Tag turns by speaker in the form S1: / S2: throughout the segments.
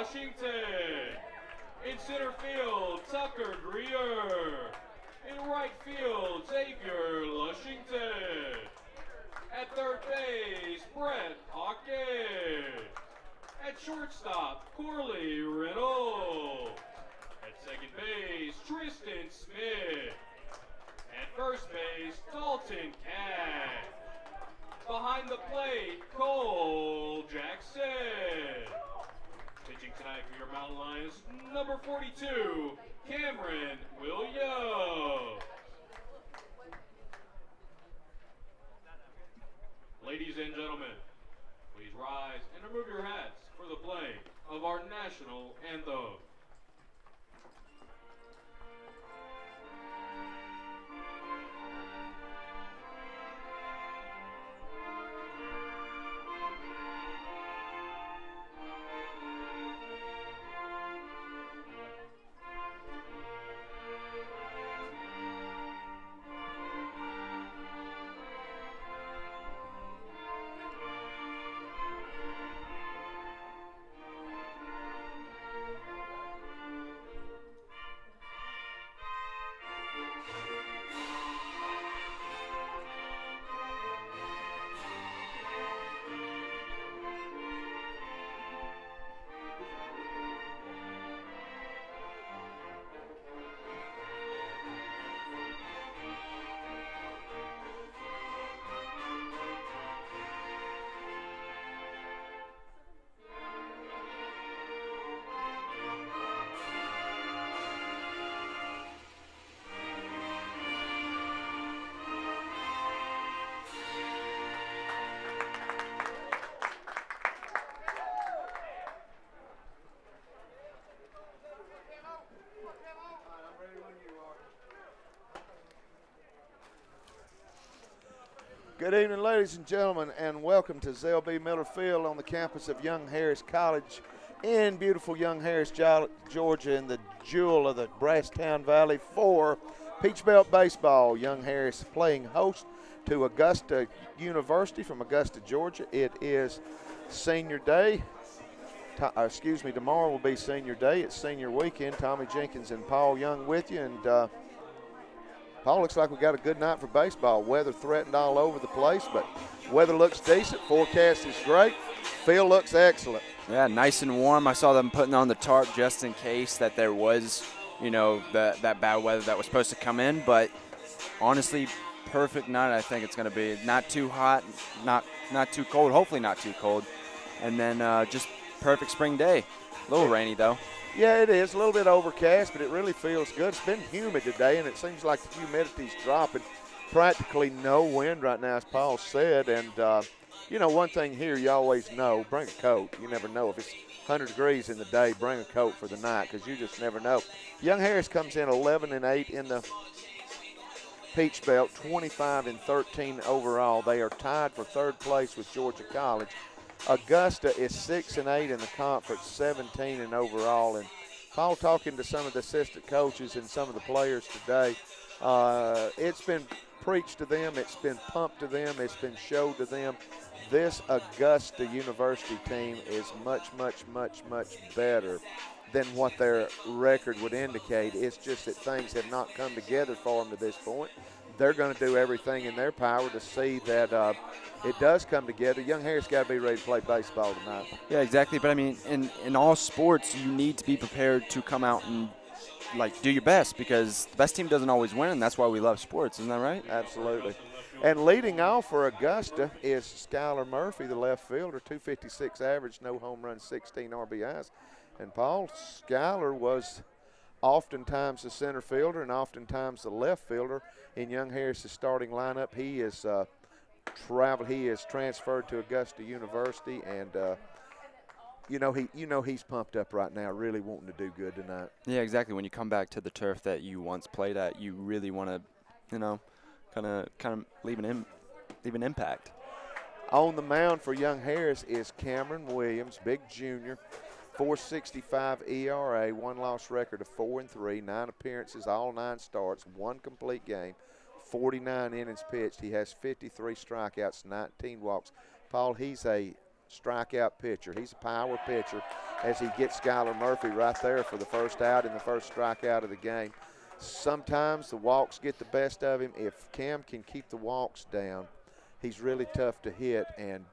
S1: Washington. In center field, Tucker Greer. In right field, Xavier Lushington. At third base, Brett Hawkins. At shortstop, Corley Reynolds. At second base, Tristan Smith. At first base, Dalton Cash. Behind the plate, Cole Jackson. Pitching tonight for your Mountain Lions, number 42, Cameron Williams. Ladies and gentlemen, please rise and remove your hats for the playing of our national anthem.
S2: Good evening, ladies and gentlemen, and welcome to Zell B. Miller Field on the campus of Young Harris College in beautiful Young Harris, Georgia, in the jewel of the Brasstown Valley for Peach Belt Baseball. Young Harris playing host to Augusta University from Augusta, Georgia. It is senior day. Tomorrow will be senior day. It's senior weekend. Tommy Jenkins and Paul Young with you, and Paul, looks like we got a good night for baseball. Weather threatened all over the place, but weather looks decent. Forecast is great. Field looks excellent.
S3: Yeah, nice and warm. I saw them putting on the tarp just in case that there was, that bad weather that was supposed to come in. But honestly, perfect night. I think it's going to be not too hot, not too cold. Hopefully not too cold, and then just perfect spring day. A little rainy though.
S2: Yeah, it is. A little bit overcast, but it really feels good. It's been humid today, and it seems like the humidity's dropping. Practically no wind right now, as Paul said. And, one thing here you always know, bring a coat. You never know. If it's 100 degrees in the day, bring a coat for the night because you just never know. Young Harris comes in 11-8 in the Peach Belt, 25-13 overall. They are tied for third place with Georgia College. Augusta is 6-8 in the conference, 17 in overall. And Paul, talking to some of the assistant coaches and some of the players today, it's been preached to them, it's been pumped to them, it's been showed to them. This Augusta University team is much, much, much, much better than what their record would indicate. It's just that things have not come together for them to this point. They're going to do everything in their power to see that it does come together. Young Harris got to be ready to play baseball tonight.
S3: Yeah, exactly. But, I mean, in all sports, you need to be prepared to come out and, do your best because the best team doesn't always win, and that's why we love sports. Isn't that right?
S2: Absolutely. And leading off for Augusta is Skylar Murphy, the left fielder, 256 average, no home runs, 16 RBIs. And, Paul, Skylar was oftentimes the center fielder and oftentimes the left fielder in Young Harris's starting lineup. He is He is transferred to Augusta University, and he's pumped up right now, really wanting to do good tonight.
S3: Yeah, exactly. When you come back to the turf that you once played at, you really want to, kind of leave an impact.
S2: On the mound for Young Harris is Cameron Williams, big junior, 4.65 ERA, one-loss record of 4-3, 9 appearances, all 9 starts, 1 complete game, 49 innings pitched. He has 53 strikeouts, 19 walks. Paul, he's a strikeout pitcher. He's a power pitcher as he gets Skylar Murphy right there for the first out and the first strikeout of the game. Sometimes the walks get the best of him. If Cam can keep the walks down, he's really tough to hit, and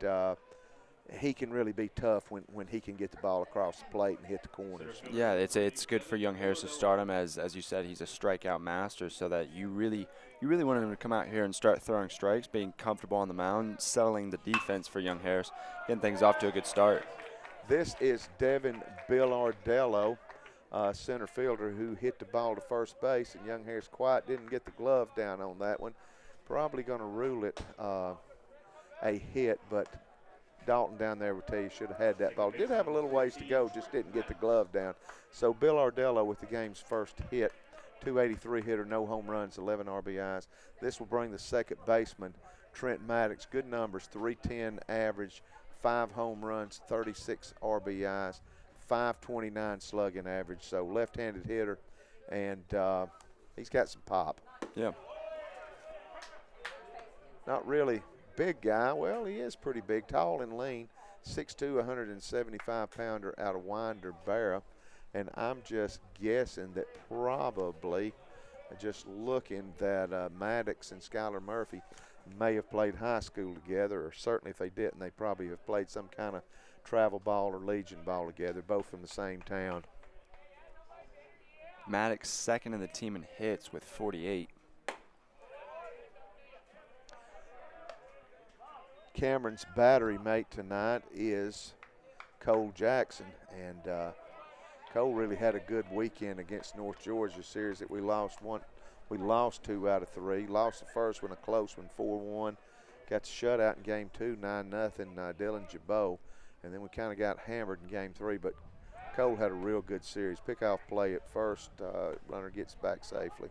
S2: he can really be tough when he can get the ball across the plate and hit the corners.
S3: Yeah, it's good for young Harris to start him. As you said, he's a strikeout master, so that you really wanted him to come out here and start throwing strikes, being comfortable on the mound, settling the defense for young Harris, getting things off to a good start.
S2: This is Devin Billardello, center fielder, who hit the ball to first base, and young Harris Quiet didn't get the glove down on that one. Probably going to rule it a hit, but Dalton down there would tell you should have had that ball. Did have a little ways to go, just didn't get the glove down. So Billardello with the game's first hit, 283 hitter, no home runs, 11 RBIs. This will bring the second baseman, Trent Maddox, good numbers, 310 average, 5 home runs, 36 RBIs, 529 slugging average. So left-handed hitter, and he's got some pop.
S3: Yeah.
S2: Not really big guy. Well, he is pretty big, tall and lean, 6'2", 175-pounder out of Winder Barra. And I'm just guessing that probably, just looking, that Maddox and Skylar Murphy may have played high school together, or certainly if they didn't, they probably have played some kind of travel ball or Legion ball together, both from the same town.
S3: Maddox second in the team in hits with 48.
S2: Cameron's battery mate tonight is Cole Jackson, and Cole really had a good weekend against North Georgia series that we lost 2 out of 3. Lost the first one, a close one, 4-1. Got the shutout in game 2, 9-0, Dylan Jabot. And then we kind of got hammered in game 3, but Cole had a real good series. Pick-off play at first, runner gets back safely.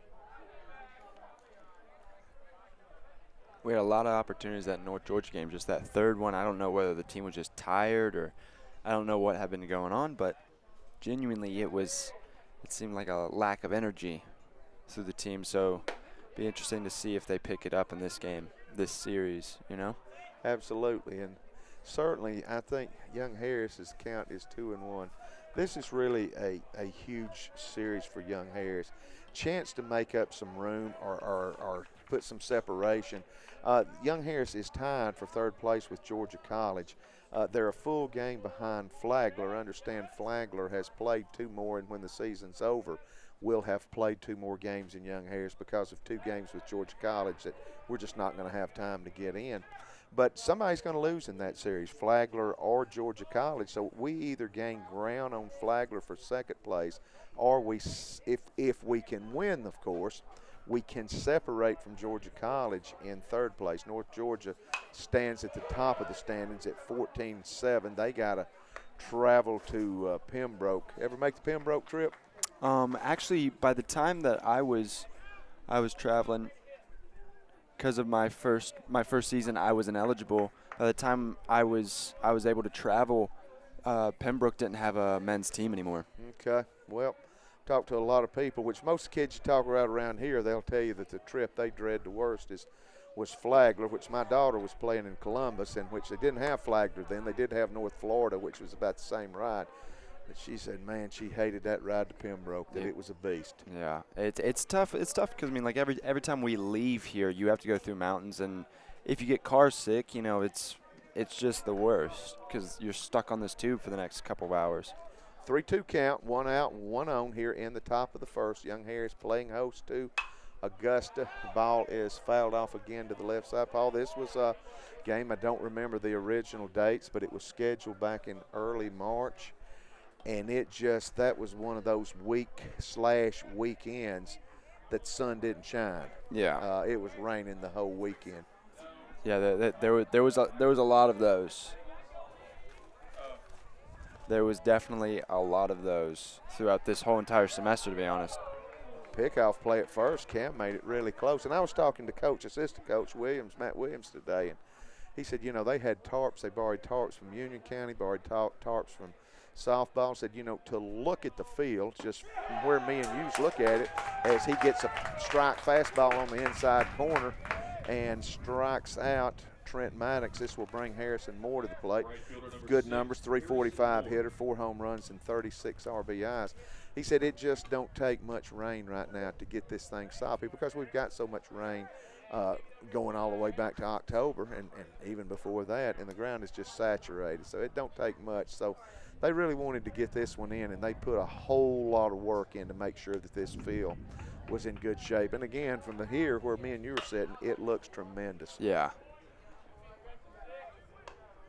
S3: We had a lot of opportunities that North Georgia game. Just that third one, I don't know whether the team was just tired or I don't know what had been going on, but genuinely it seemed like a lack of energy through the team. So be interesting to see if they pick it up in this game, this series, you know?
S2: Absolutely, and certainly I think young Harris's count is 2-1. This is really a huge series for young Harris. Chance to make up some room or put some separation. Young Harris is tied for third place with Georgia College. They're a full game behind Flagler. Understand Flagler has played 2 more, and when the season's over, will have played 2 more games in Young Harris because of 2 games with Georgia College that we're just not going to have time to get in. But somebody's going to lose in that series, Flagler or Georgia College. So we either gain ground on Flagler for second place, or we, if we can win, of course, we can separate from Georgia College in third place. North Georgia stands at the top of the standings at 14-7. They got to travel to Pembroke. Ever make the Pembroke trip?
S3: Actually, by the time that I was traveling, because of my first season, I was ineligible. By the time I was able to travel, Pembroke didn't have a men's team anymore.
S2: Okay, well, talk to a lot of people, which most kids you talk about around here, they'll tell you that the trip they dread the worst was Flagler, which my daughter was playing in Columbus, in which they didn't have Flagler then. They did have North Florida, which was about the same ride. But she said, man, she hated that ride to Pembroke, that it was a beast.
S3: Yeah, it's tough. It's tough because, I mean, like every time we leave here, you have to go through mountains, and if you get car sick, you know, it's just the worst because you're stuck on this tube for the next couple of hours.
S2: 3-2 count, 1 out and 1 on here in the top of the first. Young Harris playing host to Augusta. The ball is fouled off again to the left side. Paul, this was a game, I don't remember the original dates, but it was scheduled back in early March. And that was one of those weekends that the sun didn't shine.
S3: Yeah.
S2: It was raining the whole weekend.
S3: Yeah, there was a lot of those. There was definitely a lot of those throughout this whole entire semester, to be honest.
S2: Pickoff play at first. Cam made it really close. And I was talking to assistant coach Matt Williams today, and he said, you know, they had tarps. They borrowed tarps from Union County, borrowed tarps from softball. Said, you know, to look at the field, just from where me and you look at it, as he gets a strike fastball on the inside corner and strikes out Trent Maddox, this will bring Harrison Moore to the plate.
S1: Right fielder number
S2: Good
S1: 6,
S2: numbers, 345 hitter, 4 home runs, and 36 RBIs. He said it just don't take much rain right now to get this thing soppy because we've got so much rain going all the way back to October and even before that, and the ground is just saturated, so it don't take much. So they really wanted to get this one in, and they put a whole lot of work in to make sure that this field was in good shape. And again, from the here where me and you were sitting, it looks tremendous.
S3: Yeah.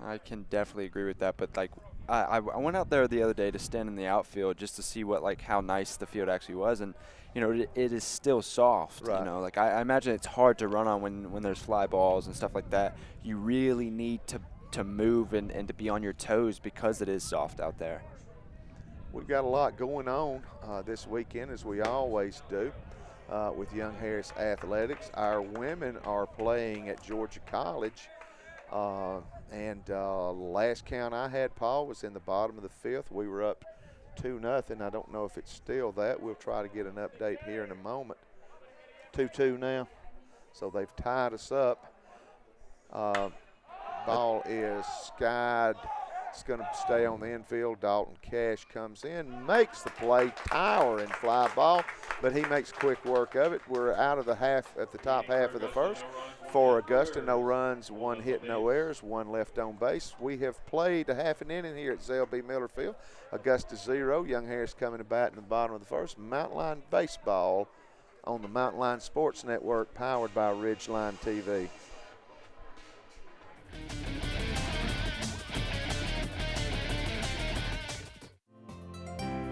S3: I can definitely agree with that, but like I went out there the other day to stand in the outfield just to see how nice the field actually was, and it is still soft.
S2: Right.
S3: I imagine it's hard to run on when there's fly balls and stuff like that. You really need to move and to be on your toes because it is soft out there.
S2: We've got a lot going on this weekend, as we always do, with Young Harris Athletics. Our women are playing at Georgia College. And last count I had, Paul, was in the bottom of the 5th. We were up 2-0. I don't know if it's still that. We'll try to get an update here in a moment. 2-2 now. So they've tied us up. Ball is skied. It's going to stay on the infield. Dalton Cash comes in, makes the play, towering fly ball, but he makes quick work of it. We're out of the top half of the first. For Augusta, no runs, 1 hit, no errors, 1 left on base. We have played a half an inning here at Zell B. Miller Field. Augusta 0, Young Harris coming to bat in the bottom of the first. Mountain Line Baseball on the Mountain Line Sports Network, powered by Ridgeline TV.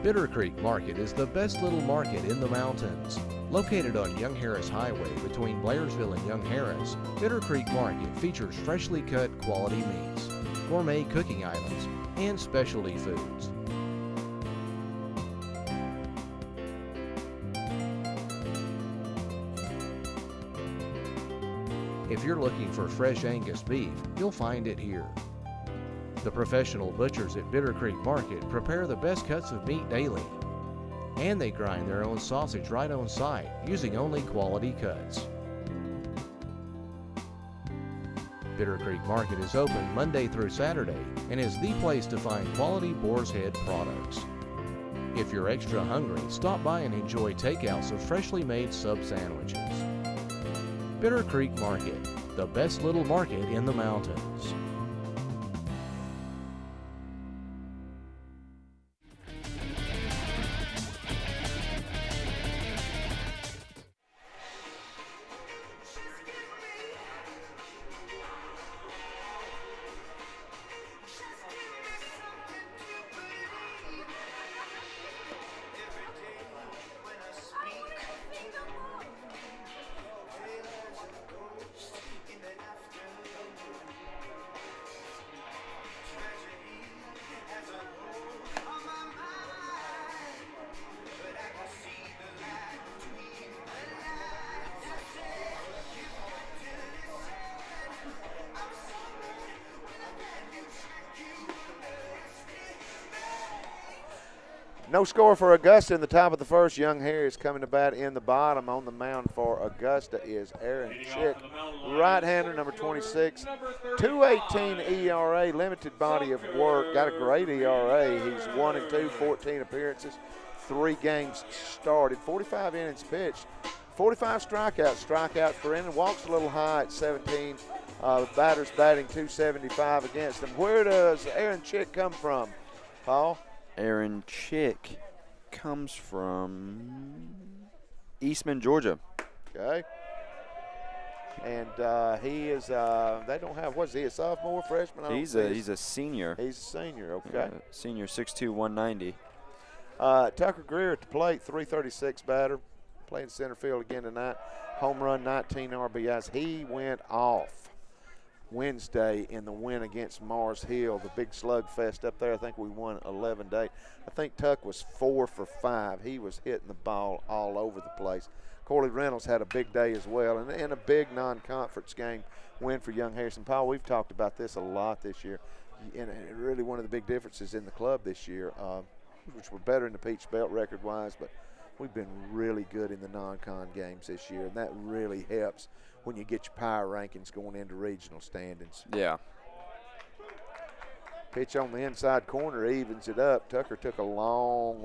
S4: Bitter Creek Market is the best little market in the mountains. Located on Young Harris Highway between Blairsville and Young Harris, Bitter Creek Market features freshly cut quality meats, gourmet cooking items, and specialty foods. If you're looking for fresh Angus beef, you'll find it here. The professional butchers at Bitter Creek Market prepare the best cuts of meat daily. And they grind their own sausage right on site, using only quality cuts. Bitter Creek Market is open Monday through Saturday and is the place to find quality Boar's Head products. If you're extra hungry, stop by and enjoy takeouts of freshly made sub sandwiches. Bitter Creek Market, the best little market in the mountains.
S2: No score for Augusta in the top of the first. Young Harris coming to bat in the bottom. On the mound for Augusta is Aaron Chick, right-hander, number 26. 2.18 ERA, limited body of work. Got a great ERA. He's 1-2, 14 appearances, 3 games started, 45 innings pitched, 45 strikeouts. Strikeouts per inning. Walks a little high at 17. Batters batting .275 against him. Where does Aaron Chick come from, Paul?
S3: Aaron Chick comes from Eastman, Georgia.
S2: Okay. And he is, they don't have, what's he, a sophomore, freshman?
S3: He's a senior.
S2: He's a senior, okay.
S3: Senior, 6'2", 190.
S2: Tucker Greer at the plate, 336 batter. Playing center field again tonight. Home run, 19 RBIs. He went off Wednesday in the win against Mars Hill, the big slugfest up there. I think we won 11-8. I think Tuck was 4 for 5. He was hitting the ball all over the place. Corley Reynolds had a big day as well, and in a big non-conference game win for Young Harrison. Paul, we've talked about this a lot this year, and really one of the big differences in the club this year, which we're better in the Peach Belt record-wise, but we've been really good in the non-con games this year, and that really helps when you get your power rankings going into regional standings.
S3: Yeah.
S2: Pitch on the inside corner evens it up. Tucker took a long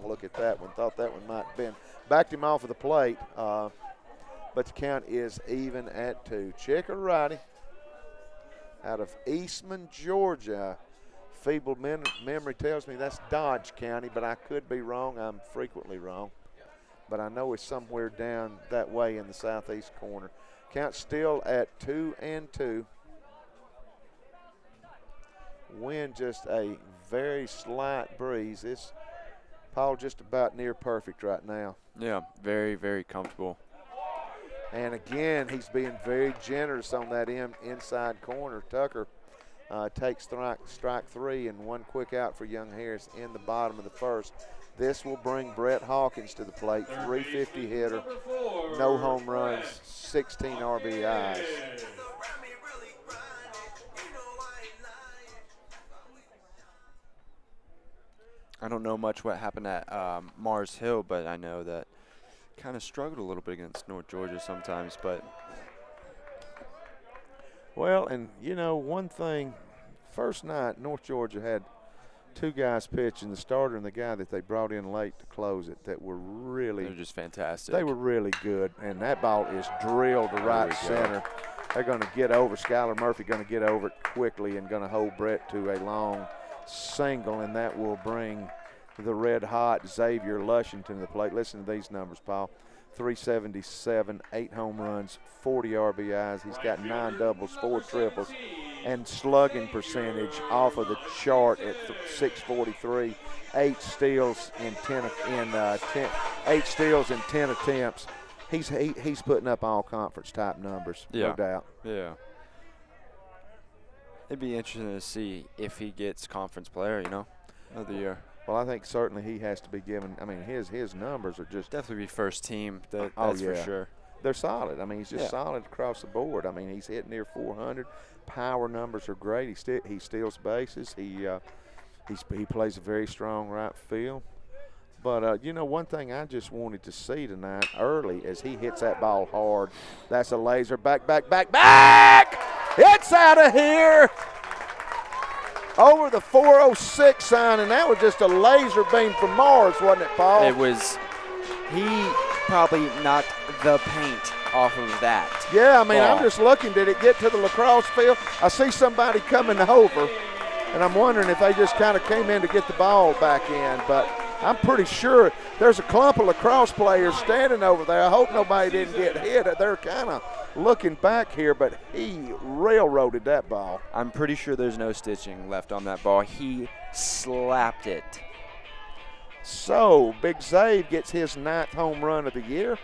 S2: look at that one. Thought that one might have been. Backed him off of the plate, but the count is even at 2. Checker righty out of Eastman, Georgia. Feeble memory tells me that's Dodge County, but I could be wrong. I'm frequently wrong. But I know it's somewhere down that way in the southeast corner. Count still at 2-2. Wind just a very slight breeze. This Paul just about near perfect right now.
S3: Yeah, very, very comfortable.
S2: And again, he's being very generous on that inside corner. Tucker takes strike 3 and 1 quick out for Young Harris in the bottom of the first. This will bring Brett Hawkins to the plate. 350 hitter, no home runs, 16 RBIs.
S3: I don't know much what happened at Mars Hill, but I know that kind of struggled a little bit against North Georgia sometimes. But
S2: well, and you know one thing, first night North Georgia had 2 guys pitching, the starter and the guy that they brought in late to close it, that were really,
S3: they're just fantastic.
S2: They were really good, and that ball is drilled to right center. They're going to get over. Skylar Murphy going to get over it quickly and going to hold Brett to a long single, and that will bring the red-hot Xavier Lushington to the plate. Listen to these numbers, Paul. 377, 8 home runs, 40 RBIs. He's got 9 doubles, 4 triples, and slugging percentage off of the chart at 643. 8 steals in 8 steals in 10 attempts. He's putting up all conference type numbers, no doubt.
S3: Yeah. It'd be interesting to see if he gets conference player, of the year.
S2: Well, I think certainly he has to be given. I mean, his numbers are just
S3: definitely be first team.
S2: That's
S3: for sure.
S2: They're solid. I mean, he's just solid across the board. I mean, he's hitting near 400. Power numbers are great. He steals bases. He plays a very strong right field. But one thing I just wanted to see tonight early as he hits that ball hard. That's a laser back. It's out of here. Over the 406 sign, and that was just a laser beam from Mars, wasn't it, Paul?
S3: It was. He probably knocked the paint off of that.
S2: Yeah, I mean,
S3: ball.
S2: I'm just looking. Did it get to the lacrosse field? I see somebody coming over, and I'm wondering if they just kind of came in to get the ball back in. But I'm pretty sure there's a clump of lacrosse players standing over there. I hope nobody didn't get hit. They're kind of looking back here, but he railroaded that ball.
S3: I'm pretty sure there's no stitching left on that ball. He slapped it.
S2: So Big Zave gets his 9th home run of the year,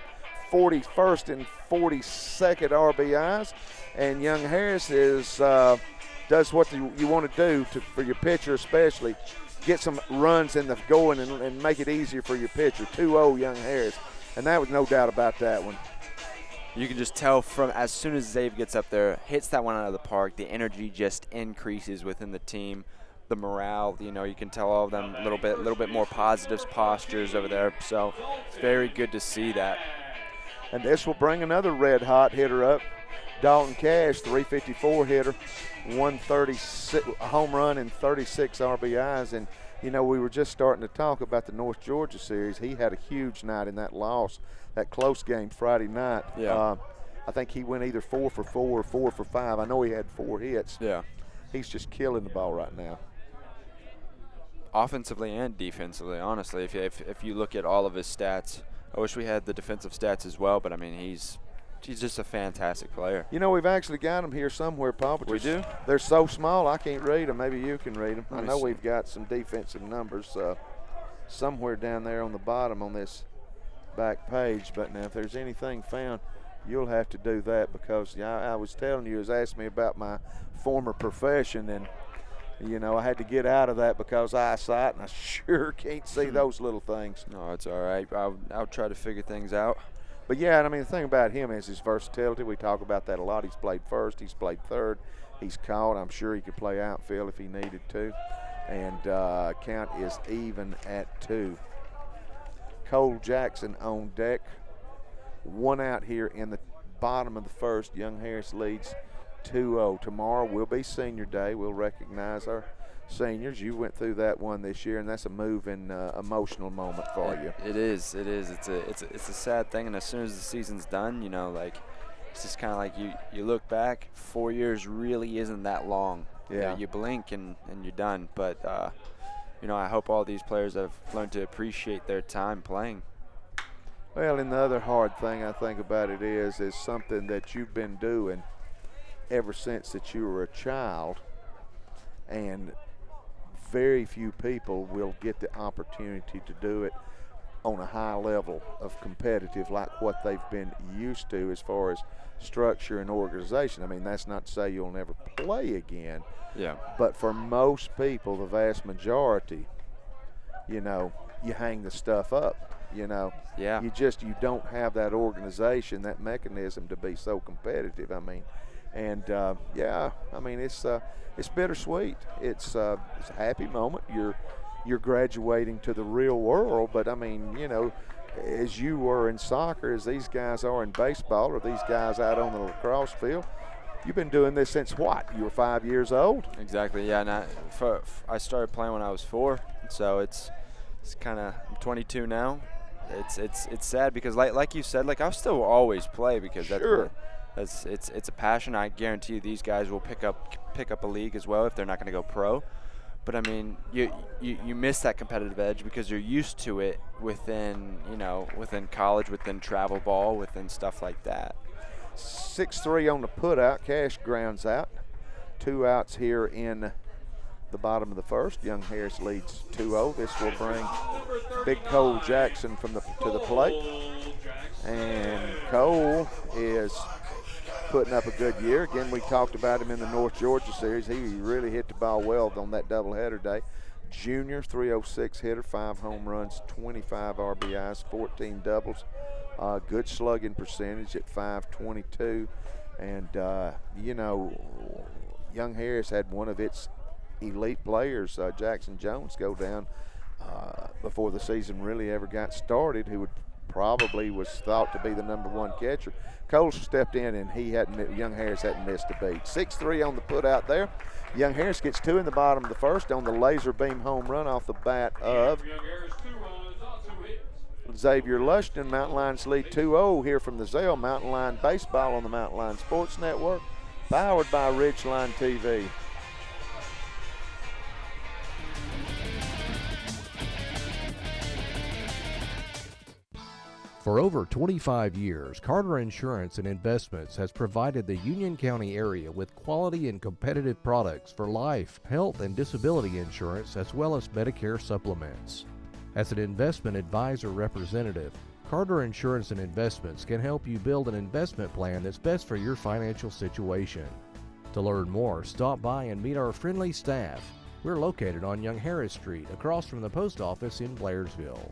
S2: 41st and 42nd RBIs, and Young Harris does what you want to do for your pitcher, especially get some runs in the going and make it easier for your pitcher. 2-0 Young Harris, and that was no doubt about that one.
S3: You can just tell from as soon as Zave gets up there, hits that one out of the park, the energy just increases within the team. The morale, you can tell all of them a little bit more positives, postures over there. So it's very good to see that.
S2: And this will bring another red-hot hitter up, Dalton Cash, 354 hitter, 136 home run and 36 RBIs. And we were just starting to talk about the North Georgia series. He had a huge night in that loss, that close game Friday night.
S3: Yeah.
S2: I think he went either 4 for 4 or 4 for 5. I know he had 4 hits.
S3: Yeah.
S2: He's just killing the ball right now.
S3: Offensively and defensively, honestly, if you look at all of his stats, I wish we had the defensive stats as well, but I mean, he's just a fantastic player.
S2: We've actually got them here somewhere, Paul. But
S3: we do?
S2: They're so small, I can't read them. Maybe you can read them. I know we've got some defensive numbers somewhere down there on the bottom on this back page. But now if there's anything found, you'll have to do that because I was telling you, asking me about my former profession, and I had to get out of that because eyesight, and I sure can't see those little things.
S3: No, it's all right. I'll try to figure things out.
S2: But, yeah, I mean, the thing about him is his versatility. We talk about that a lot. He's played first. He's played third. He's caught. I'm sure he could play outfield if he needed to. And count is even at 2. Cole Jackson on deck. 1 out here in the bottom of the first. Young Harris leads 2-0. Tomorrow will be senior day. We'll recognize our seniors. You went through that one this year, and that's a moving, emotional moment for you.
S3: It is. It's a sad thing, and as soon as the season's done, you know, like, it's just kind of like you look back. 4 years really isn't that long.
S2: Yeah.
S3: You blink and you're done. But you know, I hope all these players have learned to appreciate their time playing.
S2: Well, and the other hard thing I think about it is something that you've been doing ever since that you were a child, and very few people will get the opportunity to do it on a high level of competitive like what they've been used to as far as structure and organization. I mean, that's not to say you'll never play again.
S3: Yeah.
S2: But for most people, the vast majority, you know, you hang the stuff up, you know.
S3: Yeah.
S2: You don't have that organization, that mechanism to be so competitive. I mean, and yeah, I mean, it's bittersweet. It's a happy moment. You're graduating to the real world, but I mean, you know, as you were in soccer, as these guys are in baseball, or these guys out on the lacrosse field, you've been doing this since what? You were 5 years old?
S3: Exactly. Yeah. And I started playing when I was 4, so it's kind of, I'm 22 now. It's sad because like you said, like, I'll still always play because
S2: Sure.
S3: it's a passion. I guarantee you these guys will pick up a league as well if they're not going to go pro. But I mean, you miss that competitive edge because you're used to it within college, within travel ball, within stuff like that.
S2: 6-3 on the putout. Cash grounds out. 2 outs here in the bottom of the first. Young Harris leads 2-0. This will bring Big Cole Jackson to the plate. And Cole is putting up a good year. Again, we talked about him in the North Georgia series. He really hit the ball well on that doubleheader day. Junior, 306 hitter, 5 home runs, 25 RBIs, 14 doubles. Good slugging percentage at .522. And, you know, Young Harris had one of its elite players, Jackson Jones, go down before the season really ever got started, who probably was thought to be the #1 catcher. Cole stepped in, and Young Harris hadn't missed a beat. 6-3 on the putout there. Young Harris gets 2 in the bottom of the first on the laser beam home run off the bat of Xavier Lushton. Mountain Lions lead 2-0 here from the Zell. Mountain Lion Baseball on the Mountain Lion Sports Network, powered by Ridgeline TV.
S4: For over 25 years, Carter Insurance and Investments has provided the Union County area with quality and competitive products for life, health, and disability insurance, as well as Medicare supplements. As an investment advisor representative, Carter Insurance and Investments can help you build an investment plan that's best for your financial situation. To learn more, stop by and meet our friendly staff. We're located on Young Harris Street, across from the post office in Blairsville.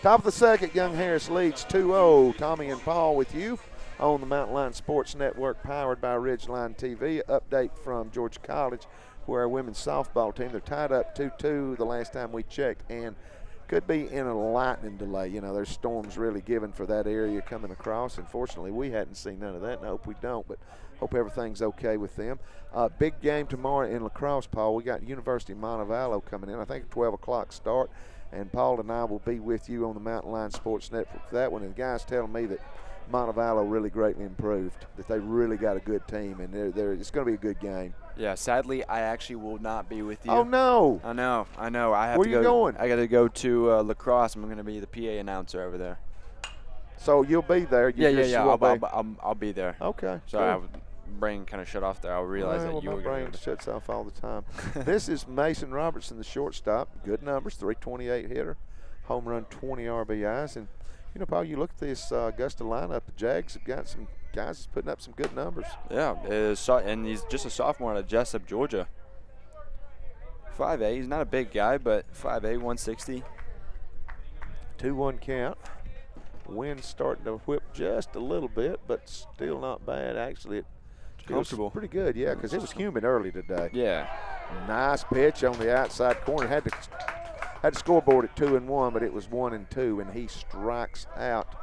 S2: Top of the second, Young Harris leads 2-0. Tommy and Paul with you on the Mountain Lion Sports Network, powered by Ridgeline TV. Update from Georgia College, where our women's softball team, they're tied up 2-2 the last time we checked. And could be in a lightning delay. You know, there's storms really given for that area coming across. Unfortunately, we hadn't seen none of that, and I hope we don't, but hope everything's okay with them. Big game tomorrow in lacrosse, Paul. We got University of Montevallo coming in. I think a 12 o'clock start, and Paul and I will be with you on the Mountain Lion Sports Network for that one. And the guy's telling me that Montevallo really greatly improved, that they really got a good team, and it's going to be a good game.
S3: Yeah, sadly, I actually will not be with you.
S2: Oh, no.
S3: I know. I have
S2: Where
S3: to
S2: you
S3: go.
S2: going?
S3: I got to go to lacrosse. I'm going to be the PA announcer over there.
S2: So you'll be there?
S3: I'll be there.
S2: Okay.
S3: So
S2: cool.
S3: I would brain kind of shut off there. I'll realize that you were
S2: my brain shuts off all the time. This is Mason Robertson, the shortstop. Good numbers, 328 hitter, home run, 20 RBIs. And, you know, Paul, you look at this Augusta lineup, the Jags have got some guys that's putting up some good numbers.
S3: Yeah, and he's just a sophomore out of Jessup, Georgia. 5'8", he's not a big guy, but 5'8", 160.
S2: 2-1 count. Wind's starting to whip just a little bit, but still not bad. Actually, it feels
S3: Comfortable.
S2: pretty good, yeah, because it was humid early today.
S3: Yeah.
S2: Nice pitch on the outside corner. Had the scoreboard at 2-1, but it was 1-2, and he strikes out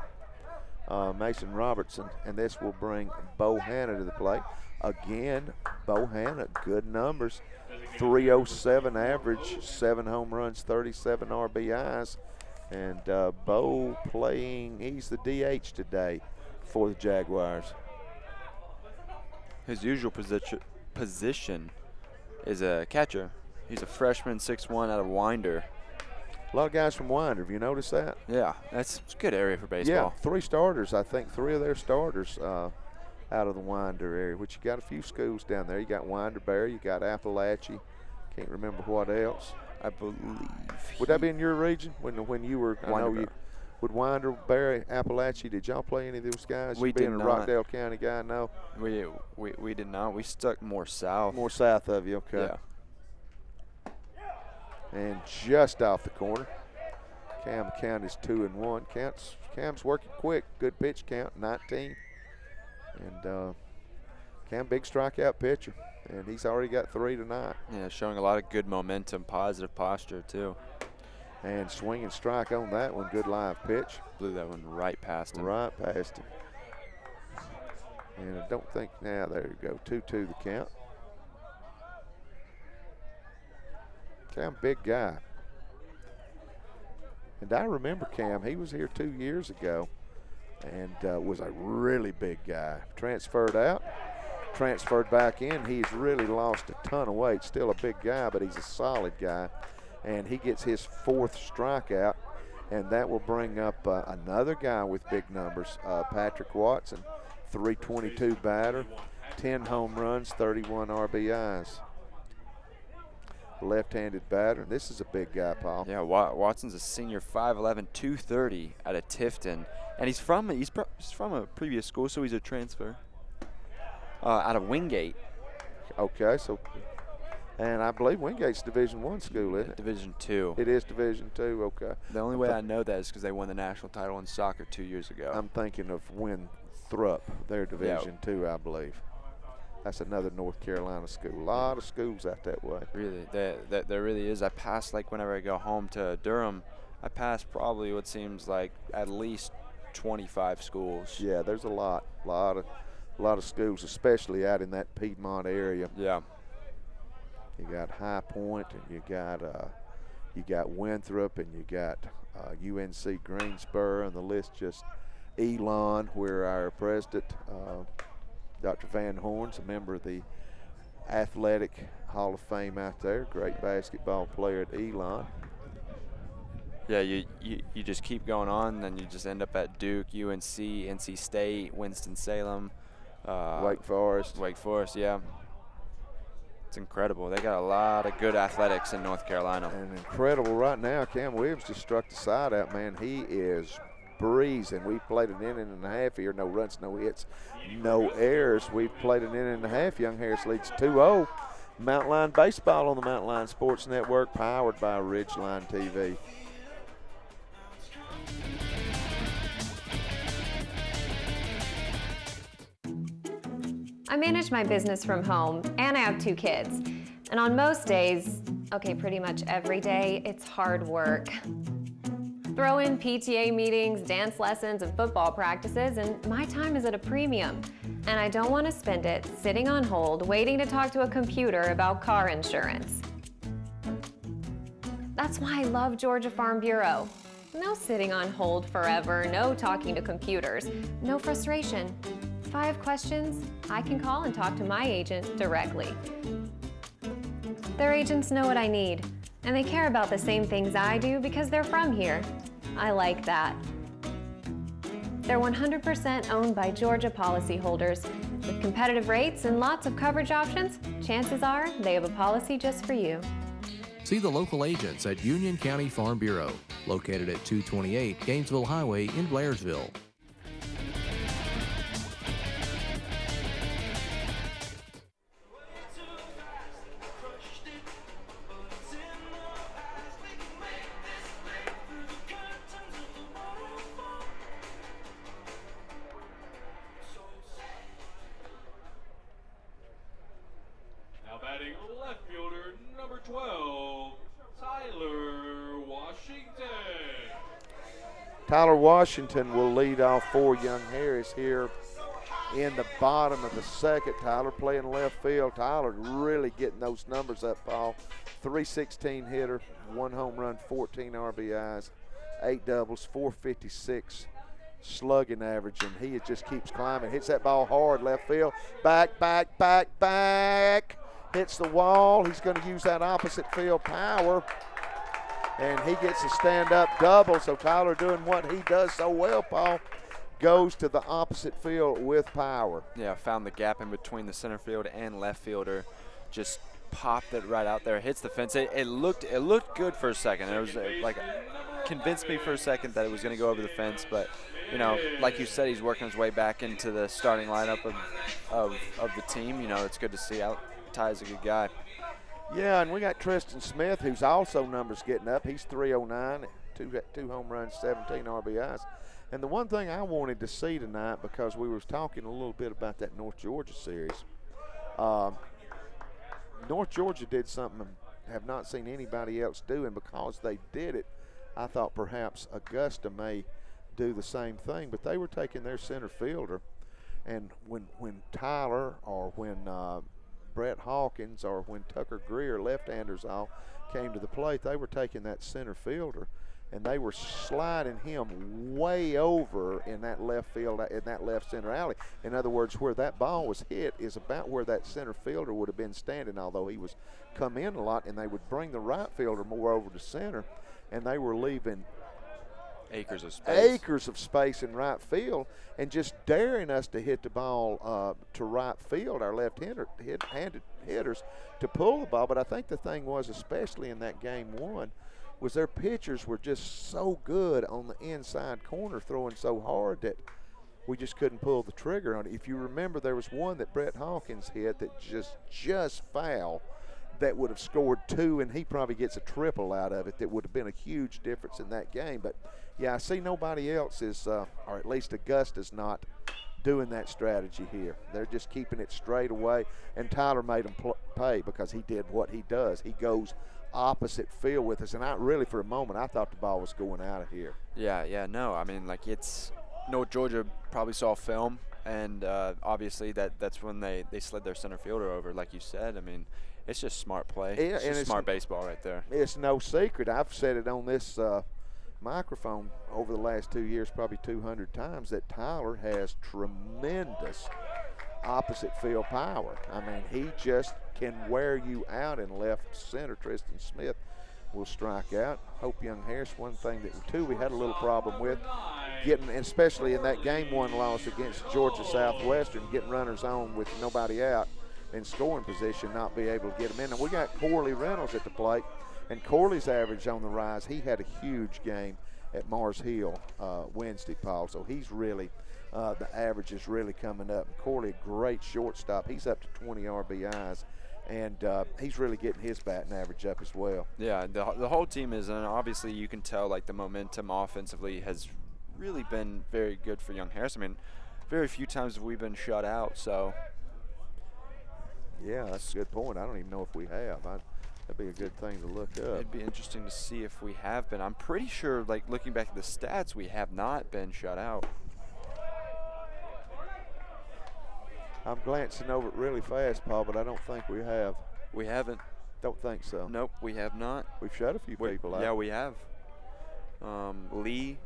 S2: Mason Robertson, and this will bring Bo Hanna to the plate. Again, Bo Hanna, good numbers. 307 average, 7 home runs, 37 RBIs. And Bo playing, he's the DH today for the Jaguars.
S3: His usual position is a catcher. He's a freshman, 6'1", out of Winder.
S2: A lot of guys from Winder. Have you noticed that?
S3: Yeah, it's a good area for baseball.
S2: Yeah, 3 starters. I think 3 of their starters out of the Winder area, which you got a few schools down there. You got Winderberry, you got Appalachia. Can't remember what else.
S3: I believe.
S2: Would that be in your region when you were? I know
S3: Winderberry.
S2: you. Would Winderberry, Appalachia? Did y'all play any of those guys?
S3: We
S2: you
S3: did
S2: being a
S3: not.
S2: Rockdale County guy, no.
S3: We did not. We stuck more south.
S2: More south of you, okay.
S3: Yeah.
S2: And just off the corner, Cam count is 2-1. Cam's working quick. Good pitch count, 19. And Cam, big strikeout pitcher, and he's already got 3 tonight.
S3: Yeah, showing a lot of good momentum, positive posture too.
S2: And swing and strike on that one. Good live pitch.
S3: Blew that one right past him.
S2: Right past him. And I don't think, now there you go, 2-2 the count. Cam, big guy. And I remember Cam, he was here 2 years ago and was a really big guy. Transferred out, transferred back in. He's really lost a ton of weight. Still a big guy, but he's a solid guy. And he gets his 4th strikeout, and that will bring up another guy with big numbers, Patrick Watson, 322 batter, 10 home runs, 31 RBIs. Left-handed batter. This is a big guy, Paul.
S3: Yeah, Watson's a senior, 5'11", 230 out of Tifton, and he's from a previous school, so he's a transfer out of Wingate.
S2: Okay, so, and I believe Wingate's Division I school, isn't it?
S3: Division II.
S2: It is Division II. Okay.
S3: The only way I know that is because they won the national title in soccer 2 years ago.
S2: I'm thinking of Winthrop, their Division II, I believe. That's another North Carolina school. A lot of schools out that way.
S3: Really, there really is. I pass, like, whenever I go home to Durham, I pass probably what seems like at least 25 schools.
S2: Yeah, there's a lot of schools, especially out in that Piedmont area.
S3: Yeah.
S2: You got High Point, and you got Winthrop, and you got UNC Greensboro, and the list just Elon, where our president, Dr. Van Horn's a member of the Athletic Hall of Fame out there. Great basketball player at Elon.
S3: Yeah, you just keep going on, and you just end up at Duke, UNC, NC State, Winston-Salem.
S2: Wake Forest.
S3: Wake Forest, yeah. It's incredible. They got a lot of good athletics in North Carolina.
S2: And incredible right now, Cam Williams just struck the side out, man. He is breezing. We've played an inning and a half here. No runs, no hits, no errors. We've played an inning and a half. Young Harris leads 2-0. Mountain Lion Baseball on the Mountain Lion Sports Network, powered by Ridgeline TV.
S5: I manage my business from home, and I have 2 kids. And on most days, okay, pretty much every day, it's hard work. Throw in PTA meetings, dance lessons, and football practices, and my time is at a premium. And I don't want to spend it sitting on hold waiting to talk to a computer about car insurance. That's why I love Georgia Farm Bureau. No sitting on hold forever, no talking to computers, no frustration. If I have questions, I can call and talk to my agent directly. Their agents know what I need, and they care about the same things I do because they're from here. I like that. They're 100% owned by Georgia policyholders. With competitive rates and lots of coverage options, chances are they have a policy just for you.
S4: See the local agents at Union County Farm Bureau, located at 228 Gainesville Highway in Blairsville.
S1: Now batting left fielder number 12, Tyler Washington.
S2: Tyler Washington will lead off for Young Harris here in the bottom of the second. Tyler playing left field. Tyler really getting those numbers up, Paul. 316 hitter, 1 home run, 14 RBIs, 8 doubles, 456 slugging average, and he just keeps climbing. Hits that ball hard left field. Back, back, back, back. Hits the wall. He's going to use that opposite field power, and he gets a stand-up double. So Tyler doing what he does so well, Paul, goes to the opposite field with power.
S3: Yeah, found the gap in between the center field and left fielder. Just popped it right out there. Hits the fence. It looked good for a second. It was like convinced me for a second that it was going to go over the fence, but you know, like you said, he's working his way back into the starting lineup of the team. You know, it's good to see. Ty's a good guy.
S2: Yeah, and we got Tristan Smith, who's also numbers getting up. He's 309, two home runs, 17 RBIs. And the one thing I wanted to see tonight, because we were talking a little bit about that North Georgia series, North Georgia did something I have not seen anybody else do, and because they did it, I thought perhaps Augusta may do the same thing. But they were taking their center fielder, and when Tyler or when Brett Hawkins or when Tucker Greer, left-handers all, came to the plate, they were taking that center fielder and they were sliding him way over in that left field, in that left center alley. In other words, where that ball was hit is about where that center fielder would have been standing, although he was come in a lot, and they would bring the right fielder more over to center, and they were leaving
S3: acres of space
S2: in right field and just daring us to hit the ball to right field, our left-handed hitters, to pull the ball. But I think the thing was, especially in that game one, was their pitchers were just so good on the inside corner, throwing so hard that we just couldn't pull the trigger on it. If you remember, there was one that Brett Hawkins hit that just foul, that would have scored 2, and he probably gets a triple out of it. That would have been a huge difference in that game. But yeah, I see nobody else is, or at least Augusta's not doing that strategy here. They're just keeping it straight away, and Tyler made them pay because he did what he does. He goes opposite field with us, and I really, for a moment, I thought the ball was going out of here.
S3: Yeah, no, I mean, like, it's North Georgia probably saw film, and obviously that's when they slid their center fielder over, like you said. I mean, it's just smart play.
S2: Yeah,
S3: it's just smart baseball right there.
S2: It's no secret. I've said it on this microphone over the last 2 years probably 200 times that Tyler has tremendous opposite field power. I mean, he just can wear you out in left center. Tristan Smith will strike out. Hope Young Harris, one thing that we had a little problem with getting, especially in that game one loss against Georgia Southwestern, getting runners on with nobody out in scoring position, not be able to get them in. And we got Corley Reynolds at the plate, and Corley's average on the rise. He had a huge game at Mars Hill Wednesday, Paul. So he's really, the average is really coming up. And Corley, a great shortstop. He's up to 20 RBIs, and he's really getting his batting average up as well.
S3: Yeah, the whole team is, and obviously you can tell, like, the momentum offensively has really been very good for Young Harris. I mean, very few times have we been shut out, so.
S2: Yeah, that's a good point. I don't even know if we have. That'd be a good thing to look up.
S3: It'd be interesting to see if we have been. I'm pretty sure, like looking back at the stats, we have not been shut out.
S2: I'm glancing over it really fast, Paul, but I don't think we have.
S3: We haven't.
S2: Don't think so.
S3: Nope, we have not.
S2: We've shut a few people out.
S3: Yeah, we have. Lee,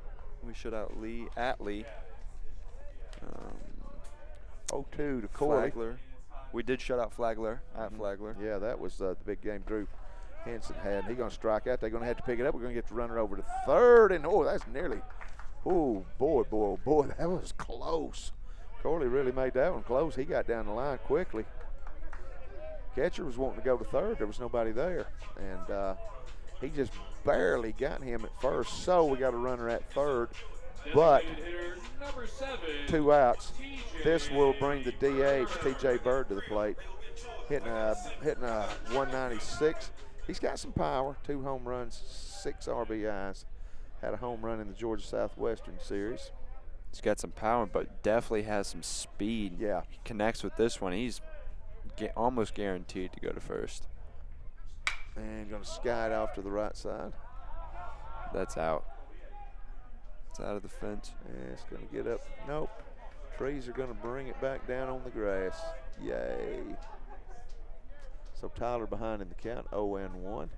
S3: we shut out Lee at Lee.
S2: 0-2 to Corley.
S3: Flagler. We did shut out Flagler at Flagler.
S2: Yeah, that was the big game Drew Henson had. He's going to strike out. They're going to have to pick it up. We're going to get the runner over to third. And, that's nearly. Oh, boy, that was close. Corley really made that one close. He got down the line quickly. Catcher was wanting to go to third. There was nobody there. And he just barely got him at first. So we got a runner at third. But
S1: Hitter number 7,
S2: 2 outs.
S1: TJ.
S2: This will bring the DH, TJ Bird, to the plate. Hitting a 196. He's got some power. 2 home runs, 6 RBIs. Had a home run in the Georgia Southwestern Series.
S3: He's got some power, but definitely has some speed.
S2: Yeah.
S3: He connects with this one. He's almost guaranteed to go to first.
S2: And going to sky it off to the right side.
S3: That's out. It's out of the fence.
S2: And it's going to get up. Nope. Trees are going to bring it back down on the grass. Yay. So Tyler behind in the count, 0-1.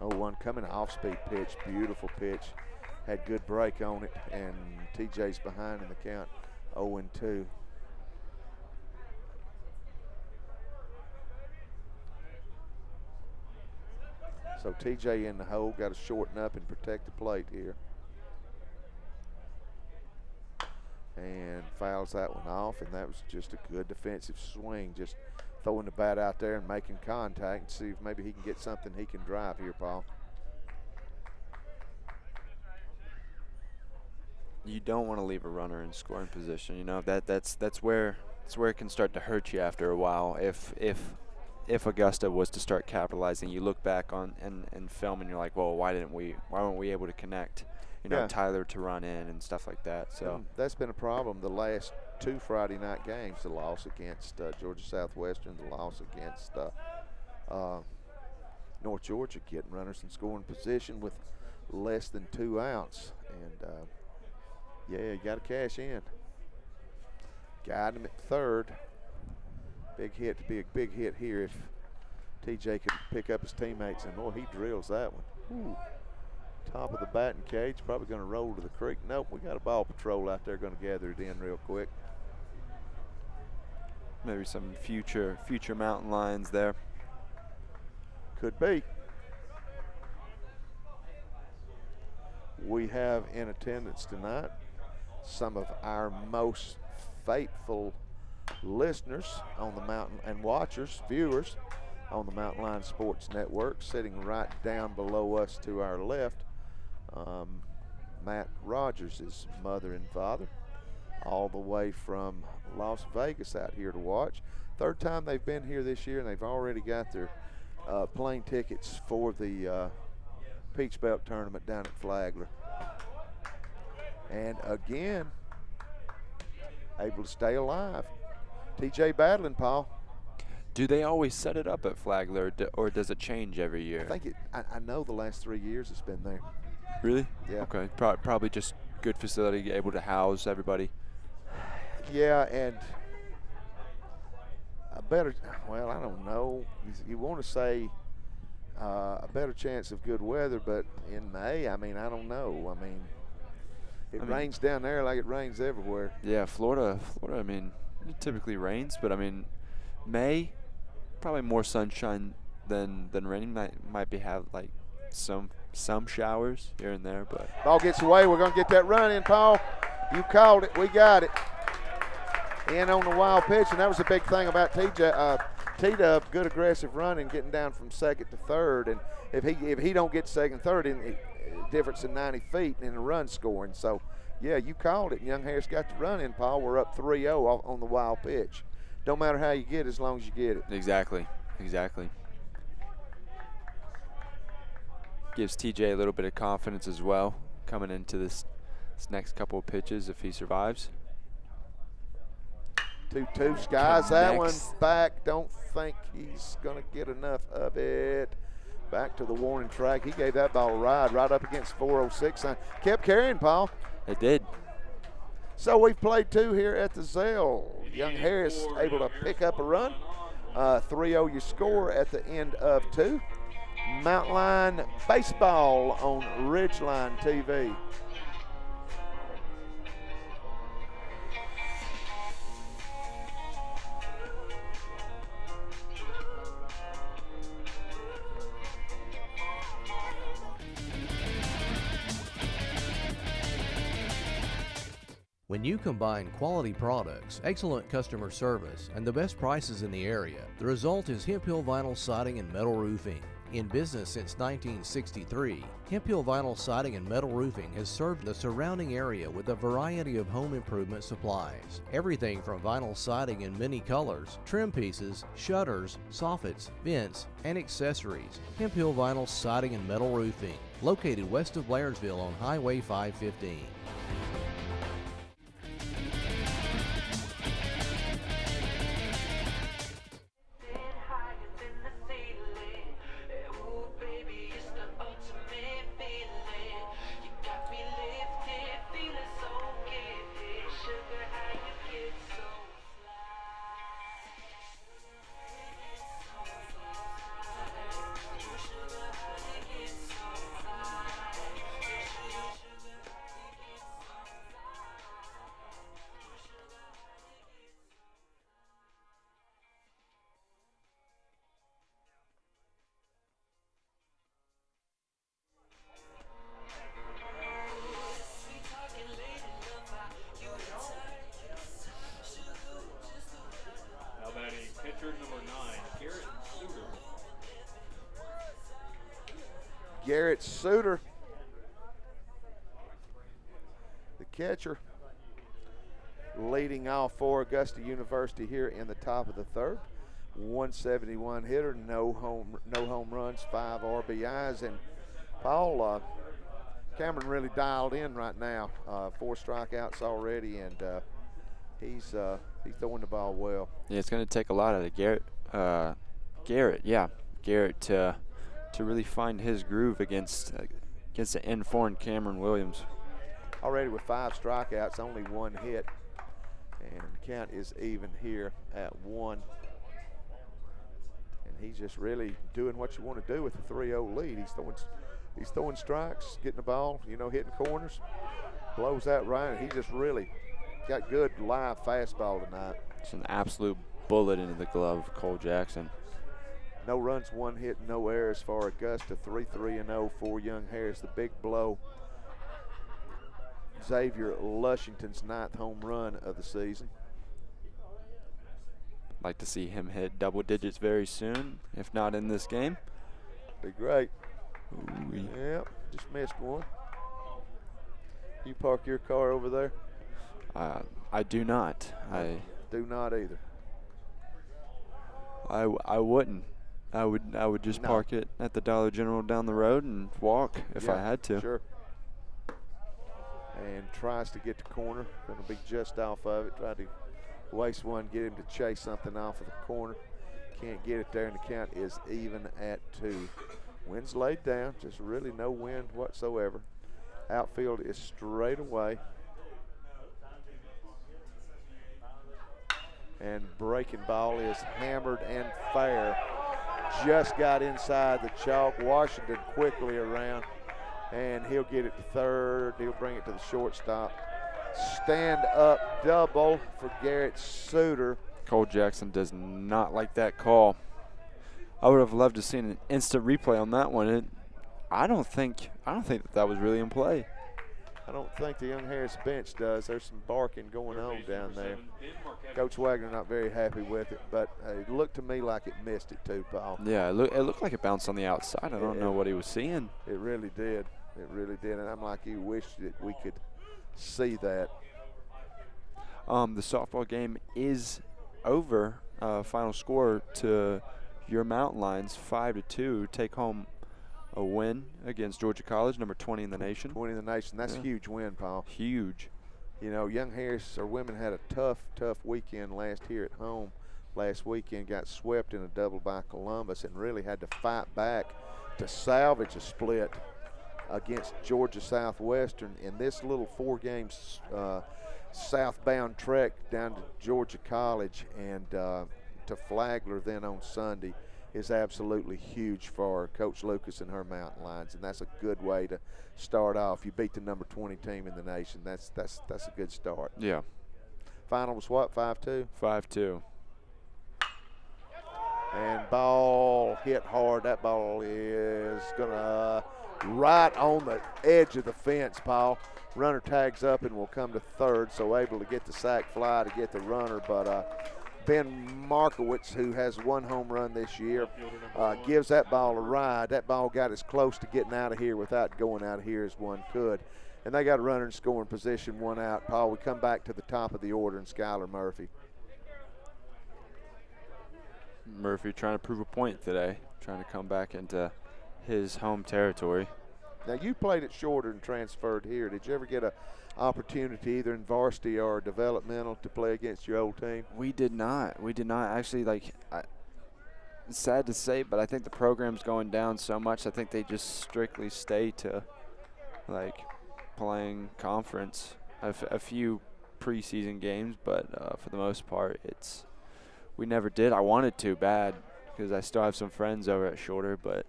S2: One coming off-speed pitch, beautiful pitch. Had good break on it, and TJ's behind in the count, 0-2. So TJ in the hole, got to shorten up and protect the plate here. And fouls that one off, and that was just a good defensive swing, just throwing the bat out there and making contact and see if maybe he can get something he can drive here, Paul.
S3: You don't want to leave a runner in scoring position. You know that's where it can start to hurt you after a while. If Augusta was to start capitalizing, you look back on and film and you're like, well, why weren't we able to connect? You know,
S2: Yeah.
S3: Tyler to run in and stuff like that. So
S2: And that's been a problem the last 2 Friday night games, the loss against Georgia Southwestern, the loss against North Georgia, getting runners in scoring position with less than 2 outs. And, yeah, you got to cash in. Got him at third. Big hit to be a big hit here if TJ could pick up his teammates. And, boy, he drills that one. Ooh. Top of the batting cage, probably going to roll to the creek. Nope, we got a ball patrol out there going to gather it in real quick.
S3: maybe some future mountain lions there.
S2: Could be. We have in attendance tonight some of our most faithful listeners on the mountain and watchers, viewers on the Mountain Lion Sports Network. Sitting right down below us to our left, Matt Rogers' mother and father, all the way from Las Vegas out here to watch. Third time they've been here this year, and they've already got their plane tickets for the Peach Belt tournament down at Flagler. And again, able to stay alive. TJ battling, Paul.
S3: Do they always set it up at Flagler, or does it change every year?
S2: I think I know the last 3 years it's been there.
S3: Really?
S2: Yeah.
S3: Okay. Probably just good facility, able to house everybody.
S2: Yeah, and a better, well, I don't know. You want to say a better chance of good weather, but in May, I mean, I don't know. I mean, it rains down there like it rains everywhere.
S3: Yeah, Florida, I mean, it typically rains, but I mean, May, probably more sunshine than rain. Might have like some showers here and there, but
S2: Ball gets away. We're going to get that run in, Paul. You called it. We got it. In on the wild pitch, and that was a big thing about T-Dub. Good aggressive running, getting down from second to third, and if he don't get second, third, difference in 90 feet in the run scoring. So, yeah, you called it. Young Harris got the run in, Paul. We're up 3-0 on the wild pitch. Don't matter how you get it as long as you get it.
S3: Exactly. gives TJ a little bit of confidence as well coming into this next couple of pitches if he survives.
S2: 2-2 skies that one
S3: Connects.
S2: back. Don't think he's going to get enough of it. Back to the warning track. He gave that ball a ride right up against 406. Kept carrying, Paul.
S3: It did.
S2: So we've played 2 here at the Zell. Young Harris able to pick up a run. 3-0 your score at the end of 2. Mountain Line Baseball on Ridgeline TV.
S4: When you combine quality products, excellent customer service, and the best prices in the area, the result is Hemp Hill Vinyl Siding and Metal Roofing. In business since 1963, Hemp Hill Vinyl Siding and Metal Roofing has served the surrounding area with a variety of home improvement supplies. Everything from vinyl siding in many colors, trim pieces, shutters, soffits, vents, and accessories. Hemp Hill Vinyl Siding and Metal Roofing, located west of Blairsville on Highway 515.
S1: Now batting pitcher number 9, Garrett Suter.
S2: Garrett Suter, the catcher, leading off for Augusta University here in the top of the 3rd. 171 hitter, no home runs, 5 RBIs, and Paul Cameron really dialed in right now. 4 strikeouts already, and he's throwing the ball well.
S3: Yeah, it's going to take a lot out of Garrett. Garrett to really find his groove against the informed Cameron Williams.
S2: Already with 5 strikeouts, only 1 hit, and the count is even here at 1. And he's just really doing what you want to do with the 3-0 lead. He's throwing strikes, getting the ball, hitting corners, blows that right, and he just really got good live fastball tonight.
S3: It's an absolute bullet into the glove of Cole Jackson.
S2: No runs, 1 hit, no errors for Augusta. 3-3-0 for Young Harris. The big blow, Xavier Lushington's 9th home run of the season.
S3: Like to see him hit double digits very soon, if not in this game.
S2: Be great.
S3: Ooh-wee.
S2: Yep, just missed one. You park your car over there?
S3: I do not. I
S2: do not either.
S3: I wouldn't. I would just park it at the Dollar General down the road and walk if I had to.
S2: Sure. And tries to get the corner. Going to be just off of it. Try to waste one, get him to chase something off of the corner. Can't get it there, and the count is even at 2. Wind's laid down. Just really no wind whatsoever. Outfield is straight away. And breaking ball is hammered and fair. Just got inside the chalk. Washington quickly around, and he'll get it to 3rd. He'll bring it to the shortstop. Stand up double for Garrett Suter.
S3: Cole Jackson does not like that call. I would have loved to seen an instant replay on that one. I don't think that was really in play.
S2: I don't think the Young Harris bench does. There's some barking going on down there. Coach Wagner not very happy with it, but it looked to me like it missed it too, Paul.
S3: Yeah, it looked like it bounced on the outside. I don't know what he was seeing.
S2: It really did. It really did, and I'm like you, wish that we could see that.
S3: The softball game is over. Final score to your Mountain Lions, 5-2. Take home a win against Georgia College, number 20 in the nation.
S2: 20 in the nation. That's a huge win, Paul.
S3: Huge.
S2: You know, Young Harris, our women had a tough weekend here at home. Last weekend got swept in a double by Columbus and really had to fight back to salvage a split against Georgia Southwestern in this little 4-game southbound trek down to Georgia College and to Flagler then on Sunday is absolutely huge for Coach Lucas and her Mountain Lions, and that's a good way to start off. You beat the number 20 team in the nation. That's a good start.
S3: Yeah.
S2: Final was what, 5-2?
S3: 5-2.
S2: And ball hit hard. That ball is going to right on the edge of the fence, Paul. Runner tags up and will come to third, so able to get the sack fly to get the runner. But Ben Markowitz, who has 1 home run this year, gives that ball a ride. That ball got as close to getting out of here without going out of here as one could. And they got a runner in scoring position, 1 out. Paul, we come back to the top of the order and Skylar Murphy.
S3: Murphy trying to prove a point today, trying to come back into his home territory.
S2: Now, you played at Shorter and transferred here. Did you ever get an opportunity either in varsity or developmental to play against your old team?
S3: We did not. We did not. Actually, it's sad to say, but I think the program's going down so much, I think they just strictly stay to, playing conference. A few preseason games, but for the most part, we never did. I wanted to bad because I still have some friends over at Shorter, but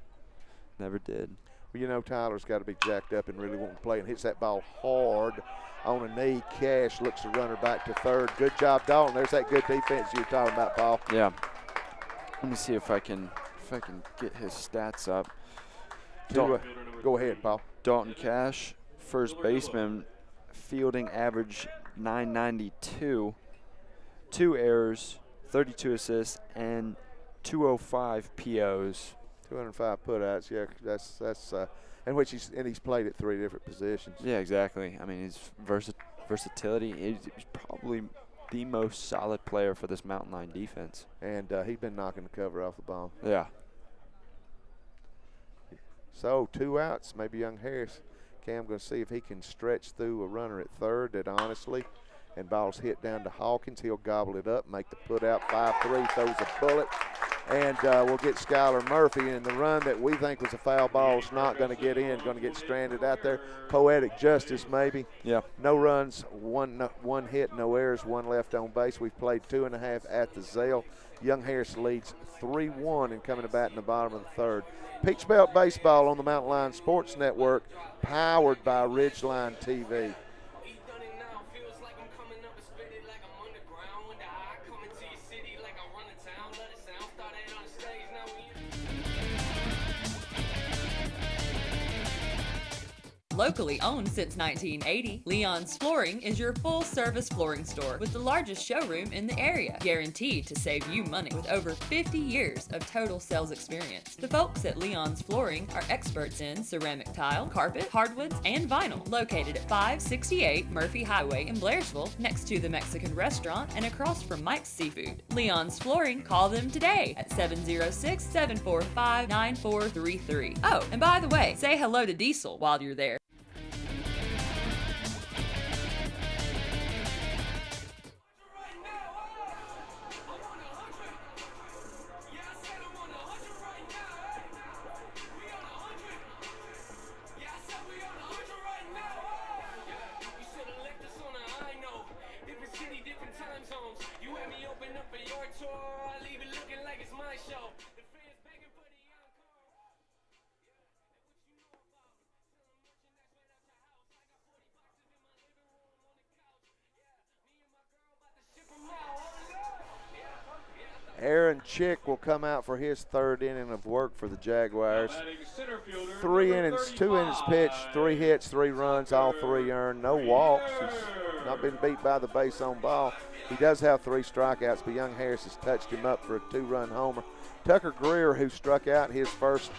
S3: never did.
S2: Well, you know, Tyler's got to be jacked up and really wanting to play and hits that ball hard on a knee. Cash looks the runner back to third. Good job, Dalton. There's that good defense you were talking about, Paul.
S3: Yeah. Let me see if I can get his stats up.
S2: Go ahead, Paul.
S3: Dalton Cash, first baseman, fielding average 992, 2 errors, 32 assists, and 205 POs.
S2: 205 putouts, yeah. That's he's played at 3 different positions.
S3: Yeah, exactly. I mean, his versatility is probably the most solid player for this Mountain Line defense.
S2: And he's been knocking the cover off the ball.
S3: Yeah.
S2: So 2 outs, maybe Young Harris. Cam going to see if he can stretch through a runner at third that honestly. And ball's hit down to Hawkins. He'll gobble it up, make the put out 5-3, throws a bullet. And we'll get Skylar Murphy. And the run that we think was a foul ball is not going to get in, going to get stranded out there. Poetic justice, maybe.
S3: Yeah.
S2: No runs, one hit, no errors, 1 left on base. We've played 2.5 at the Zale. Young Harris leads 3-1 and coming to bat in the bottom of the 3rd. Peach Belt Baseball on the Mountain Line Sports Network, powered by Ridgeline TV.
S6: Locally owned since 1980, Leon's Flooring is your full-service flooring store with the largest showroom in the area, guaranteed to save you money with over 50 years of total sales experience. The folks at Leon's Flooring are experts in ceramic tile, carpet, hardwoods, and vinyl, located at 568 Murphy Highway in Blairsville, next to the Mexican restaurant and across from Mike's Seafood. Leon's Flooring, call them today at 706-745-9433. Oh, and by the way, say hello to Diesel while you're there.
S2: Aaron Chick will come out for his 3rd inning of work for the Jaguars. 3 innings, 2 innings pitched, 3 hits, 3 runs, all 3 earned. No walks. He's not been beat by the base on ball. He does have 3 strikeouts, but Young Harris has touched him up for a 2-run homer. Tucker Greer, who struck out his first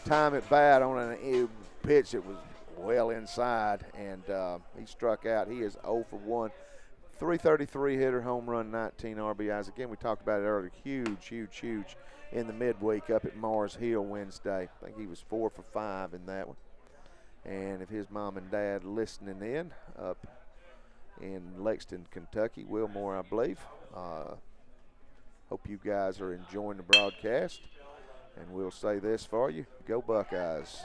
S2: time at bat on a pitch that was well inside, and he struck out. He is 0 for 1 333 hitter, home run, 19 RBIs. Again, we talked about it earlier. Huge, huge, huge in the midweek up at Mars Hill Wednesday. I think he was 4 for 5 in that one. And if his mom and dad listening in up in Lexington, Kentucky, Wilmore, I believe, hope you guys are enjoying the broadcast. And we'll say this for you, go Buckeyes.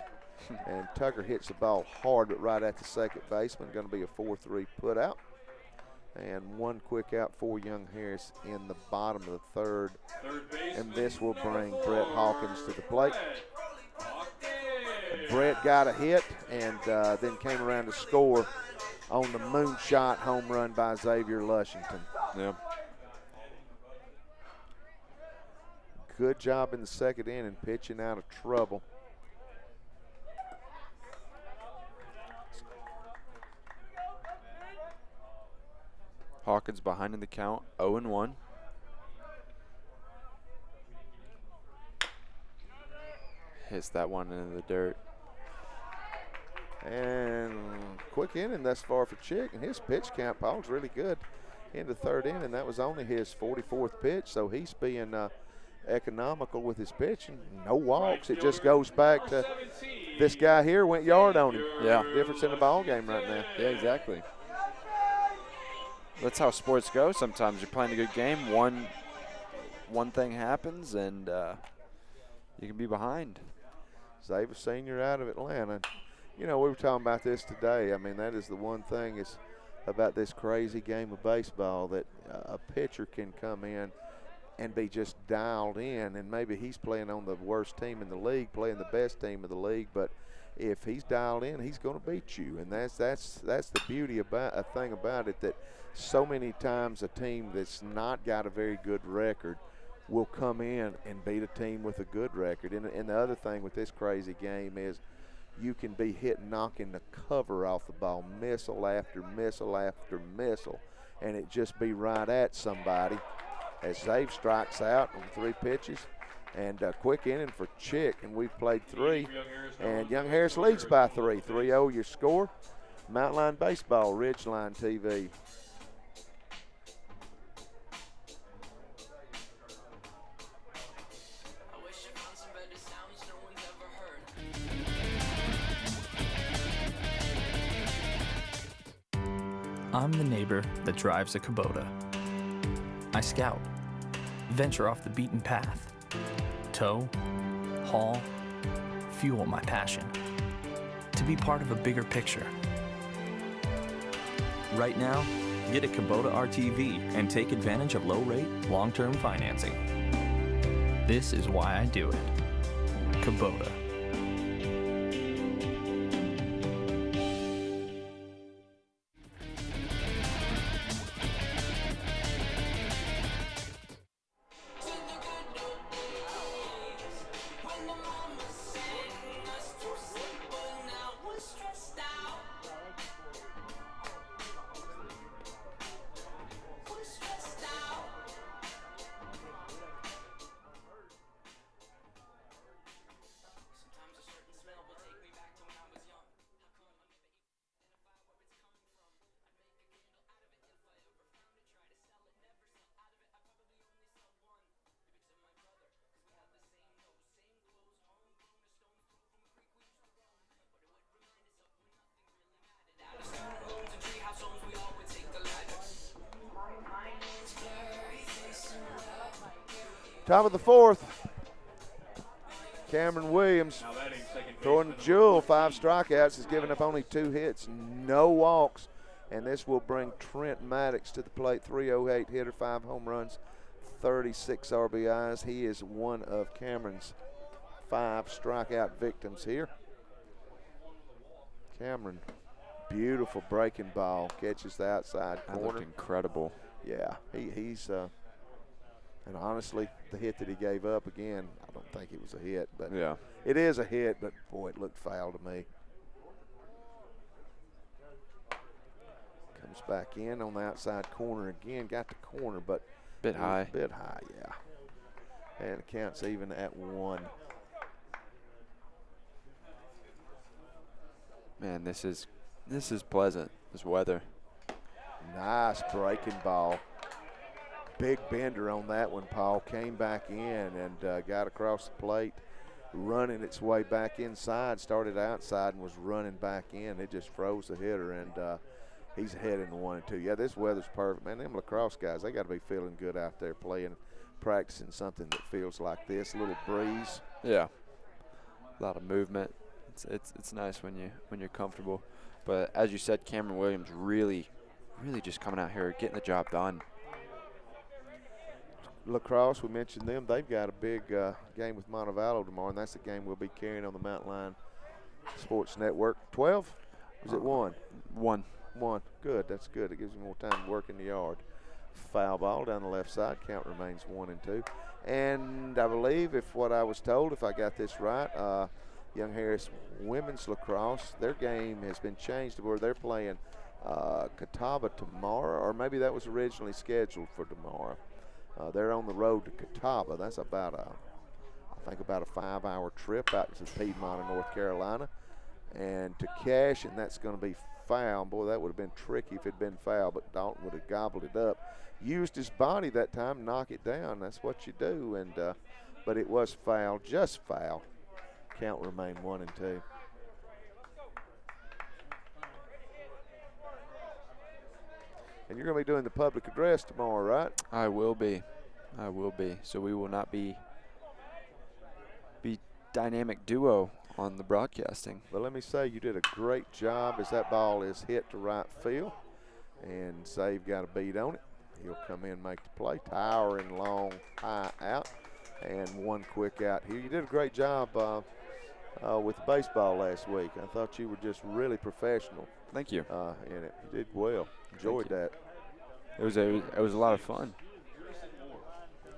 S2: And Tucker hits the ball hard, but right at the second baseman. Going to be a 4-3 put out. And one quick out for Young Harris in the bottom of the third. And this will bring Brett Hawkins to the plate. And Brett got a hit and then came around to score on the moonshot home run by Xavier Lushington.
S3: Yeah.
S2: Good job in the second inning, pitching out of trouble.
S3: Hawkins behind in the count, 0-1. Hits that one into the dirt.
S2: And quick inning thus far for Chick, and his pitch count, Paul's really good in the third inning. That was only his 44th pitch, so he's being economical with his pitching. No walks. It just goes back to this guy here went yard on him.
S3: Yeah.
S2: Difference in the ball game right now.
S3: Yeah, exactly. That's how sports go. Sometimes you're playing a good game, one thing happens, and you can be behind.
S2: Xavier Senior out of Atlanta. You know, we were talking about this today. I mean, that is the one thing is about this crazy game of baseball, that a pitcher can come in and be just dialed in, and maybe he's playing on the worst team in the league, playing the best team of the league, but if he's dialed in, he's going to beat you. And that's the beauty about a thing about it, that so many times a team that's not got a very good record will come in and beat a team with a good record. And the other thing with this crazy game is you can be knocking the cover off the ball, missile after missile after missile, and it just be right at somebody as Zave strikes out on 3 pitches. And a quick inning for Chick, and we've played 3. And Young Harris leads by 3. 3-0 your score. Mountain Line Baseball, Ridgeline TV.
S7: I'm the neighbor that drives a Kubota. I scout, venture off the beaten path, tow, haul, fuel my passion, to be part of a bigger picture. Right now, get a Kubota RTV and take advantage of low-rate, long-term financing. This is why I do it. Kubota.
S2: Top of the 4th, Cameron Williams throwing the jewel, 5 strikeouts, has given up only 2 hits, no walks, and this will bring Trent Maddox to the plate. 308 hitter, 5 home runs, 36 RBIs. He is one of Cameron's 5 strikeout victims here. Cameron, beautiful breaking ball, catches the outside corner.
S3: That looked incredible.
S2: Yeah, he's and honestly, the hit that he gave up, again, I don't think it was a hit, but
S3: yeah,
S2: it is a hit, but boy, it looked foul to me. Comes back in on the outside corner again, got the corner, but
S3: bit high.
S2: Bit high, yeah. And the count's even at 1.
S3: Man, this is pleasant, this weather.
S2: Nice breaking ball. Big bender on that one, Paul. Came back in and got across the plate, running its way back inside. Started outside and was running back in. It just froze the hitter, and he's heading 1-2. Yeah, this weather's perfect, man. Them lacrosse guys, they got to be feeling good out there playing, practicing something that feels like this. A little breeze.
S3: Yeah, a lot of movement. It's nice when you're comfortable. But as you said, Cameron Williams really just coming out here getting the job done.
S2: Lacrosse, we mentioned them. They've got a big game with Montevallo tomorrow, and that's the game we'll be carrying on the Mountain Line Sports Network. 12? Is it 1?
S3: 1.
S2: 1. Good. That's good. It gives you more time to work in the yard. Foul ball down the left side. Count remains 1-2. And I believe, if what I was told, if I got this right, Young Harris women's lacrosse, their game has been changed to where they're playing Catawba tomorrow, or maybe that was originally scheduled for tomorrow. They're on the road to Catawba. That's about a 5-hour trip out to Piedmont, North Carolina, and to Cash, and that's going to be foul. Boy, that would have been tricky if it had been foul, but Dalton would have gobbled it up. Used his body that time, knock it down. That's what you do, and but it was foul, just foul. Count remain 1-2. And you're going to be doing the public address tomorrow, right?
S3: I will be. So we will not be dynamic duo on the broadcasting.
S2: Well, let me say you did a great job as that ball is hit to right field. And Save got a beat on it. He'll come in and make the play. Towering long, high out. And one quick out here. You did a great job with the baseball last week. I thought you were just really professional.
S3: Thank you.
S2: In it. You did well. Enjoyed that.
S3: It was a lot of fun.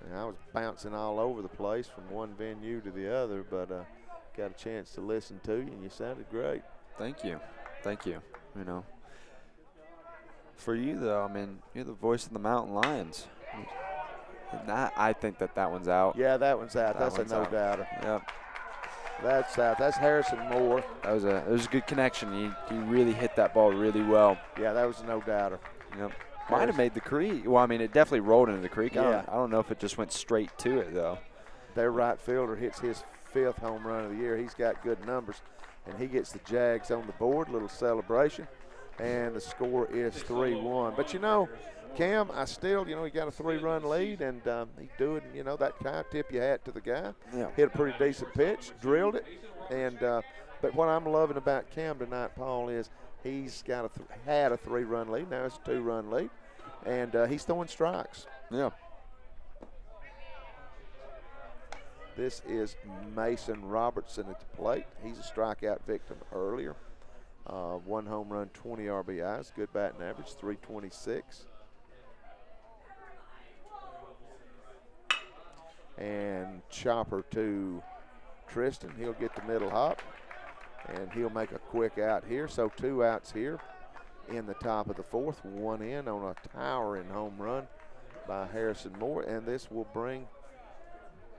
S2: And I was bouncing all over the place from one venue to the other, but got a chance to listen to you, and you sounded great.
S3: Thank you. You know, for you though, I mean, you're the voice of the Mountain Lions. And I think that one's out.
S2: Yeah, that one's out. That's a no-doubter.
S3: Yep.
S2: That's out. That's Harrison Moore.
S3: It was a good connection. He really hit that ball really well.
S2: Yeah, that was a no-doubter.
S3: Yep. Might have made the creek. Well, I mean, it definitely rolled into the creek.
S2: Yeah.
S3: I don't know if it just went straight to it, though.
S2: Their right fielder hits his 5th home run of the year. He's got good numbers, and he gets the Jags on the board. Little celebration, and the score is 3-1. But, you know, Cam, I still, he got a 3-run lead, and he's doing, that kind of tip your hat to the guy.
S3: Yeah.
S2: Hit a pretty decent pitch, drilled it, and but what I'm loving about Cam tonight, Paul, is he's got had a 3-run lead. Now it's a 2-run lead, and he's throwing strikes.
S3: Yeah.
S2: This is Mason Robertson at the plate. He's a strikeout victim earlier. 1 home run, 20 RBIs, good batting average, 326. And chopper to Tristan. He'll get the middle hop, and he'll make a quick out here. So 2 outs here in the top of the 4th. 1 in on a towering home run by Harrison Moore, and this will bring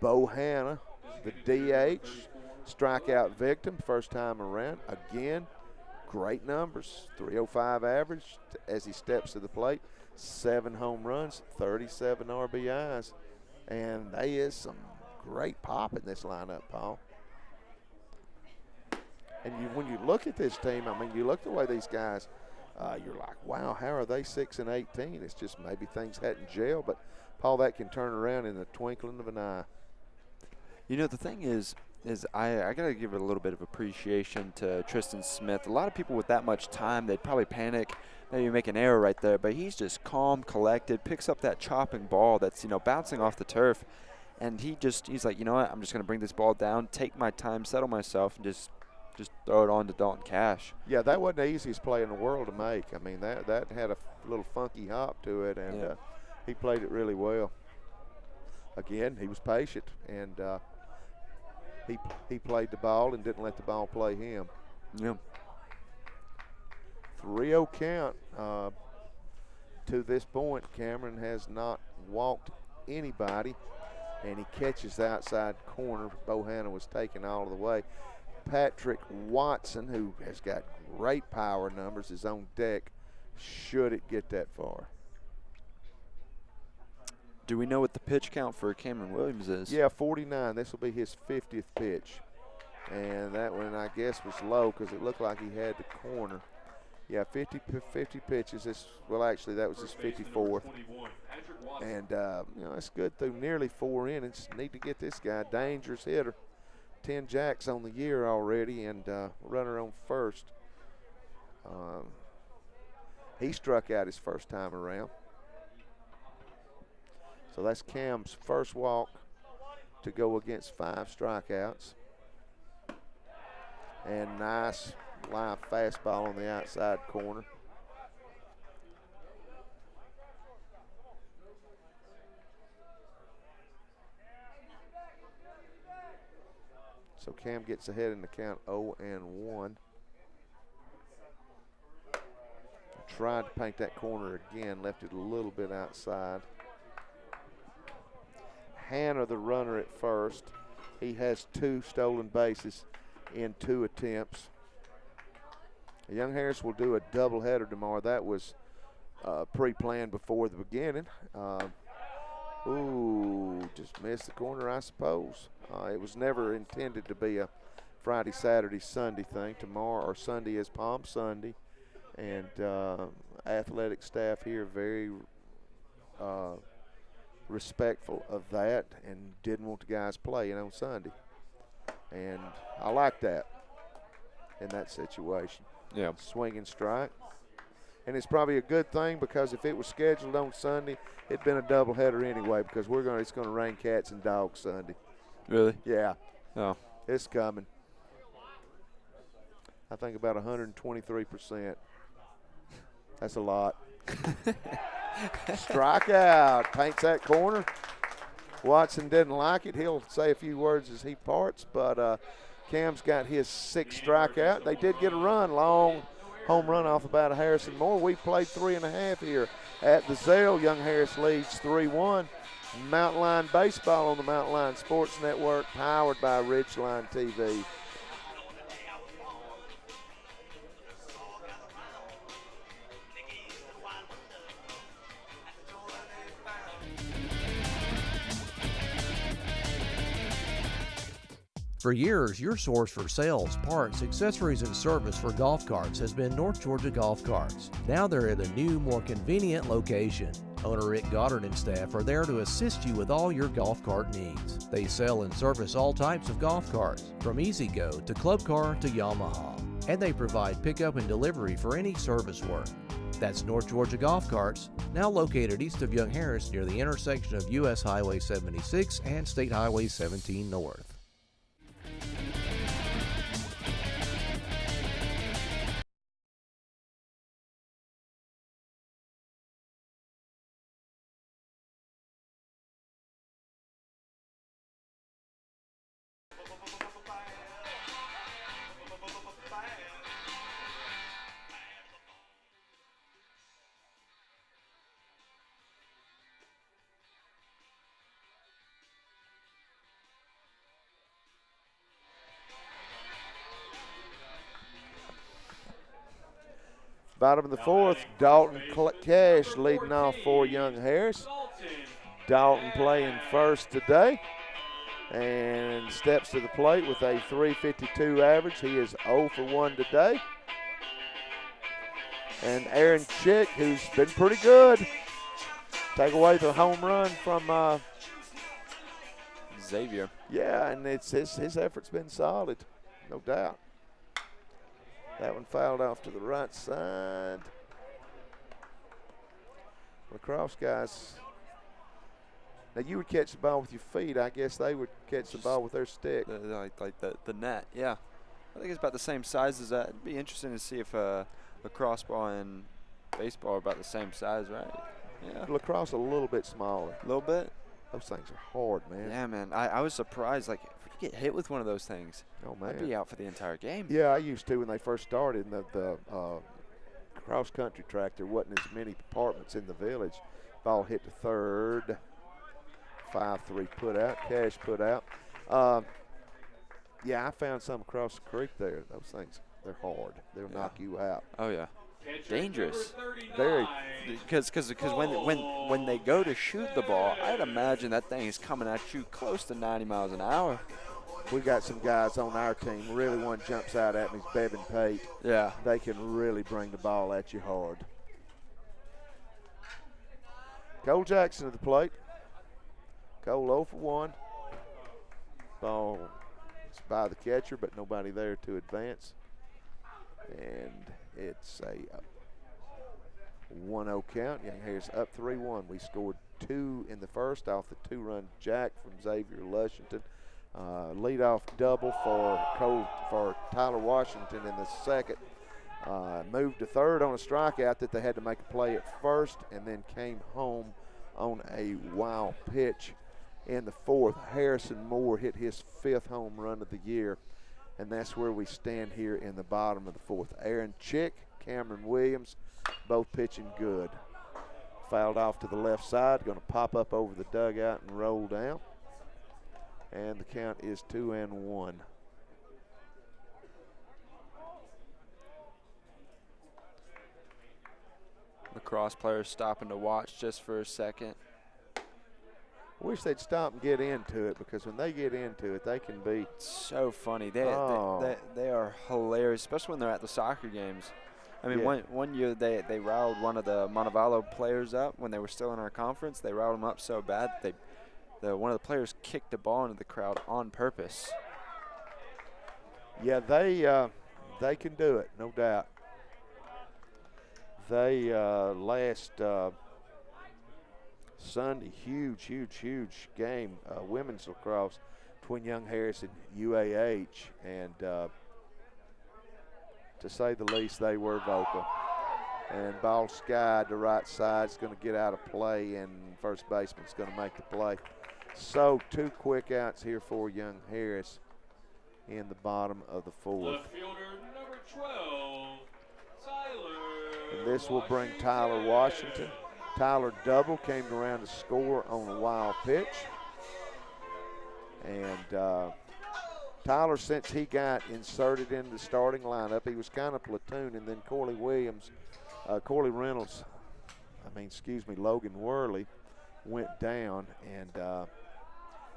S2: Bohanna, the DH, strikeout victim, first time around. Again, great numbers, 305 average as he steps to the plate. 7 home runs, 37 RBIs. And there is some great pop in this lineup, Paul. And when you look at this team, I mean, you look the way these guys, you're like, wow, how are they 6-18? It's just maybe things hadn't gelled. But, Paul, that can turn around in the twinkling of an eye.
S3: The thing is I got to give it a little bit of appreciation to Tristan Smith. A lot of people with that much time, they'd probably panic, maybe make an error right there, but he's just calm, collected, picks up that chopping ball that's, bouncing off the turf, and he's like, you know what, I'm just going to bring this ball down, take my time, settle myself, and just throw it on to Dalton Cash.
S2: Yeah, that wasn't the easiest play in the world to make. I mean, that had a little funky hop to it, and he played it really well. Again, he was patient, and he played the ball and didn't let the ball play him.
S3: Yeah.
S2: 3-0 count to this point. Cameron has not walked anybody, and he catches the outside corner. Bohanna was taken all of the way. Patrick Watson, who has got great power numbers, is on deck should it get that far.
S3: Do we know what the pitch count for Cameron Williams is?
S2: Yeah, 49. This will be his 50th pitch. And that one, I guess, was low because it looked like he had the corner. Yeah, 50 pitches. Actually, that was his 54th. And, it's good through nearly 4 innings. Need to get this guy, dangerous hitter. 10 jacks on the year already, and runner on first. He struck out his first time around. So that's Cam's first walk to go against 5 strikeouts. And nice live fastball on the outside corner. So Cam gets ahead in the count 0-1. Tried to paint that corner again, left it a little bit outside. Hanna, the runner at first. He has 2 stolen bases in 2 attempts. Young Harris will do a doubleheader tomorrow. That was pre-planned before the beginning. Just missed the corner, I suppose. It was never intended to be a Friday, Saturday, Sunday thing. Tomorrow or Sunday is Palm Sunday, and athletic staff here very respectful of that and didn't want the guys playing on Sunday. And I like that in that situation.
S3: Yeah.
S2: Swing and strike. And it's probably a good thing because if it was scheduled on Sunday, it'd been a doubleheader anyway because it's going to rain cats and dogs Sunday.
S3: Really?
S2: Yeah.
S3: Oh.
S2: It's coming. I think about 123%. That's a lot. Strikeout. Paints that corner. Watson didn't like it. He'll say a few words as he parts, but Cam's got his 6th strikeout. They did get a run, long home run off about a Harrison Moore. We played 3.5 here at the Zell. Young Harris leads 3-1. Mountain Line Baseball on the Mountain Line Sports Network, powered by Ridgeline TV.
S4: For years, your source for sales, parts, accessories, and service for golf carts has been North Georgia Golf Carts. Now they're at a new, more convenient location. Owner Rick Goddard and staff are there to assist you with all your golf cart needs. They sell and service all types of golf carts, from E-Z-GO to Club Car to Yamaha. And they provide pickup and delivery for any service work. That's North Georgia Golf Carts, now located east of Young Harris near the intersection of U.S. Highway 76 and State Highway 17 North.
S2: Bottom of the 4th, Dalton Cash leading off for Young Harris. Dalton playing first today and steps to the plate with a .352 average. He is 0 for 1 today. And Aaron Chick, who's been pretty good, take away the home run from
S3: Xavier.
S2: Yeah, and it's his effort's been solid, no doubt. That one fouled off to the right side. Lacrosse guys, now you would catch the ball with your feet. I guess they would catch the ball with their stick.
S3: Like the net, yeah. I think it's about the same size as that. It'd be interesting to see if lacrosse ball and baseball are about the same size, right? Yeah.
S2: Lacrosse a little bit smaller.
S3: A little bit?
S2: Those things are hard, man.
S3: Yeah, man. I was surprised. Like, if you get hit with one of those things,
S2: oh, man,
S3: I'd be out for the entire game.
S2: Yeah, I used to when they first started. In the cross-country track, there wasn't as many departments in the village. Ball hit to third. 5-3 put out. Cash put out. Yeah, I found some across the creek there. Those things, they're hard. They'll knock you out.
S3: Oh, yeah. dangerous.
S2: Very.
S3: Because when they go to shoot the ball, I'd imagine that thing is coming at you close to 90 miles an hour.
S2: We got some guys on our team. Really, one jumps out at me is Bevan Pate.
S3: Yeah.
S2: They can really bring the ball at you hard. Cole Jackson at the plate. Cole 0 for 1. Ball is by the catcher, but nobody there to advance. And it's a 1-0 count. Young Harris up 3-1. We scored 2 in the first off the 2-run jack from Xavier Lushington. Leadoff double for Tyler Washington in the second. Moved to third on a strikeout that they had to make a play at first, and then came home on a wild pitch in the fourth. Harrison Moore hit his 5th home run of the year, and that's where we stand here in the bottom of the fourth. Aaron Chick, Cameron Williams, both pitching good. Fouled off to the left side, going to pop up over the dugout and roll down. And the count is 2-1.
S3: Lacrosse players stopping to watch just for a second.
S2: Wish they'd stop and get into it, because when they get into it, they can be
S3: so funny. They are hilarious, especially when they're at the soccer games. I mean,
S2: Yeah.
S3: one year they riled one of the Montevallo players up when they were still in our conference. They riled him up so bad one of the players kicked the ball into the crowd on purpose.
S2: Yeah, they can do it, no doubt. They last Sunday, huge game, women's lacrosse between Young Harris and UAH, and to say the least, they were vocal. And ball skied to right side. It's going to get out of play, and first baseman's going to make the play. So 2 quick outs here for Young Harris in the bottom of the fourth.
S1: Left fielder number 12, Tyler.
S2: And this will bring Tyler Washington. Tyler double, came around to score on a wild pitch. And Tyler, since he got inserted into the starting lineup, he was kind of platoon, and then Logan Worley went down, and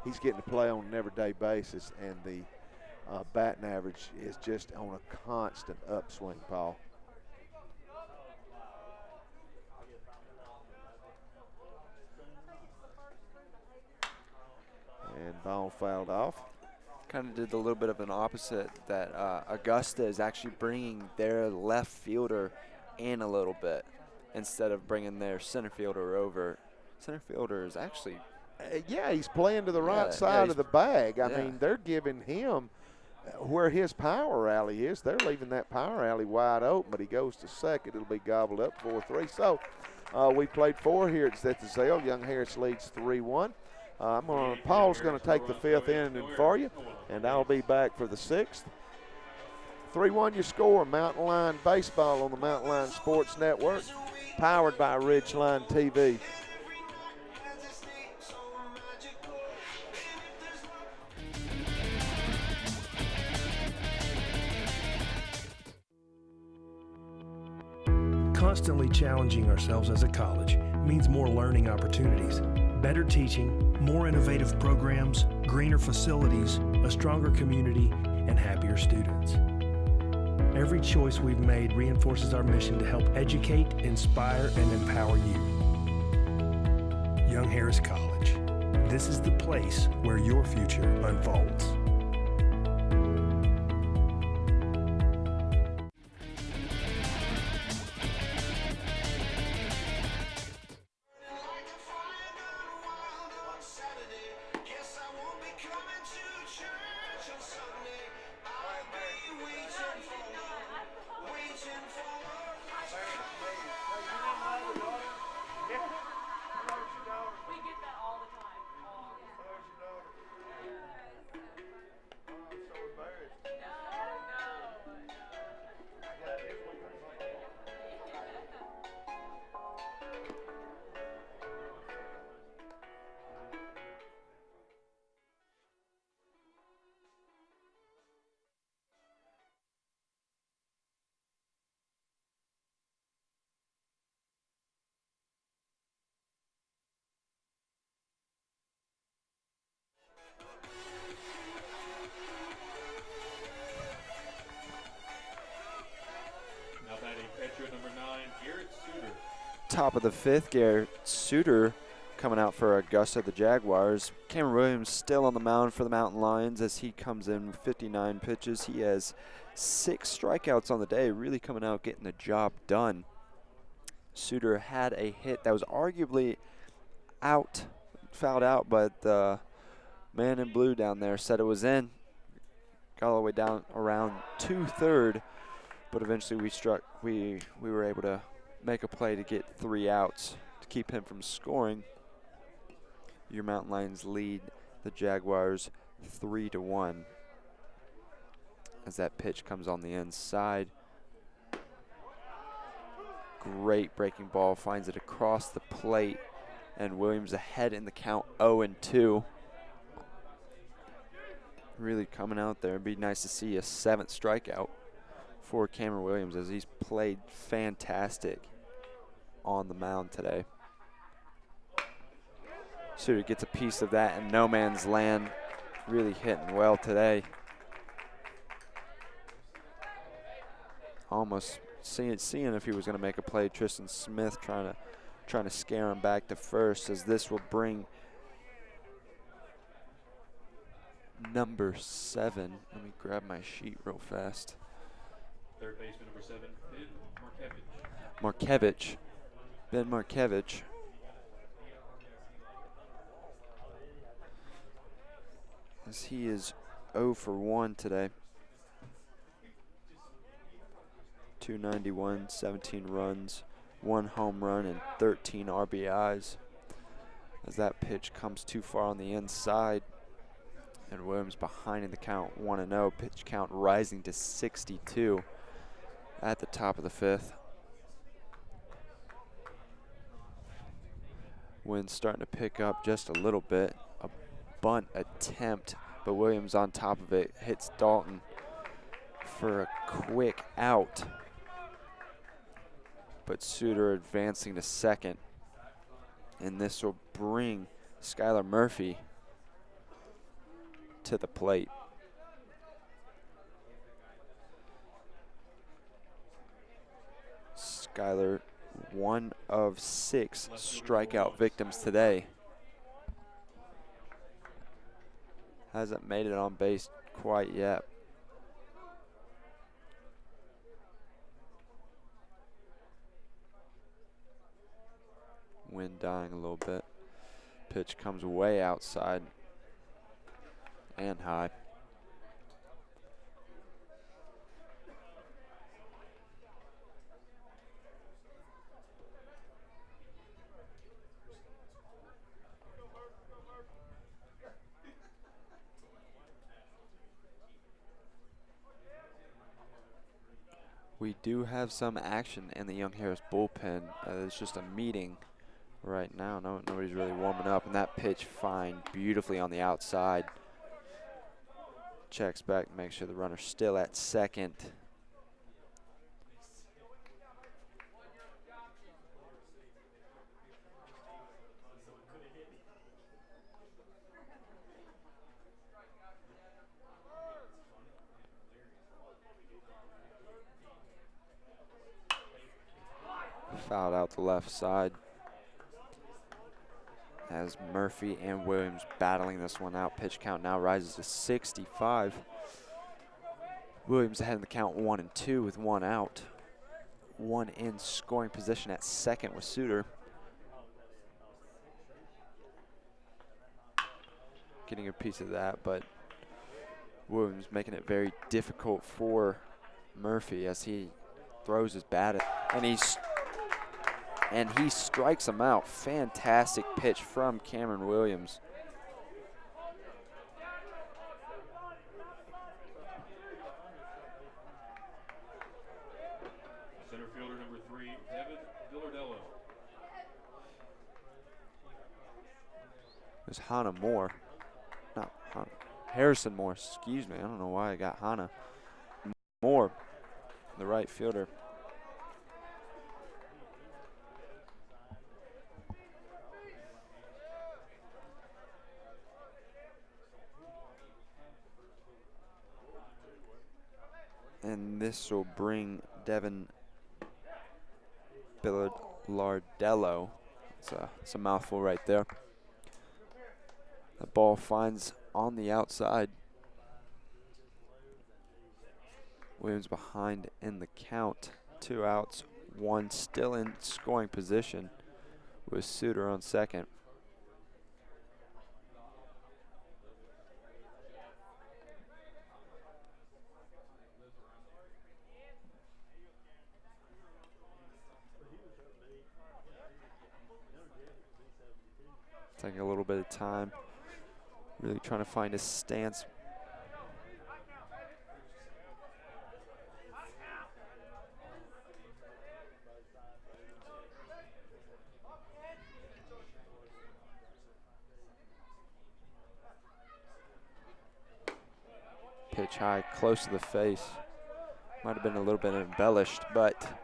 S2: he's getting to play on an everyday basis, and the batting average is just on a constant upswing, Paul. And ball fouled off.
S3: Kind of did a little bit of an opposite, that Augusta is actually bringing their left fielder in a little bit instead of bringing their center fielder over. Center fielder is actually
S2: yeah, he's playing to the right side of the bag. I mean, they're giving him where his power alley is. They're leaving that power alley wide open, but he goes to second. It'll be gobbled up 4-3. So we played 4 here at Zell. Young Harris leads 3-1. Paul's going to take the 5th inning for you, and I'll be back for the 6th. 3-1 your score. Mountain Line Baseball on the Mountain Line Sports Network, powered by Ridgeline TV.
S8: Constantly challenging ourselves as a college means more learning opportunities, better teaching, more innovative programs, greener facilities, a stronger community, and happier students. Every choice we've made reinforces our mission to help educate, inspire, and empower you. Young Harris College. This is the place where your future unfolds.
S1: Now batting pitcher number 9, Garrett Suter.
S3: Top of the fifth, Garrett Suter coming out for Augusta, the Jaguars. Cameron Williams still on the mound for the Mountain Lions as he comes in with 59 pitches. He has 6 strikeouts on the day, really coming out getting the job done. Suter had a hit that was arguably fouled out, but the man in blue down there said it was in. Got all the way down around 2/3, but eventually we were able to make a play to get 3 outs to keep him from scoring. Your Mountain Lions lead the Jaguars 3-1 as that pitch comes on the inside. Great breaking ball, finds it across the plate, and Williams ahead in the count 0-2. Really coming out there. It'd be nice to see a 7th strikeout for Cameron Williams as he's played fantastic on the mound today. Suter gets a piece of that in no man's land. Really hitting well today. Almost seeing if he was going to make a play. Tristan Smith trying to scare him back to first, as this will bring number 7. Let me grab my sheet real fast.
S1: Third baseman number 7, Ben Markevich.
S3: Markevich. Ben Markevich. As he is 0 for 1 today. 291, 17 runs, 1 home run, and 13 RBIs. As that pitch comes too far on the inside, and Williams behind in the count 1-0. Pitch count rising to 62 at the top of the 5th. Wind starting to pick up just a little bit. A bunt attempt, but Williams on top of it hits Dalton for a quick out. But Suter advancing to second, and this will bring Skylar Murphy to the plate. Skylar, 1 of 6 strikeout victims today. Hasn't made it on base quite yet. Wind dying a little bit. Pitch comes way outside and high. We do have some action in the Young Harris bullpen. It's just a meeting right now. Nobody's really warming up, and that pitch fine beautifully on the outside. Checks back, make sure the runner's still at second. Fouled out the left side. As Murphy and Williams battling this one out. Pitch count now rises to 65. Williams ahead in the count 1-2 with 1 out. 1 in scoring position at second with Suter. Getting a piece of that, but Williams making it very difficult for Murphy as he throws his bat and he strikes him out. Fantastic pitch from Cameron Williams.
S1: Center fielder number 3, David Villardello.
S3: There's Hannah Moore. Not Hannah. Harrison Moore, excuse me. I don't know why I got Hannah. Moore, the right fielder. this will bring Devin Billardello. It's a mouthful right there. The ball finds on the outside. Williams behind in the count. 2 outs, 1 still in scoring position with Suter on second. Taking a little bit of time, really trying to find his stance. Pitch high, close to the face. Might have been a little bit embellished, but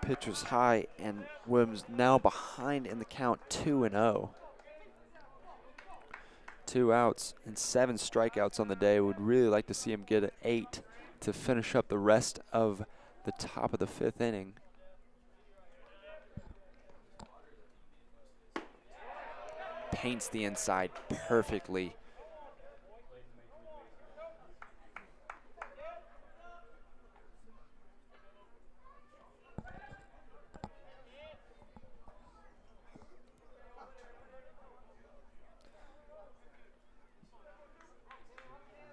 S3: pitch was high, and Williams now behind in the count, 2-0. 2 outs and 7 strikeouts on the day. Would really like to see him get an 8 to finish up the rest of the top of the 5th inning. Paints the inside perfectly.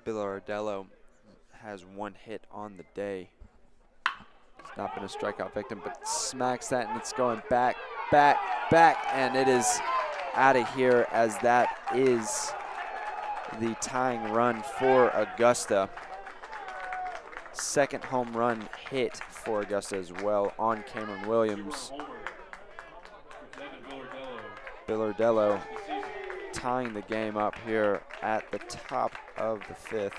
S3: Billardello has 1 hit on the day. He's not been a strikeout victim, but smacks that, and it's going back, and it is out of here, as that is the tying run for Augusta. Second home run hit for Augusta as well on Cameron Williams. Billardello tying the game up here at the top of the 5th.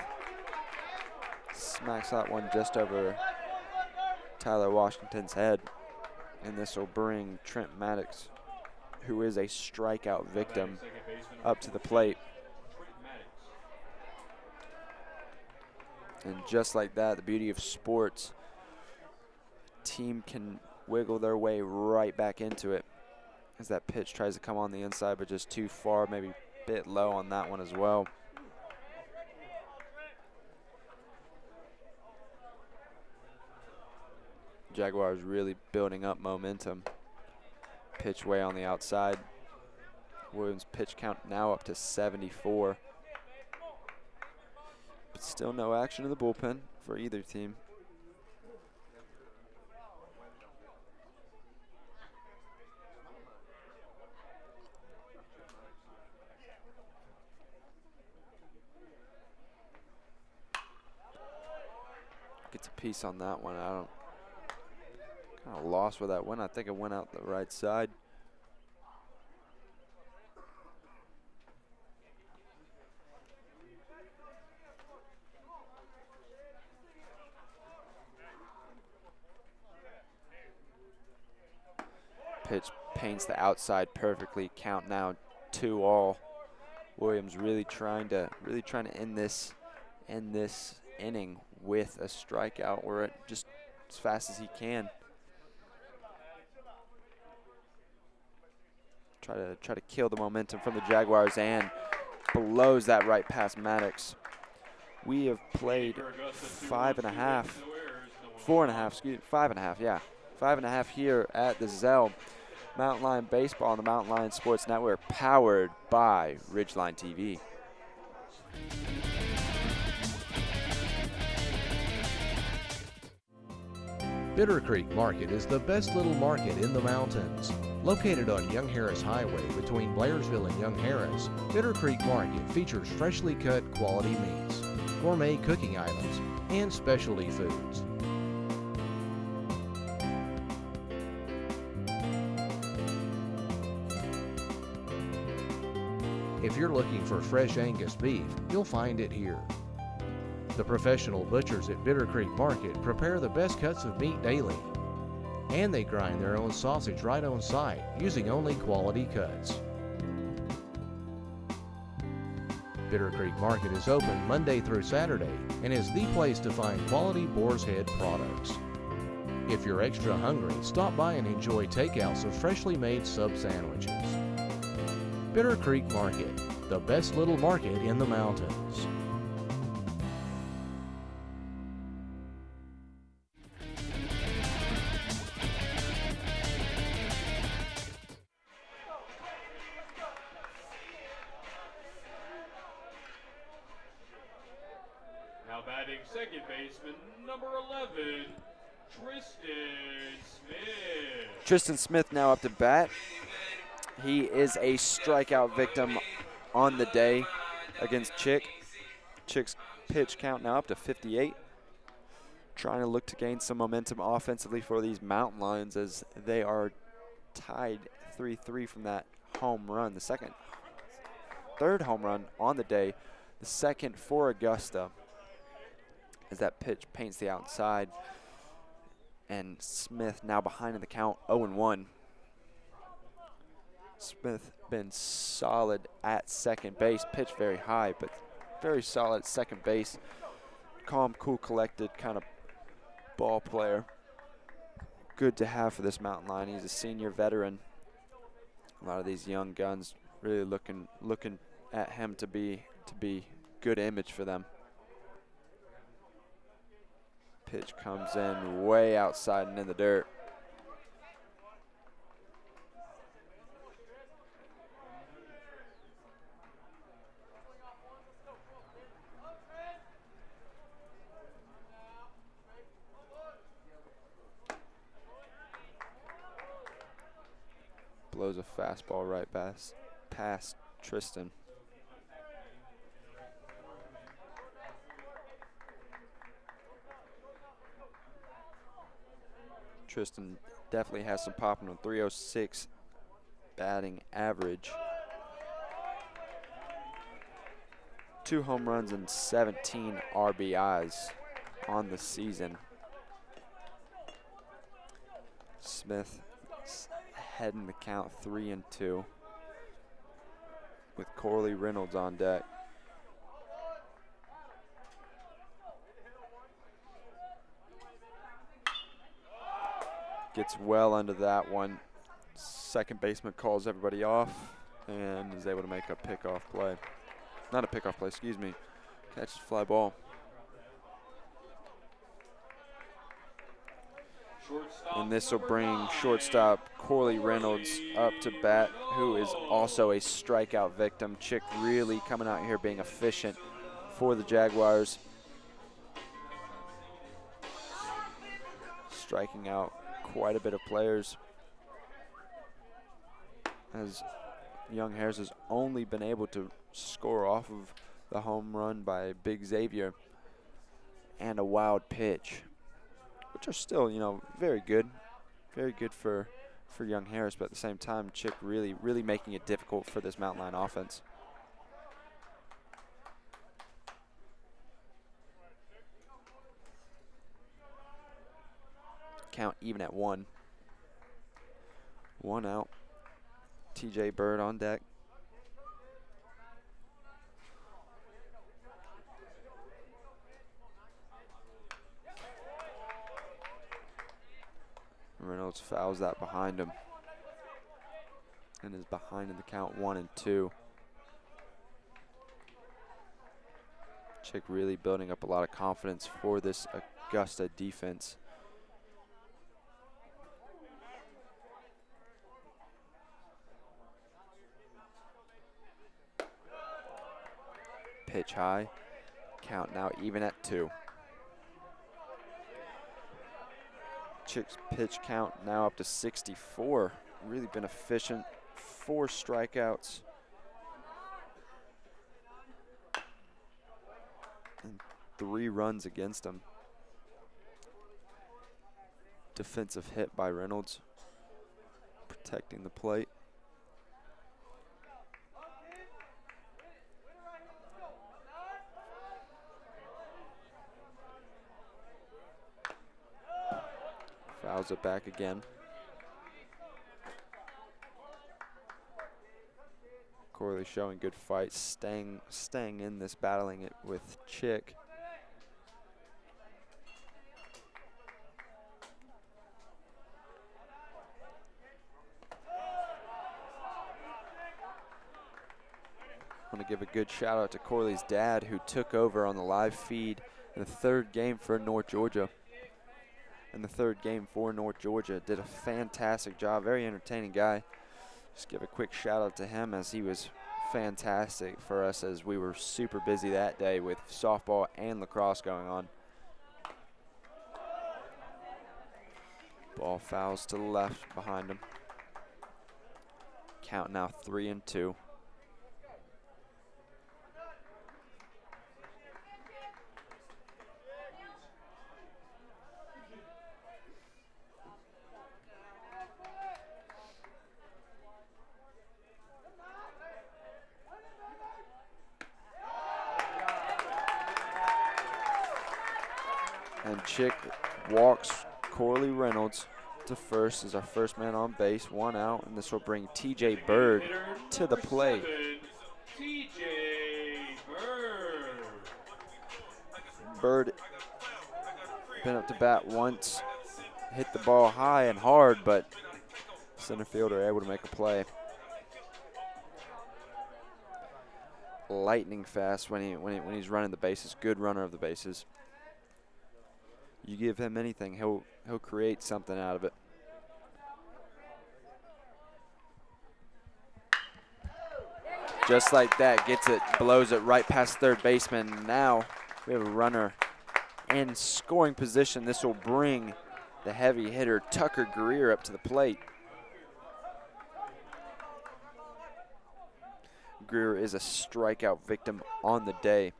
S3: Smacks that one just over Tyler Washington's head. And this will bring Trent Maddox, who is a strikeout victim, up to the plate. And just like that, the beauty of sports, team can wiggle their way right back into it, as that pitch tries to come on the inside, but just too far, maybe a bit low on that one as well. Jaguars really building up momentum. Pitch way on the outside. Williams' pitch count now up to 74. But still no action in the bullpen for either team. Gets a piece on that one. Kind of lost where that went. I think it went out the right side. Pitch paints the outside perfectly. Count now 2-all. Williams really trying to end this inning with a strikeout, or just as fast as he can. Try to kill the momentum from the Jaguars, and blows that right past Maddox. We have played 5.5 here at the Zell. Mountain Lion Baseball on the Mountain Lion Sports Network, powered by Ridgeline TV.
S4: Bitter Creek Market is the best little market in the mountains. Located on Young Harris Highway between Blairsville and Young Harris, Bitter Creek Market features freshly cut quality meats, gourmet cooking items, and specialty foods. If you're looking for fresh Angus beef, you'll find it here. The professional butchers at Bitter Creek Market prepare the best cuts of meat daily. And they grind their own sausage right on site using only quality cuts. Bitter Creek Market is open Monday through Saturday and is the place to find quality Boar's Head products. If you're extra hungry, stop by and enjoy takeouts of freshly made sub sandwiches. Bitter Creek Market, the best little market in the mountains.
S1: Now batting second baseman, number 11, Tristan Smith.
S3: Tristan Smith now up to bat. He is a strikeout victim on the day against Chick. Chick's pitch count now up to 58. Trying to look to gain some momentum offensively for these Mountain Lions as they are tied 3-3 from that home run. Third home run on the day, the second for Augusta, as that pitch paints the outside. And Smith now behind in the count, 0-1. Smith been solid at second base, pitched very high, but very solid at second base. Calm, cool, collected kind of ball player. Good to have for this Mountain Lion. He's a senior veteran. A lot of these young guns really looking at him to be good image for them. Pitch comes in way outside and in the dirt. Blows a fastball right past Tristan. Tristan definitely has some popping on 306 batting average. 2 home runs and 17 RBIs on the season. Smith heading the count 3-2 with Corley Reynolds on deck. Gets well under that one. Second baseman calls everybody off and is able to make a pickoff play. Not a pickoff play, excuse me. Catches fly ball. And this will bring shortstop Corley Reynolds up to bat, who is also a strikeout victim. Chick really coming out here being efficient for the Jaguars. Striking out quite a bit of players, as Young Harris has only been able to score off of the home run by Big Xavier and a wild pitch, which are still, very good for Young Harris, but at the same time, Chick really making it difficult for this Mountain Lion offense. Count even at 1. 1 out. TJ Bird on deck. Reynolds fouls that behind him and is behind in the count 1-2. Chick really building up a lot of confidence for this Augusta defense. Pitch high, count now even at 2. Chick's pitch count now up to 64. Really been efficient. 4 strikeouts. And 3 runs against him. Defensive hit by Reynolds, protecting the plate. Fouls it back again. Corley showing good fight, staying in this, battling it with Chick. I want to give a good shout out to Corley's dad, who took over on the live feed in the third game for North Georgia. Did a fantastic job, very entertaining guy. Just give a quick shout out to him, as he was fantastic for us, as we were super busy that day with softball and lacrosse going on. Ball fouls to the left behind him. Count now 3-2. And Chick walks Corley Reynolds to first as our first man on base, 1 out, and this will bring TJ Bird to the plate.
S1: TJ
S3: Bird been up to bat once, hit the ball high and hard, but center fielder able to make a play. Lightning fast when he's running the bases, good runner of the bases. You give him anything, he'll create something out of it. Just like that, gets it, blows it right past third baseman. Now we have a runner in scoring position. This will bring the heavy hitter Tucker Greer up to the plate. Greer is a strikeout victim on the day.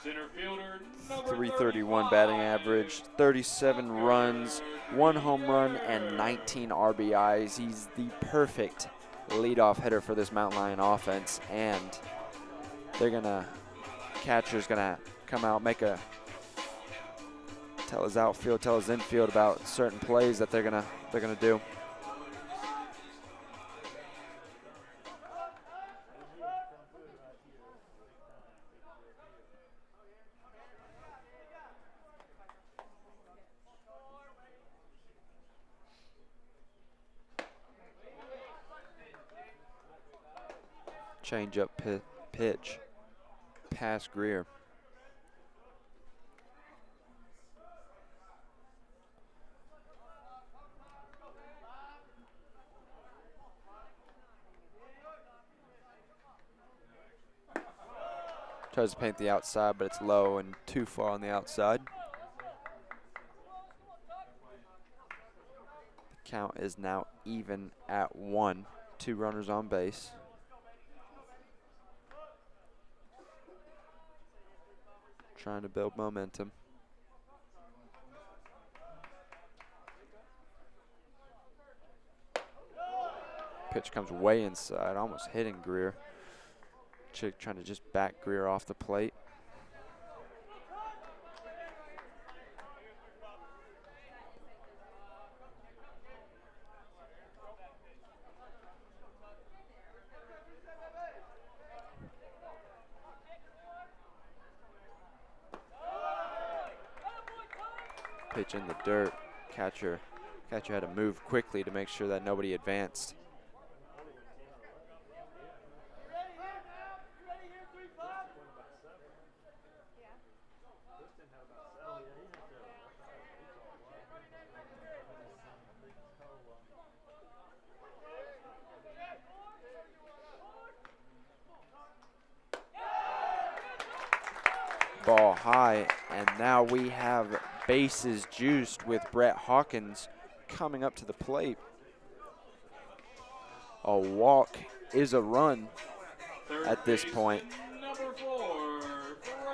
S1: Center fielder, number
S3: 331 batting average, 37 runs, 1 home run, and 19 RBIs. He's the perfect leadoff hitter for this Mountain Lion offense, and catcher's gonna come out, tell his outfield, tell his infield about certain plays that they're gonna do. Change up pitch past Greer. Tries to paint the outside, but it's low and too far on the outside. The count is now even at 1. 2 runners on base. Trying to build momentum. Pitch comes way inside, almost hitting Greer. Chick trying to just back Greer off the plate. Pitch in the dirt. Catcher had to move quickly to make sure that nobody advanced. Ball high, and now we have bases juiced with Brett Hawkins coming up to the plate. A walk is a run at this point.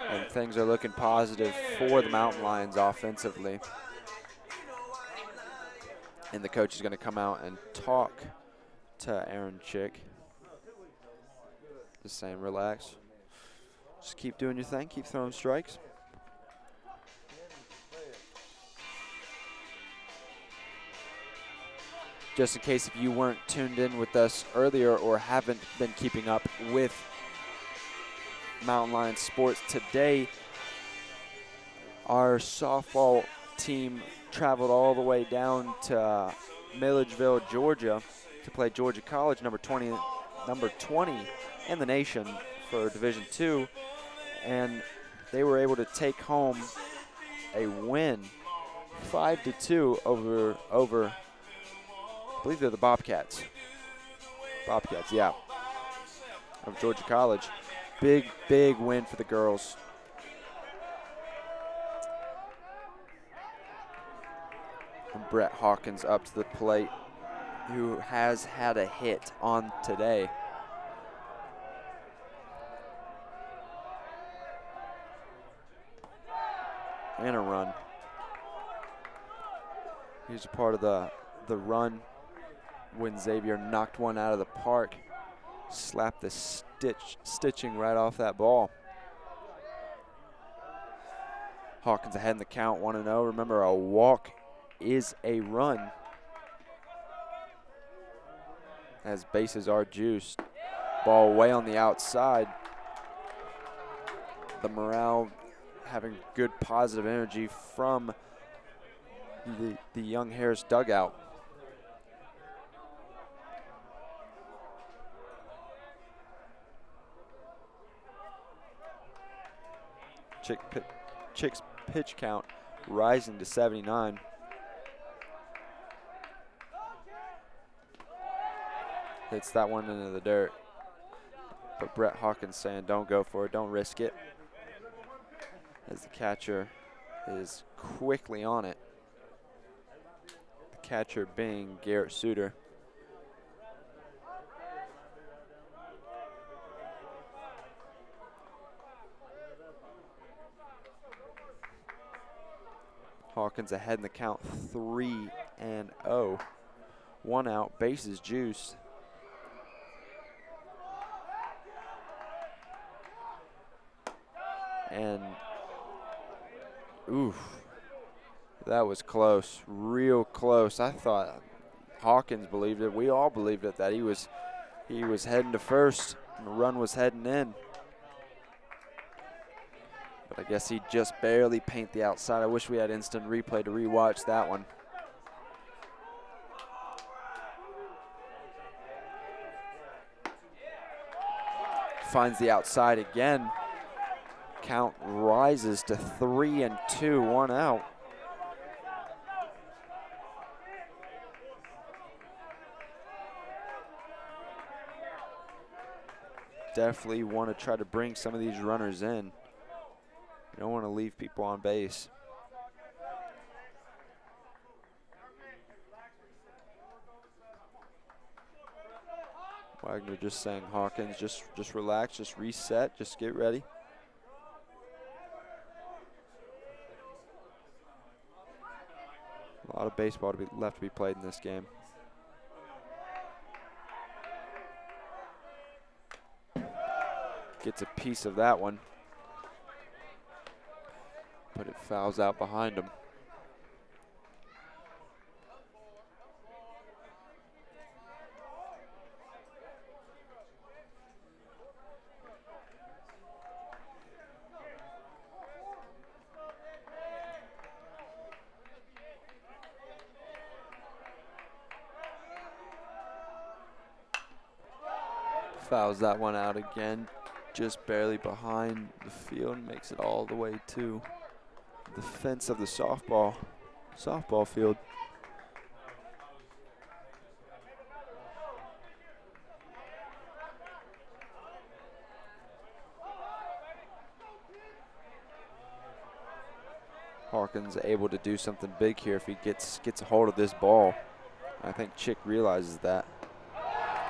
S3: And things are looking positive for the Mountain Lions offensively. And the coach is going to come out and talk to Aaron Chick. Just saying, relax. Just keep doing your thing, keep throwing strikes. just in case if you weren't tuned in with us earlier or haven't been keeping up with Mountain Lions sports today, our softball team traveled all the way down to Milledgeville, Georgia, to play Georgia College, number 20 in the nation for Division II, and they were able to take home a win, 5-2 over. I believe they're the Bobcats. Bobcats, yeah, of Georgia College. Big win for the girls. And Brett Hawkins up to the plate, who has had a hit on today. And a run. He's a part of the run when Xavier knocked one out of the park, slapped the stitching right off that ball. Hawkins ahead in the count, 1-0. Remember, a walk is a run, as bases are juiced. Ball way on the outside. The morale having good positive energy from the Young Harris dugout. Chick's pitch count rising to 79. Hits that one into the dirt. But Brett Hawkins saying don't go for it, don't risk it, as the catcher is quickly on it. The catcher being Garrett Suter. Hawkins ahead in the count, 3-0. 1 out, bases juiced. And, oof, that was close, real close. I thought Hawkins believed it. We all believed it, that he was heading to first and the run was heading in. But I guess he just barely paint the outside. I wish we had instant replay to rewatch that one. Finds the outside again. Count rises to 3-2, 1 out. Definitely want to try to bring some of these runners in. You don't want to leave people on base. Wagner just saying, Hawkins, just relax, just reset, just get ready. A lot of baseball left to be played in this game. Gets a piece of that one, but it fouls out behind him. Fouls that one out again, just barely behind the field, makes it all the way to the fence of the softball field. Hawkins able to do something big here if he gets a hold of this ball. I think Chick realizes that.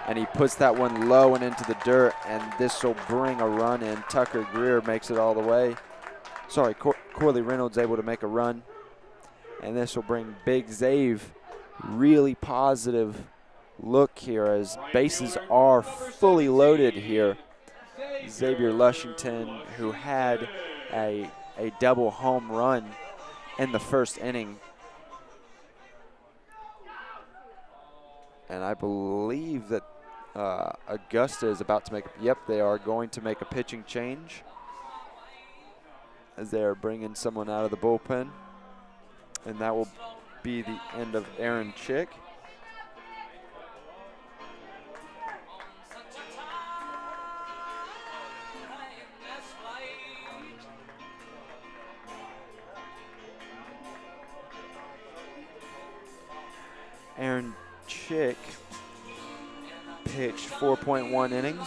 S3: And he puts that one low and into the dirt, and this will bring a run in. Tucker Greer makes it all the way. Sorry, Corley Reynolds able to make a run. And this will bring Big Zave. Really positive look here as bases are fully loaded here. Xavier Lushington, who had a double home run in the first inning. And I believe that Augusta is about to make, yep, they are going to make a pitching change as they are bringing someone out of the bullpen. And that will be the end of Aaron Chick. Aaron Chick pitched 4.1 innings.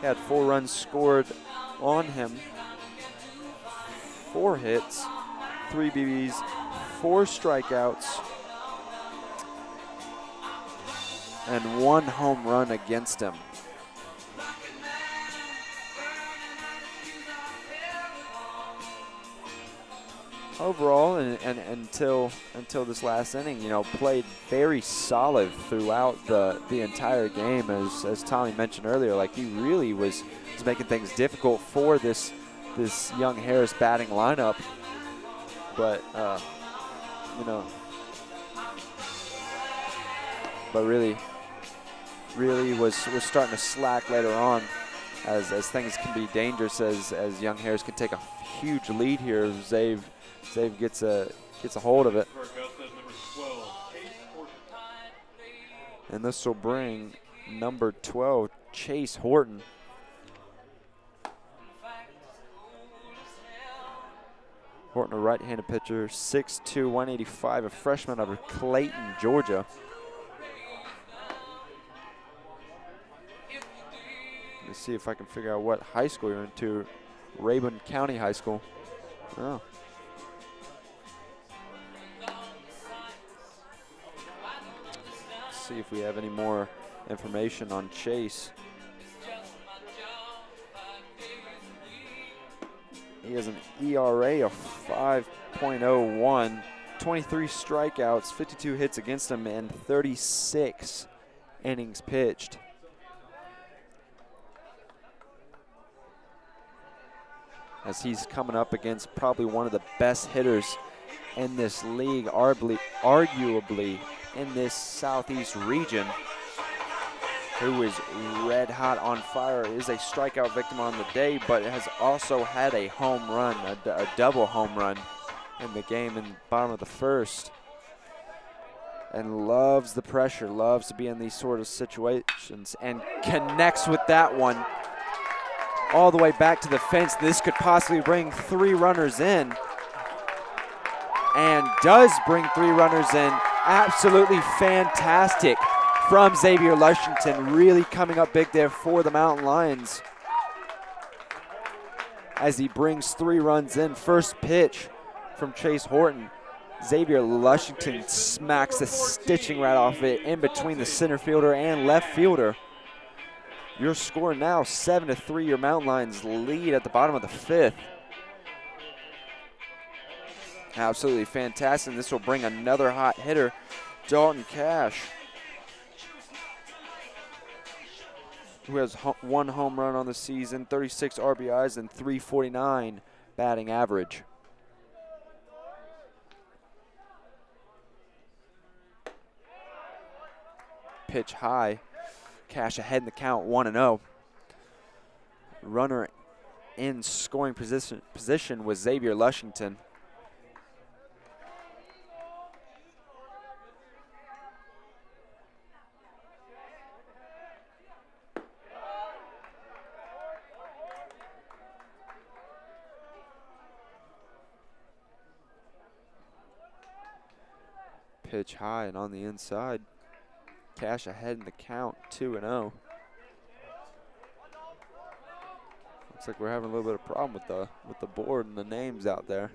S3: He had 4 runs scored on him, 4 hits, 3 BBs, 4 strikeouts, and 1 home run against him. Overall, and until this last inning, you know, played very solid throughout the entire game. As Tommy mentioned earlier, like he really was making things difficult for this young Harris batting lineup. But you know, but really was starting to slack later on, as things can be dangerous as young Harris can take a huge lead here. Zave gets a hold of it. And this will bring number 12, Chase Horton. Horton, a right-handed pitcher, 6'2", 185, a freshman out of Clayton, Georgia. Let's see if I can figure out what high school you're into. Rabun County High School. Oh. See if we have any more information on Chase. He has an ERA of 5.01, 23 strikeouts, 52 hits against him, and 36 innings pitched. As he's coming up against probably one of the best hitters in this league, arguably in this southeast region, who is red hot on fire, is a strikeout victim on the day, but has also had a home run, a double home run in the game in the bottom of the first. And loves the pressure, loves to be in these sort of situations, and connects with that one all the way back to the fence. This could possibly bring 3 runners in, and does bring 3 runners in. Absolutely fantastic from Xavier Lushington, really coming up big there for the Mountain Lions as he brings 3 runs in. First pitch from Chase Horton. Xavier Lushington smacks the stitching right off it in between the center fielder and left fielder. Your score now 7-3. Your Mountain Lions lead at the bottom of the 5th. Absolutely fantastic. This will bring another hot hitter, Dalton Cash, who has 1 home run on the season, 36 RBIs, and 349 batting average. Pitch high. Cash ahead in the count, 1-0. Runner in scoring position was Xavier Lushington. Pitch high and on the inside. Cash ahead in the count, 2-0. Looks like we're having a little bit of problem with the board and the names out there.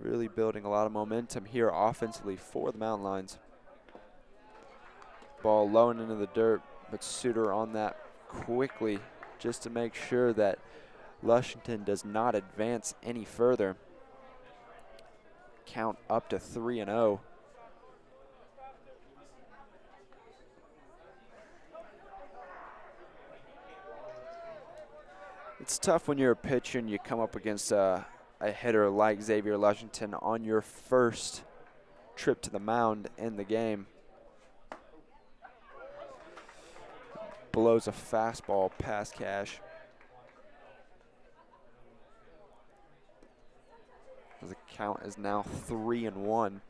S3: Really building a lot of momentum here offensively for the Mountain Lions. Ball low and into the dirt, but Suter on that quickly just to make sure that Lushington does not advance any further. Count up to 3-0. It's tough when you're a pitcher and you come up against a hitter like Xavier Lushington on your first trip to the mound in the game. Blows a fastball past Cash. The count is now 3-1.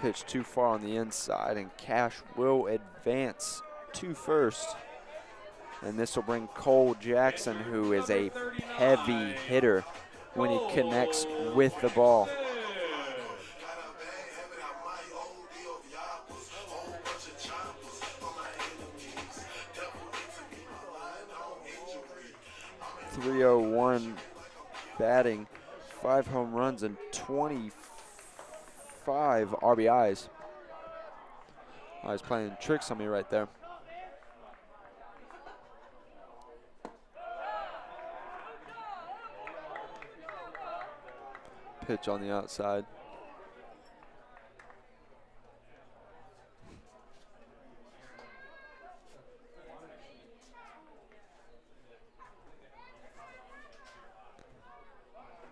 S3: Pitch too far on the inside, and Cash will advance to first. And this will bring Cole Jackson, who is a heavy hitter when he connects with the ball. .301 batting, 5 home runs, and 25 RBIs. I was playing tricks on me right there. Pitch on the outside.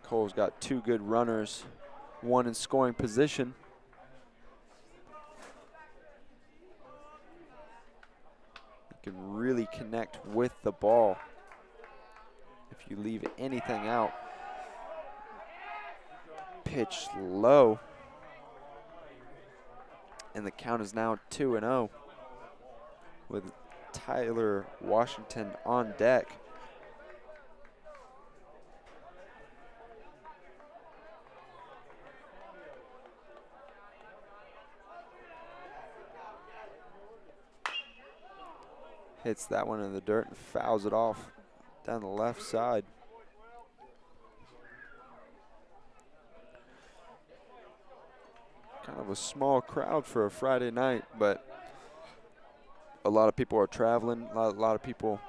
S3: Cole's got 2 good runners, 1 in scoring position. He can really connect with the ball if you leave anything out. Pitch low, and the count is now 2-0 with Tyler Washington on deck. Hits that one in the dirt and fouls it off down the left side. Kind of a small crowd for a Friday night, but a lot of people are traveling. A lot of people,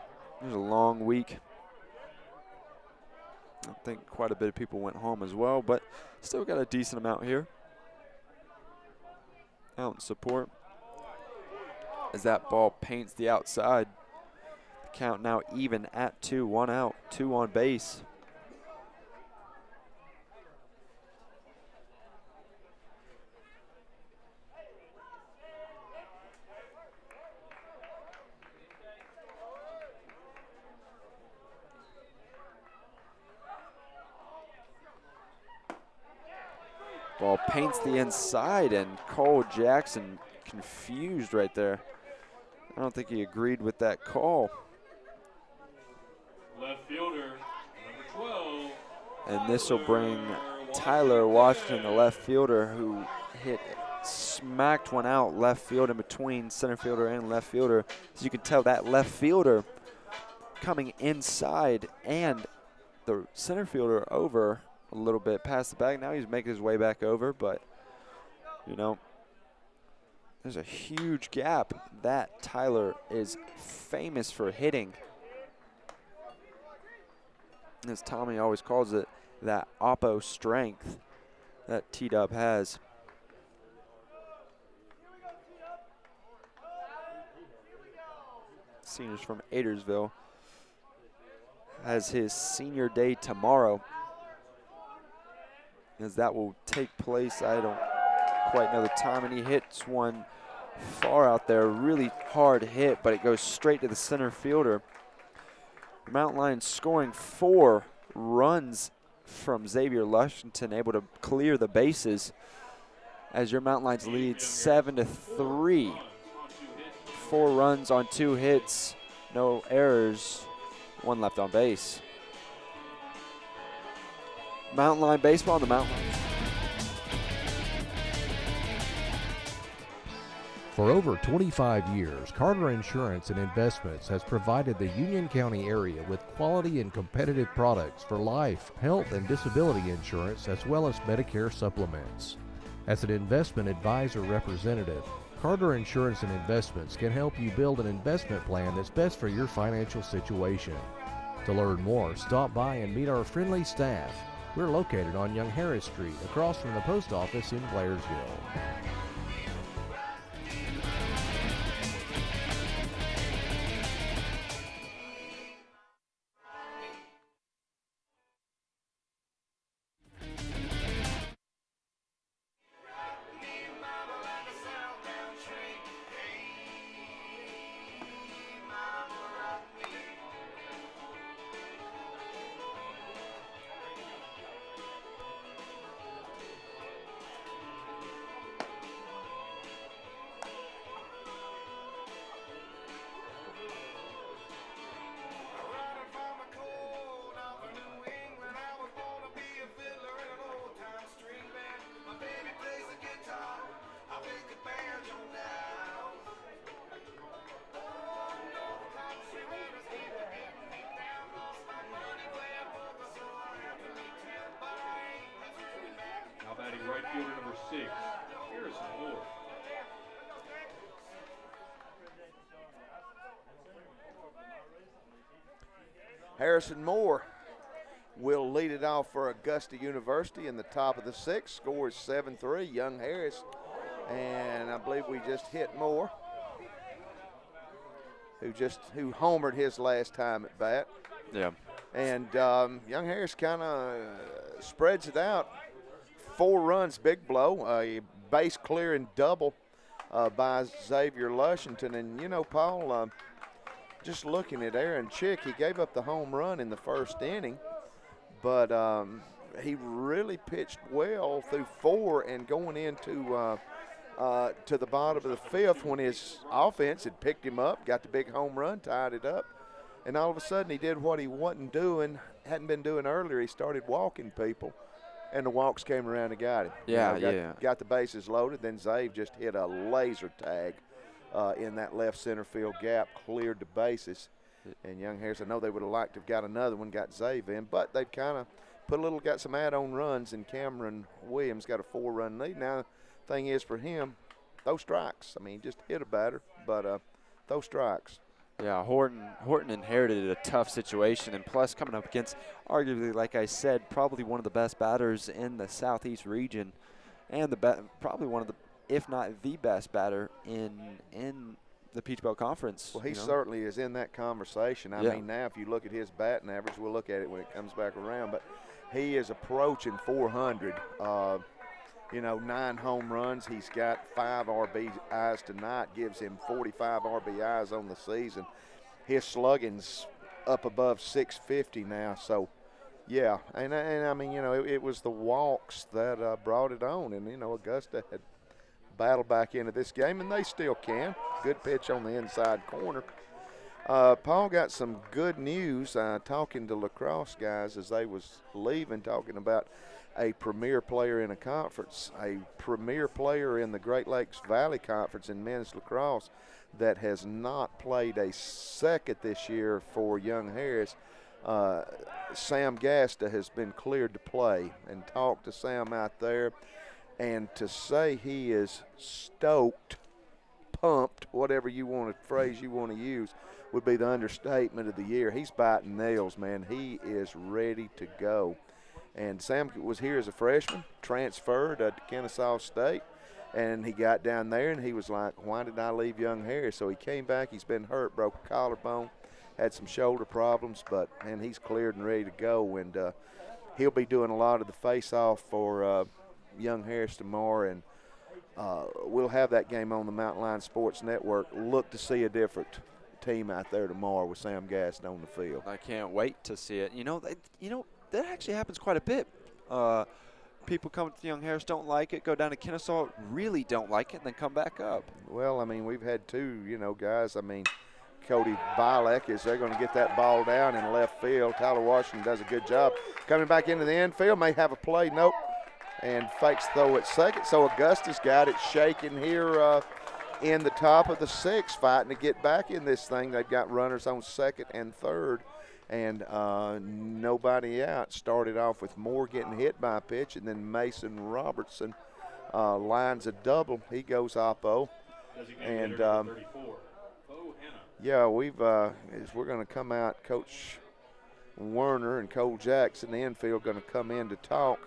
S3: there's a long week. I think quite a bit of people went home as well, but still got a decent amount here out in support. As that ball paints the outside, the count now even at 2, 1 out, 2 on base. Ball paints the inside, and Cole Jackson confused right there. I don't think he agreed with that call.
S1: Left fielder, number 12.
S3: And this will bring Tyler Washington, the left fielder, who smacked one out left field in between center fielder and left fielder. As you can tell, that left fielder coming inside and the center fielder over a little bit past the bag. Now he's making his way back over, but, you know, there's a huge gap that Tyler is famous for hitting. As Tommy always calls it, that oppo strength that T-Dub has. Seniors from Adairsville has his senior day tomorrow, as that will take place. I don't quite know the time, and he hits one far out there, really hard hit, but it goes straight to the center fielder. Mountain Lions scoring 4 runs from Xavier Lushington, able to clear the bases as your Mountain Lions lead 7-3. 4 runs on 2 hits, no errors, 1 left on base. Mountain Lion baseball on the Mountain Lions.
S4: For over 25 years, Carter Insurance and Investments has provided the Union County area with quality and competitive products for life, health, and disability insurance, as well as Medicare supplements. As an investment advisor representative, Carter Insurance and Investments can help you build an investment plan that's best for your financial situation. To learn more, stop by and meet our friendly staff. We're located on Young Harris Street, across from the post office in Blairsville.
S1: Now batting right fielder number 6, Harrison Moore.
S2: Harrison Moore will lead it off for Augusta University in the top of the 6th. Score is 7-3, Young Harris. And I believe we just hit Moore, who homered his last time at bat.
S3: Yeah.
S2: And Young Harris kind of spreads it out. 4 runs, big blow, a base clearing double by Xavier Lushington. And, you know, Paul, just looking at Aaron Chick, he gave up the home run in the first inning, but he really pitched well through 4 and going into to the bottom of the 5th when his offense had picked him up, got the big home run, tied it up. And all of a sudden he did what he hadn't been doing earlier. He started walking people, and the walks came around and got him.
S3: Yeah,
S2: Got the bases loaded. Then Zave just hit a laser tag in that left center field gap, cleared the bases. And Young Harris, I know they would have liked to have got another one, got Zave in, but they've kind of got some add-on runs, and Cameron Williams got a 4-run lead. Now, the thing is for him, those strikes. I mean, just hit a batter, but those strikes.
S3: Yeah, Horton inherited a tough situation, and plus coming up against, arguably, like I said, probably one of the best batters in the Southeast region, and probably one of the, if not the best batter in the Peach Belt Conference.
S2: Well, he certainly is in that conversation. I mean, now if you look at his batting average, we'll look at it when it comes back around, but he is approaching 400. 9 home runs. He's got 5 RBIs tonight, gives him 45 RBIs on the season. His slugging's up above 650 now. So, yeah, and I mean, it was the walks that brought it on. And, Augusta had battled back into this game, and they still can. Good pitch on the inside corner. Paul got some good news talking to lacrosse guys as they was leaving, talking about a premier player in a conference, a premier player in the Great Lakes Valley Conference in men's lacrosse that has not played a second this year for Young Harris. Sam Gasta has been cleared to play, and talked to Sam out there, and to say he is stoked, pumped, whatever phrase you want to use, would be the understatement of the year. He's biting nails, man. He is ready to go. And Sam was here as a freshman, transferred to Kennesaw State, and he got down there and he was like, why did I leave Young Harris? So he came back. He's been hurt, broke a collarbone, had some shoulder problems, and he's cleared and ready to go. And he'll be doing a lot of the face-off for Young Harris tomorrow, and we'll have that game on the Mountain Lion Sports Network. Look to see a different team out there tomorrow with Sam Gaston on the field.
S3: I can't wait to see it. That actually happens quite a bit. People come to Young Harris, don't like it, go down to Kennesaw, really don't like it, and then come back up.
S2: Well, I mean, we've had 2, guys. I mean, Cody Bilek, they're going to get that ball down in left field. Tyler Washington does a good job. Coming back into the infield, may have a play. Nope. And fakes throw at second. So Augusta's got it shaking here in the top of the 6th, fighting to get back in this thing. They've got runners on second and third, and nobody out. Started off with Moore getting hit by a pitch, and then Mason Robertson lines a double. He goes oppo.
S1: Designated
S2: And
S1: hitter number 34, Bo Hanna.
S2: yeah, we're going to come out. Coach Werner and Cole Jackson, the infield, going to come in to talk.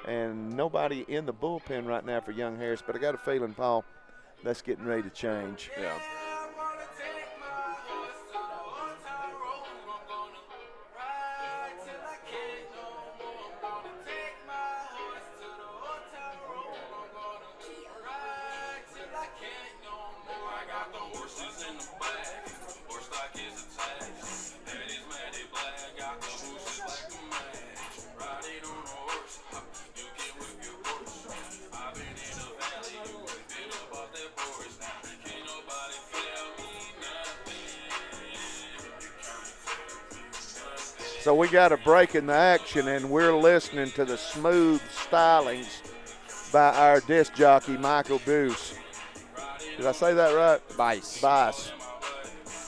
S2: And nobody in the bullpen right now for Young Harris, but I got a feeling, Paul, that's getting ready to change.
S3: Yeah.
S2: So we got a break in the action, and we're listening to the smooth stylings by our disc jockey, Michael Boos. Did I say that right? Bice.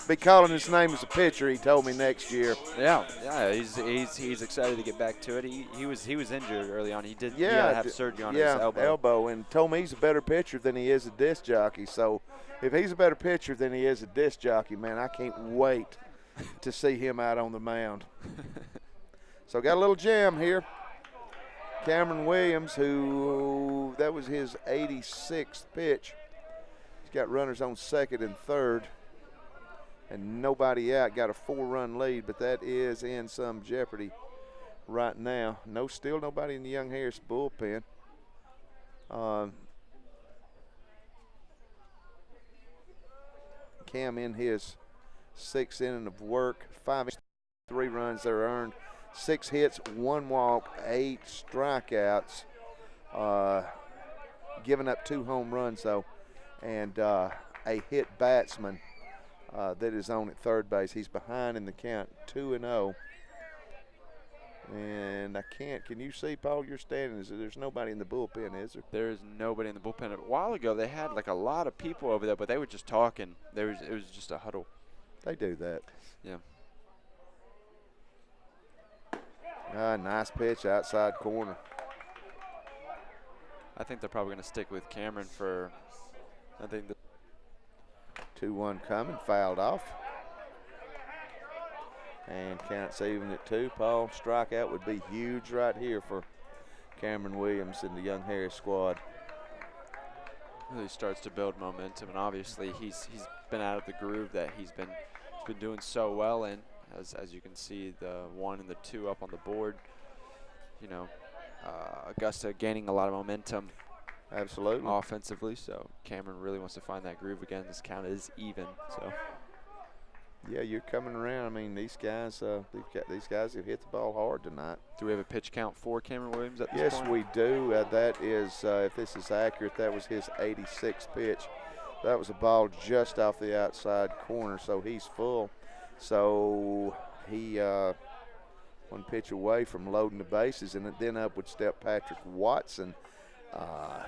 S2: Be calling his name as a pitcher, he told me, next year.
S3: Yeah, he's excited to get back to it. He was injured early on. He had to have surgery on his elbow.
S2: And told me he's a better pitcher than he is a disc jockey. So if he's a better pitcher than he is a disc jockey, man, I can't wait to see him out on the mound. So got a little jam here. Cameron Williams, who that was his 86th pitch. He's got runners on second and third, and nobody out. Got a 4-run lead, but that is in some jeopardy right now. Still nobody in the Young Harris bullpen. Cam in his 6th inning of work, 3 runs that are earned, 6 hits, 1 walk, 8 strikeouts, giving up 2 home runs though, and a hit batsman that is on at third base. He's behind in the count, 2-0. And can you see, Paul, you're standing, there's nobody in the bullpen, is there?
S3: There's nobody in the bullpen. A while ago, they had like a lot of people over there, but they were just talking. It was just a huddle.
S2: They do that.
S3: Yeah.
S2: Nice pitch, outside corner.
S3: I think they're probably going to stick with Cameron for, I think.
S2: 2-1 coming, fouled off. And counts even at 2. Paul, strikeout would be huge right here for Cameron Williams and the Young Harris squad.
S3: Really starts to build momentum, and obviously he's been out of the groove that he's been doing so well in. As you can see, the 1 and the 2 up on the board. You know, Augusta gaining a lot of momentum.
S2: Absolutely.
S3: Offensively, so Cameron really wants to find that groove again. This count is even, so.
S2: Yeah, you're coming around. I mean, these guys have hit the ball hard tonight.
S3: Do we have a pitch count for Cameron Williams at this point?
S2: Yes, we do. That is, if this is accurate, that was his 86th pitch. That was a ball just off the outside corner, so he's full. So he 1 pitch away from loading the bases, and then up would step Patrick Watson,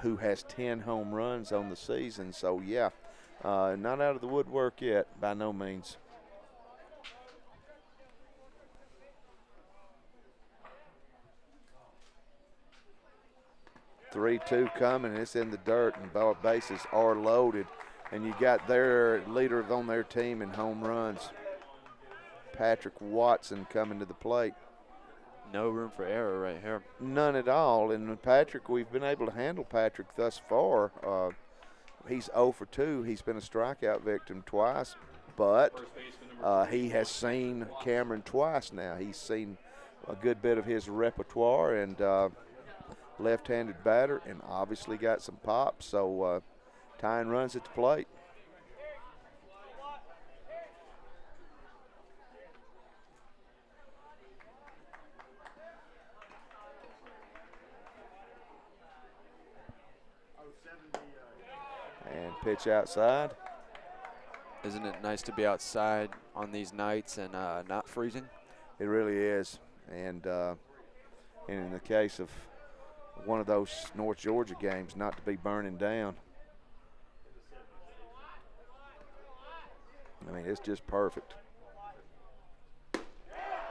S2: who has 10 home runs on the season. So, yeah, not out of the woodwork yet, by no means. Three-two coming. It's in the dirt, and both bases are loaded. And you got their leader on their team in home runs, Patrick Watson, coming to the plate.
S3: No room for error right here.
S2: None at all. And Patrick, we've been able to handle Patrick thus far. He's 0 for 2. He's been a strikeout victim twice, but he has seen Cameron twice now. He's seen a good bit of his repertoire, and left-handed batter, and obviously got some pop. So tying runs at the plate. And pitch outside.
S3: Isn't it nice to be outside on these nights and not freezing?
S2: It really is. And in the case of one of those North Georgia games, not to be burning down. I mean, it's just perfect.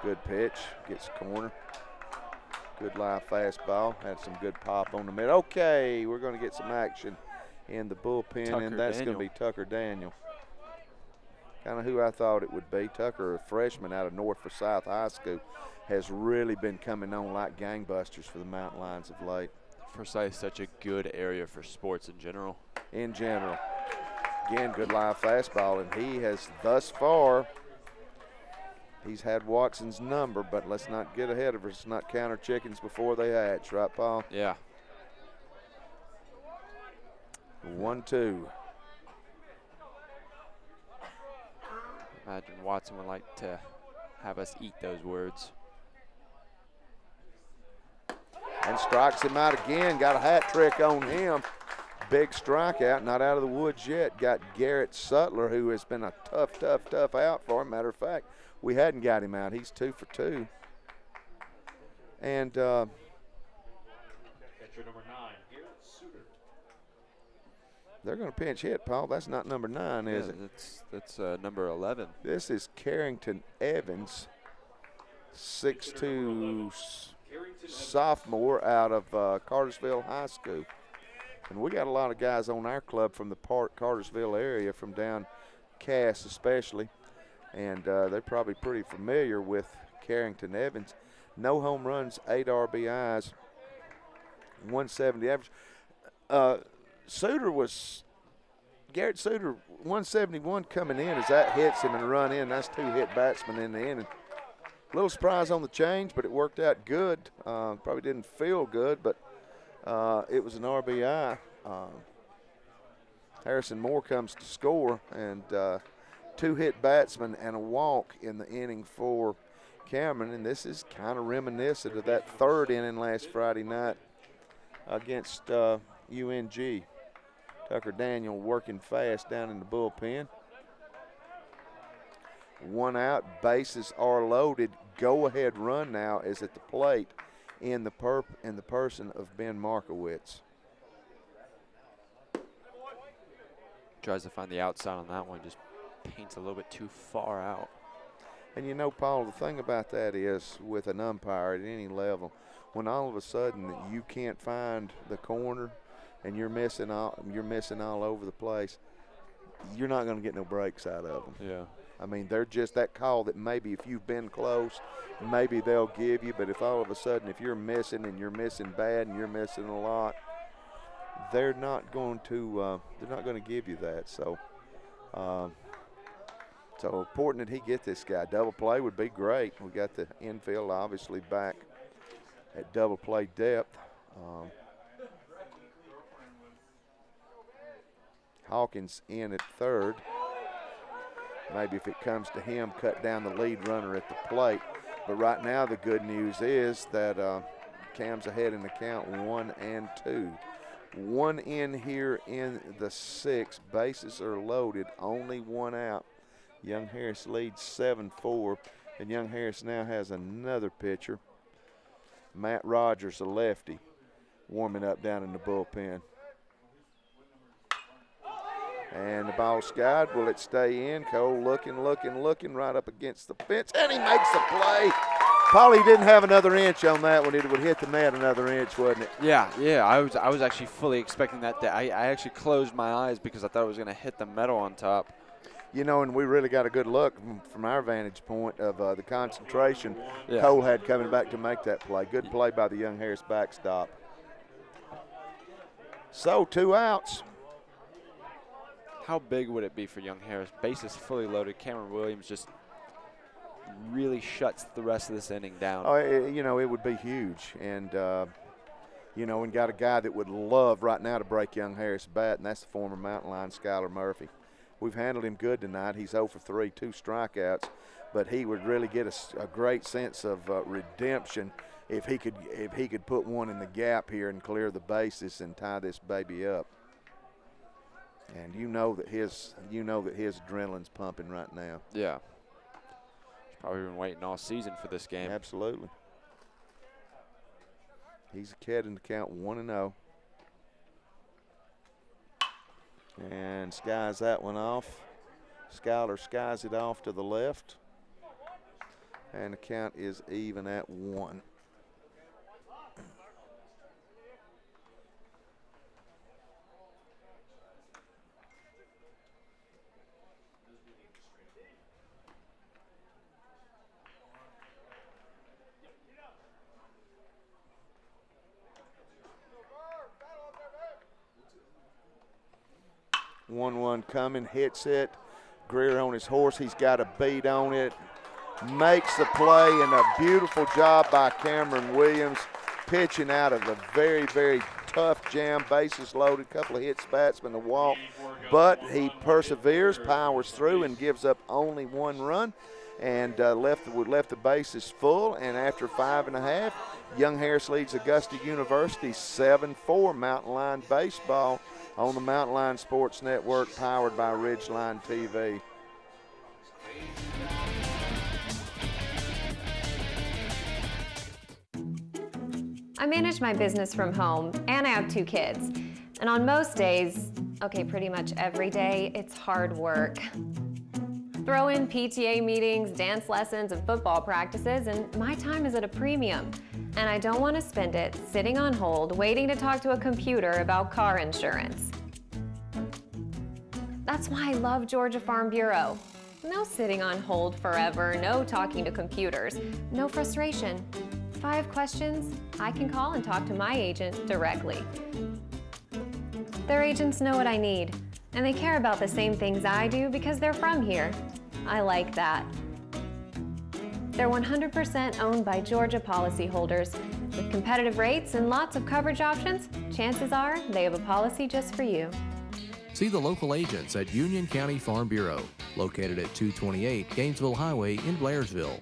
S2: Good pitch, gets corner. Good live fastball, had some good pop on the mid. Okay, we're going to get some action in the bullpen,
S3: Tucker
S2: and that's going to be Tucker Daniel. Kind of who I thought it would be. Tucker, a freshman out of North Forsyth High School, has really been coming on like gangbusters for the Mountain Lions of late.
S3: Forsyth, such a good area for sports in general.
S2: Again, good live fastball, and he has thus far, he's had Watson's number, but let's not get ahead of us. Let's not count our chickens before they hatch, right, Paul?
S3: Yeah.
S2: 1-2.
S3: Imagine Watson would like to have us eat those words.
S2: And strikes him out again. Got a hat trick on him. Big strikeout, not out of the woods yet. Got Garrett Sutler, who has been a tough out for him. Matter of fact, we hadn't got him out. He's 2 for 2. And
S1: Catcher number 9, Garrett Suter.
S2: they're going to pinch hit, Paul. That's not number 9, is it?
S3: That's number 11.
S2: This is Carrington Evans, 6'2", sophomore out of Cartersville High School. And we got a lot of guys on our club from the Cartersville area, from down Cass especially, and they're probably pretty familiar with Carrington Evans. No home runs, 8 RBIs, 170 average. Garrett Suter, 171 coming in as that hits him and run in. That's 2 hit batsmen in the inning. A little surprise on the change, but it worked out good. Probably didn't feel good, but it was an RBI. Harrison Moore comes to score, and 2 hit batsmen and a walk in the inning for Cameron. And this is kind of reminiscent of that 3rd inning last Friday night against UNG. Tucker Daniel working fast down in the bullpen. 1 out, bases are loaded. Go-ahead run now is at the plate in the person of Ben Markowitz.
S3: Tries to find the outside on that one, just paints a little bit too far out.
S2: And you know, Paul, the thing about that is, with an umpire at any level, when all of a sudden you can't find the corner and you're missing all over the place, you're not going to get no breaks out of them.
S3: Yeah.
S2: I mean, they're just that call that maybe if you've been close, maybe they'll give you. But if all of a sudden, if you're missing and you're missing bad and you're missing a lot, they're not going to give you that. So, so important that he get this guy. Double play would be great. We got the infield obviously back at double play depth. Hawkins in at 3rd. Maybe if it comes to him, cut down the lead runner at the plate. But right now the good news is that Cam's ahead in the count 1-2. 1 in here in the 6th. Bases are loaded, only 1 out. Young Harris leads 7-4, and Young Harris now has another pitcher. Matt Rogers, a lefty, warming up down in the bullpen. And the ball skied. Will it stay in? Cole looking right up against the fence, and he makes the play. Paulie didn't have another inch on that one. It would hit the net another inch, wouldn't it?
S3: Yeah. I was actually fully expecting that. I actually closed my eyes because I thought it was going to hit the metal on top.
S2: You know, and we really got a good look from our vantage point of the concentration
S3: Yeah.
S2: Cole had coming back to make that play. Good play by the Young Harris backstop. So 2 outs.
S3: How big would it be for Young Harris? Bases fully loaded. Cameron Williams just really shuts the rest of this inning down.
S2: Oh, it would be huge. And, and got a guy that would love right now to break Young Harris' bat, and that's the former Mountain Lion, Skylar Murphy. We've handled him good tonight. He's 0 for 3, 2 strikeouts, but he would really get a great sense of redemption if he could put one in the gap here and clear the bases and tie this baby up. And you know that his adrenaline's pumping right now.
S3: Yeah. He's probably been waiting all season for this game.
S2: Absolutely. He's a kid in the count 1-0. And skies that one off. Skyler skies it off to the left. And the count is even at 1. 1-1 coming, hits it. Greer on his horse, he's got a beat on it. Makes the play, and a beautiful job by Cameron Williams, pitching out of a very, very tough jam, bases loaded, couple of hits, batsman to walk, but he perseveres, powers through, and gives up only 1 run, and left the bases full. And after 5.5, Young Harris leads Augusta University 7-4. Mountain Line Baseball on the Mountain Line Sports Network, powered by Ridgeline TV.
S5: I manage my business from home, and I have 2 kids. And on most days, okay, pretty much every day, it's hard work. Throw in PTA meetings, dance lessons, and football practices, and my time is at a premium. And I don't want to spend it sitting on hold, waiting to talk to a computer about car insurance. That's why I love Georgia Farm Bureau. No sitting on hold forever, no talking to computers, no frustration. If I have questions, I can call and talk to my agent directly. Their agents know what I need, and they care about the same things I do because they're from here. I like that. They're 100% owned by Georgia policyholders. With competitive rates and lots of coverage options, chances are they have a policy just for you.
S4: See the local agents at Union County Farm Bureau, located at 228 Gainesville Highway in Blairsville.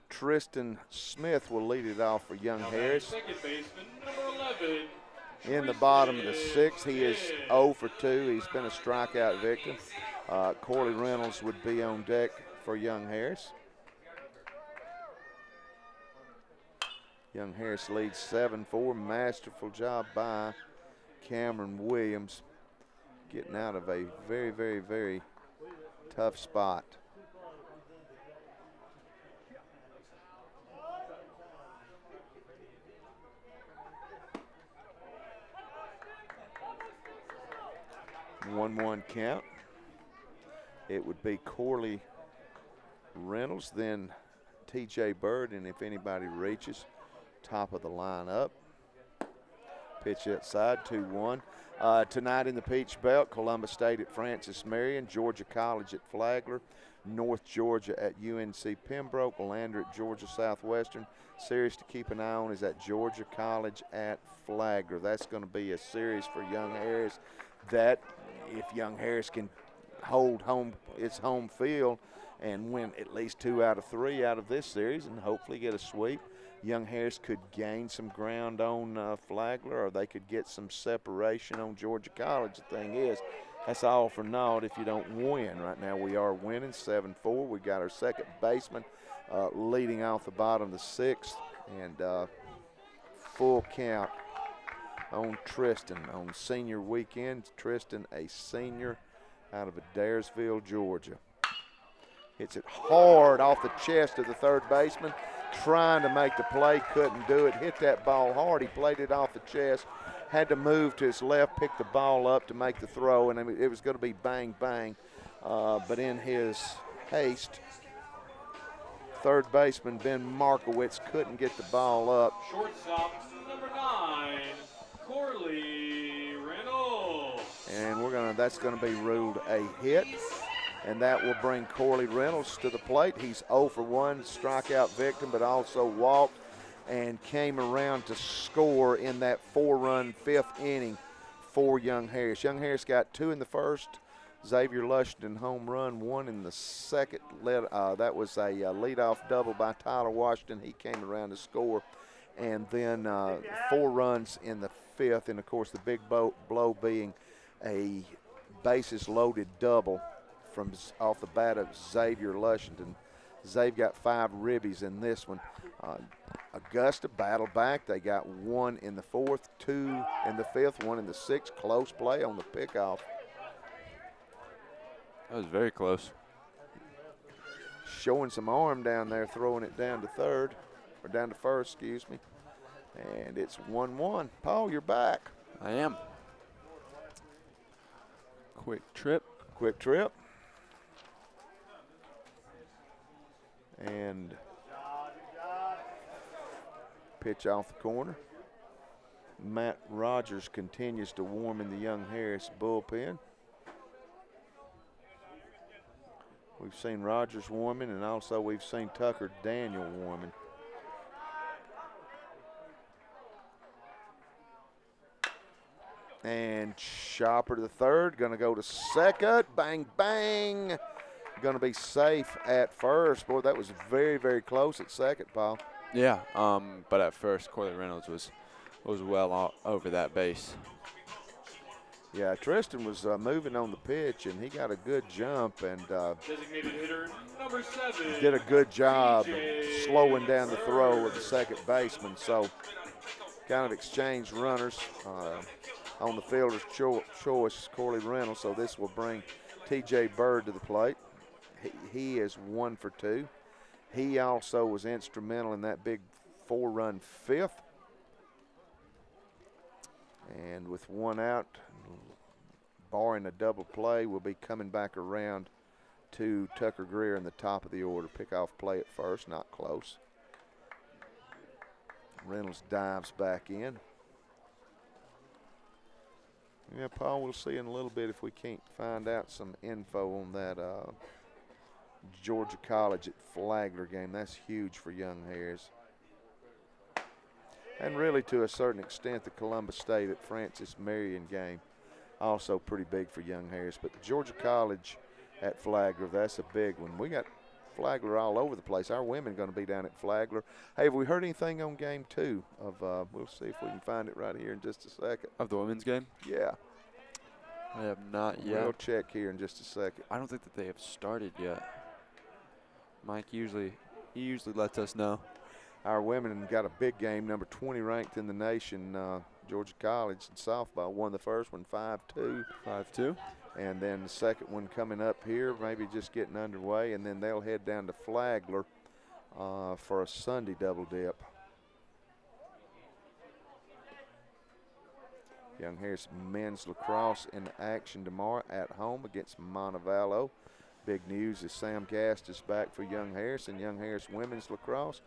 S2: Tristan Smith will lead it off for Young Harris.
S1: Second baseman, number 11.
S2: In the bottom of the 6th, he is 0 for 2. He's been a strikeout victim. Corley Reynolds would be on deck for Young Harris. Young Harris leads 7-4. Masterful job by Cameron Williams, getting out of a very, very, very tough spot. One count. It would be Corley Reynolds, then TJ Bird, and if anybody reaches, top of the lineup. Pitch outside, 2-1. Tonight in the Peach Belt, Columbus State at Francis Marion, Georgia College at Flagler, North Georgia at UNC Pembroke, Lander at Georgia Southwestern. Series to keep an eye on is at Georgia College at Flagler. That's going to be a series for Young Harris that, if Young Harris can hold its home field and win at least 2 out of 3 out of this series and hopefully get a sweep, Young Harris could gain some ground on Flagler, or they could get some separation on Georgia College. The thing is, that's all for naught if you don't win. Right now we are winning 7-4. We got our second baseman leading off the bottom of the 6th, and full count on Tristan on senior weekend. Tristan, a senior out of Adairsville, Georgia. Hits it hard off the chest of the third baseman, trying to make the play, couldn't do it. Hit that ball hard. He played it off the chest, had to move to his left, pick the ball up to make the throw, and it was going to be bang, bang. But in his haste, third baseman Ben Markowitz couldn't get the ball up.
S1: Shortstop, number 9. Corley Reynolds.
S2: And that's going to be ruled a hit, and that will bring Corley Reynolds to the plate. He's 0 for 1, strikeout victim, but also walked and came around to score in that 4-run 5th inning for Young Harris. Young Harris got 2 in the first. Xavier Lushington home run, 1 in the second. That was a leadoff double by Tyler Washington. He came around to score. And then 4 runs in the 5th, and of course the big blow being a bases loaded double from off the bat of Xavier Lushington. Xavier got 5 ribbies in this one. Augusta battled back. They got 1 in the 4th, 2 in the 5th, 1 in the 6th. Close play on the pickoff.
S3: That was very close.
S2: Showing some arm down there, throwing it down to third, or down to first, excuse me. And it's 1-1. Paul, you're back.
S3: I am. Quick trip.
S2: Quick trip. And pitch off the corner. Matt Rogers continues to warm in the Young Harris bullpen. We've seen Rogers warming, and also we've seen Tucker Daniel warming. And Shopper to the third, going to go to second. Bang, bang. Going to be safe at first. Boy, that was very, very close at second, Paul.
S3: Yeah, but at first, Corley Reynolds was well over that base.
S2: Yeah, Tristan was moving on the pitch, and he got a good jump and
S1: Designated hitter number 7.
S2: did a good job of slowing down the throw of the second baseman. So kind of exchanged runners on the fielder's choice, Corley Reynolds. So this will bring T.J. Bird to the plate. He is 1 for 2. He also was instrumental in that big 4-run fifth. And with 1 out, barring a double play, we'll be coming back around to Tucker Greer in the top of the order. Pick-off play at first, not close. Reynolds dives back in. Yeah, Paul, we'll see in a little bit if we can't find out some info on that Georgia College at Flagler game. That's huge for Young Harris. And really, to a certain extent, the Columbus State at Francis Marion game, also pretty big for Young Harris. But Georgia College at Flagler, that's a big one. We got Flagler all over the place. Our women going to be down at Flagler. Hey, have we heard anything on game 2 of, we'll see if we can find it right here in just a second.
S3: Of the women's game?
S2: Yeah.
S3: I have not yet.
S2: We'll check here in just a second.
S3: I don't think that they have started yet. Mike usually lets us know.
S2: Our women got a big game, number 20 ranked in the nation, Georgia College in softball. Won the first one 5-2.
S3: 5-2.
S2: And then the second one coming up here, maybe just getting underway, and then they'll head down to Flagler for a Sunday double dip. Young Harris men's lacrosse in action tomorrow at home against Montevallo. Big news is Sam Gast is back for Young Harris, and Young Harris women's lacrosse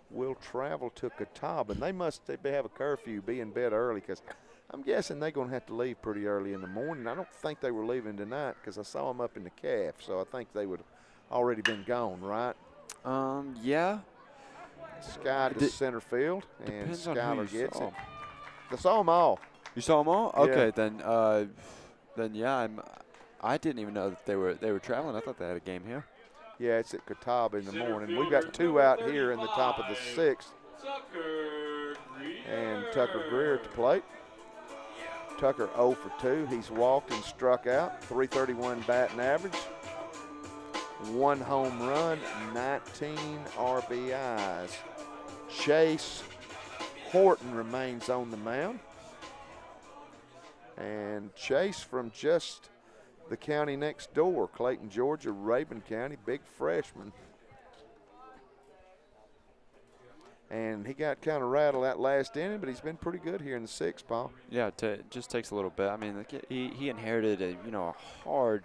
S2: will travel to Catawba. And they must have a curfew, be in bed early, because I'm guessing they're going to have to leave pretty early in the morning. I don't think they were leaving tonight because I saw them up in the calf, so I think they would have already been gone, right?
S3: Yeah.
S2: Sky to center field, and Skyler gets it. I saw them all.
S3: You saw them all? Okay,
S2: Yeah.
S3: then yeah, I didn't even know that they were traveling. I thought they had a game here.
S2: Yeah, it's at Catawba in the morning. We've got 2 out here in the top of the 6th. And Tucker Greer at the plate. Tucker 0 for 2. He's walked and struck out. .331 batting average. 1 home run, 19 RBIs. Chase Horton remains on the mound. And Chase from just the county next door, Clayton, Georgia, Rabun County, big freshman. And he got kind of rattled that last inning, but he's been pretty good here in the 6th, Paul.
S3: Yeah, it just takes a little bit. I mean, he inherited a hard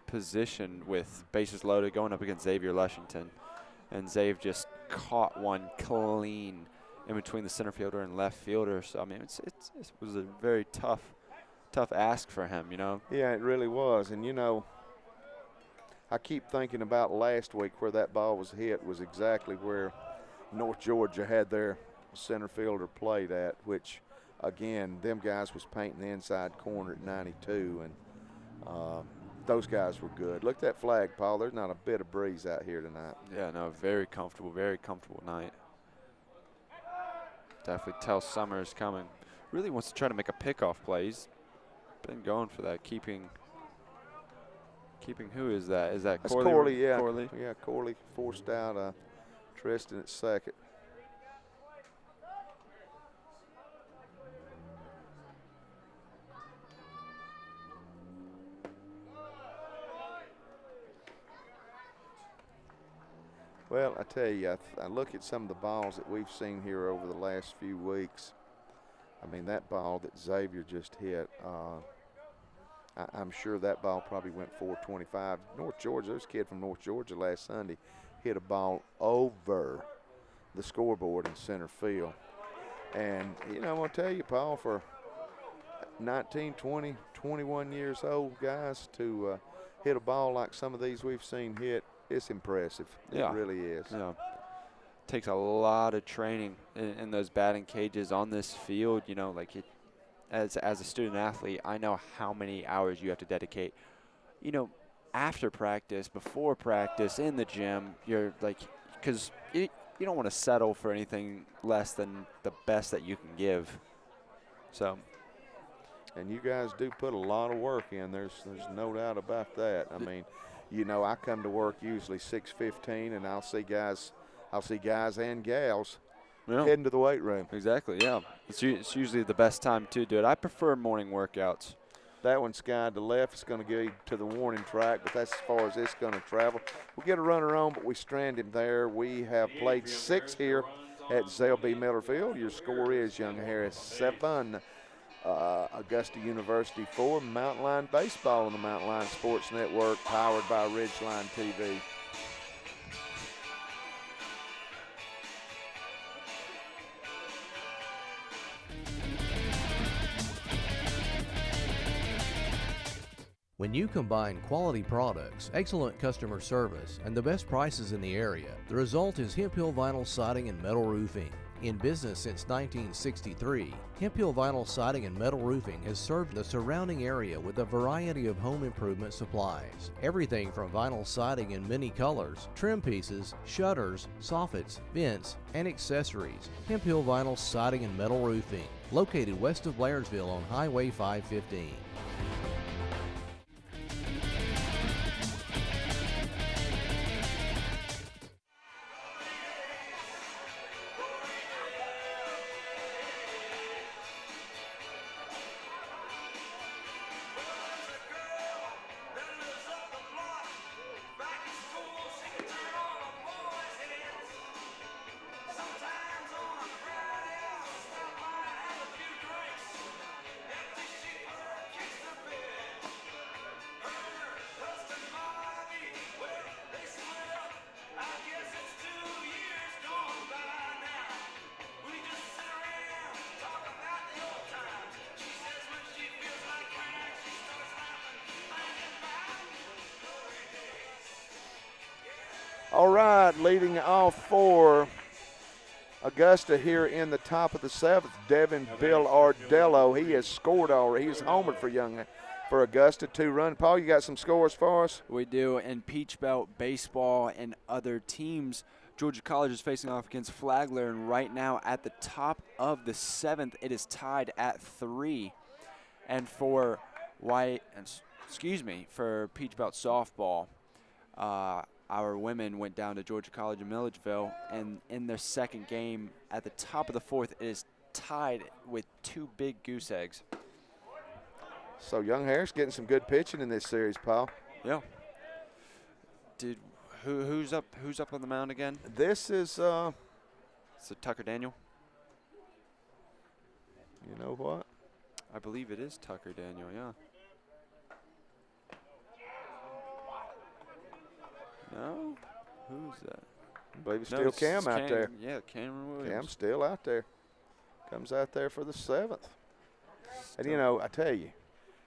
S3: position with bases loaded going up against Xavier Lushington, and Xavier just caught one clean in between the center fielder and left fielder. So I mean, it was a very tough ask for him,
S2: Yeah, it really was. And I keep thinking about last week where that ball was hit was exactly where North Georgia had their center fielder played at, which, again, them guys was painting the inside corner at 92, and those guys were good. Look at that flag, Paul. There's not a bit of breeze out here tonight.
S3: Yeah, no, very comfortable night. Definitely tell Summers coming. Really wants to try to make a pickoff play. He's been going for that, keeping who is that? Is that Corley?
S2: That's Corley, yeah.
S3: Corley?
S2: Yeah, Corley forced out Tristan at second. Well, I tell you, I look at some of the balls that we've seen here over the last few weeks. I mean, that ball that Xavier just hit, I'm sure that ball probably went 425. North Georgia, there's a kid from North Georgia last Sunday hit a ball over the scoreboard in center field. And, you know, I'm going to tell you, Paul, for 19, 20, 21 years old guys to hit a ball like some of these we've seen hit, it's impressive.
S3: Yeah.
S2: It really is.
S3: Yeah. Takes a lot of training in those batting cages on this field. You know, like as a student athlete, I know how many hours you have to dedicate. You know, after practice, before practice, in the gym, you're like, because you don't want to settle for anything less than the best that you can give. So.
S2: And you guys do put a lot of work in. There's no doubt about that. I mean, you know, I come to work usually 6:15, and I'll see guys and gals heading to the weight room.
S3: Exactly, yeah. It's usually the best time to do it. I prefer morning workouts.
S2: That one, Sky, to left, is going to go to the warning track, but that's as far as it's going to travel. We'll get a runner on, but we strand him there. We have played 6 here at Zell B. Miller Field. Your score is, Young Harris, 7. Augusta University 4. Mountain Line Baseball on the Mountain Line Sports Network, powered by Ridgeline TV.
S4: When you combine quality products, excellent customer service, and the best prices in the area, the result is Hemp Hill Vinyl Siding and Metal Roofing. In business since 1963, Hemp Hill Vinyl Siding and Metal Roofing has served the surrounding area with a variety of home improvement supplies. Everything from vinyl siding in many colors, trim pieces, shutters, soffits, vents, and accessories. Hemp Hill Vinyl Siding and Metal Roofing, located west of Blairsville on Highway 515.
S2: All right, leading off for Augusta here in the top of the 7th, Devin Bill Ardello. He has scored already. He's homered for Augusta, 2-run. Paul, you got some scores for us?
S3: We do. In Peach Belt baseball and other teams, Georgia College is facing off against Flagler, and right now at the top of the 7th, it is tied at 3. And for for Peach Belt softball, our women went down to Georgia College in Milledgeville, and in their second game at the top of the 4th, it is tied with 2 big goose eggs.
S2: So Young Harris getting some good pitching in this series, Paul.
S3: Yeah. Who's up on the mound again?
S2: This is
S3: So Tucker Daniel.
S2: You know what?
S3: I believe it is Tucker Daniel, yeah. No? Who's that?
S2: I believe it's still Cam out there.
S3: Yeah, Cameron Williams.
S2: Cam's still out there. Comes out there for the 7th. And, you know, I tell you,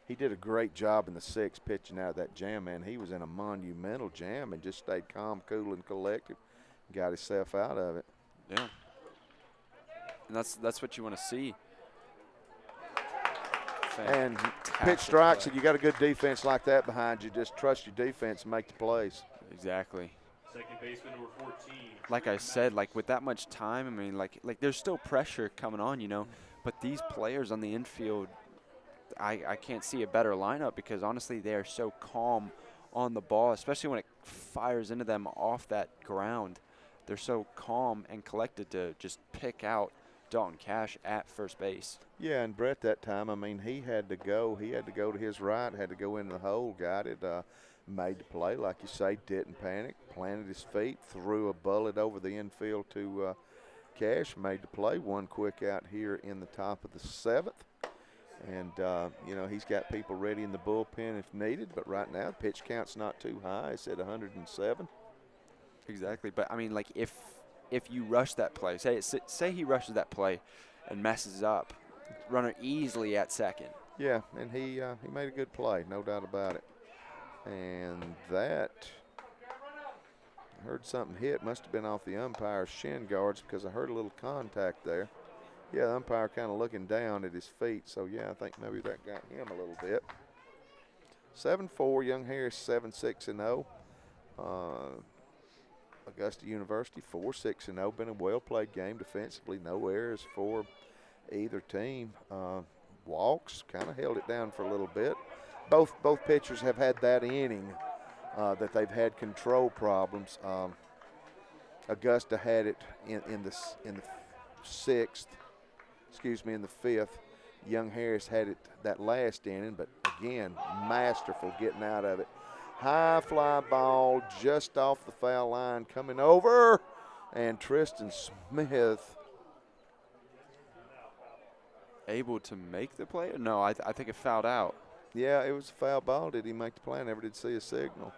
S2: he did a great job in the 6th pitching out of that jam, man. He was in a monumental jam and just stayed calm, cool, and collected. Got himself out of it.
S3: Yeah. And that's what you want to see.
S2: And pitch strikes, and you got a good defense like that behind you. Just trust your defense and make the plays.
S3: Exactly.
S1: Second baseman number 14.
S3: Like I said, like with that much time, I mean, like there's still pressure coming on, you know. But these players on the infield, I can't see a better lineup because honestly they are so calm on the ball, especially when it fires into them off that ground. They're so calm and collected to just pick out Dalton Cash at first base.
S2: Yeah, and Brett that time, I mean, he had to go to his right, had to go into the hole, got it. Made the play, like you say, didn't panic, planted his feet, threw a bullet over the infield to Cash, made the play, one quick out here in the top of the 7th. And, you know, he's got people ready in the bullpen if needed, but right now the pitch count's not too high. It's at 107.
S3: Exactly, but I mean, like if you rush that play, say he rushes that play and messes up, runner easily at second.
S2: Yeah, and he made a good play, no doubt about it. And that, I heard something hit, must have been off the umpire's shin guards because I heard a little contact there. Yeah, the umpire kind of looking down at his feet, so yeah, I think maybe that got him a little bit. 7-4, Young Harris 7-6-0. Augusta University 4-6-0. Been a well-played game defensively. No errors for either team. Walks kind of held it down for a little bit. Both pitchers have had that inning that they've had control problems. Augusta had it in the 6th. Excuse me, in the 5th. Young Harris had it that last inning, but again, masterful getting out of it. High fly ball just off the foul line coming over, and Tristan Smith
S3: Able to make the play? No, I think it fouled out.
S2: Yeah, it was a foul ball. Did he make the play? I never did see a signal.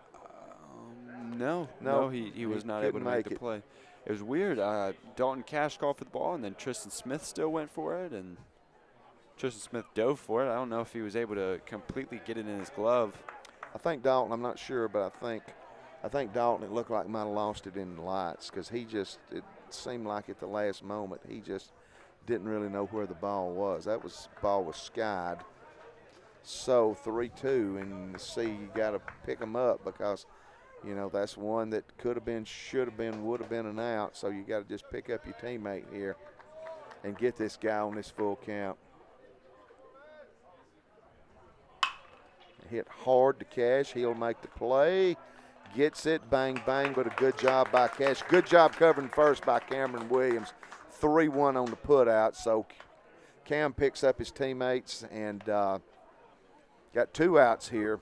S3: No, he was not able to make the play. It was weird. Dalton Cash called for the ball, and then Tristan Smith still went for it, and Tristan Smith dove for it. I don't know if he was able to completely get it in his glove.
S2: I think Dalton, I'm not sure, but I think Dalton, it looked like might have lost it in the lights because it seemed like at the last moment he just didn't really know where the ball was. Ball was skied. So 3-2, and see, you got to pick them up because, you know, that's one that could have been, should have been, would have been an out. So you got to just pick up your teammate here and get this guy on this full count. Hit hard to Cash. He'll make the play. Gets it, bang, bang, but a good job by Cash. Good job covering first by Cameron Williams. 3-1 on the put out. So Cam picks up his teammates and got 2 outs here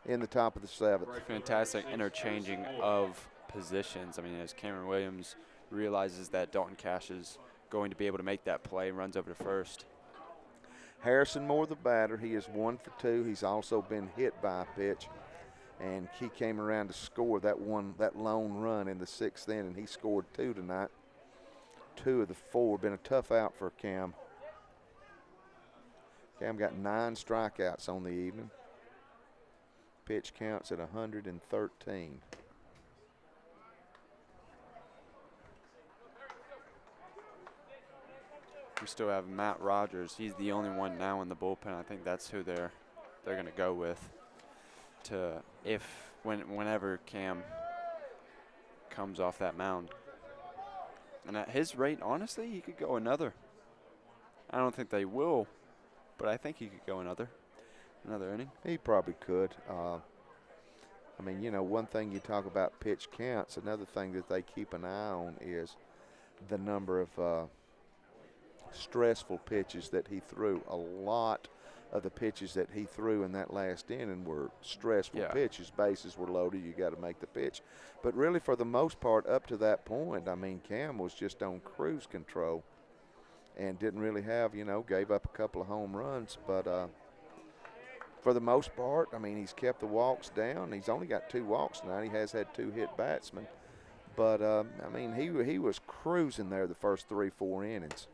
S2: in the top of the 7th.
S3: Fantastic interchanging of positions. I mean, as Cameron Williams realizes that Dalton Cash is going to be able to make that play, runs over to first.
S2: Harrison Moore, the batter, he is 1 for 2. He's also been hit by a pitch, and he came around to score that lone run in the 6th inning. He scored 2 tonight. 2 of the 4. Been a tough out for Cam. Cam got 9 strikeouts on the evening. Pitch counts at 113.
S3: We still have Matt Rogers. He's the only one now in the bullpen. I think that's who they're going to go with whenever Cam comes off that mound. And at his rate, honestly, he could go another. I don't think they will, but I think he could go another inning.
S2: He probably could. I mean, you know, one thing you talk about pitch counts, another thing that they keep an eye on is the number of stressful pitches that he threw. A lot of the pitches that he threw in that last inning were stressful pitches. Bases were loaded. You got to make the pitch. But really, for the most part, up to that point, I mean, Cam was just on cruise control and didn't really have, you know, gave up a couple of home runs. But for the most part, I mean, he's kept the walks down. He's only got 2 walks tonight. He has had 2 hit batsmen. But, I mean, he was cruising there the first 3-4 innings.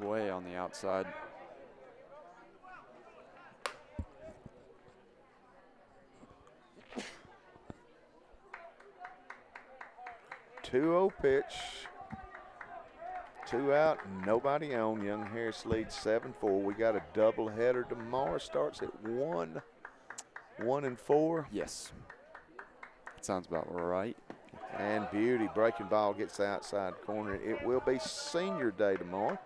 S3: Way on the outside.
S2: Two-0 pitch. 2 out, nobody on. Young Harris leads 7-4. We got a doubleheader tomorrow. Starts at 1 and 4.
S3: Yes. That sounds about right.
S2: And Beauty, breaking ball, gets the outside corner. It will be senior day tomorrow.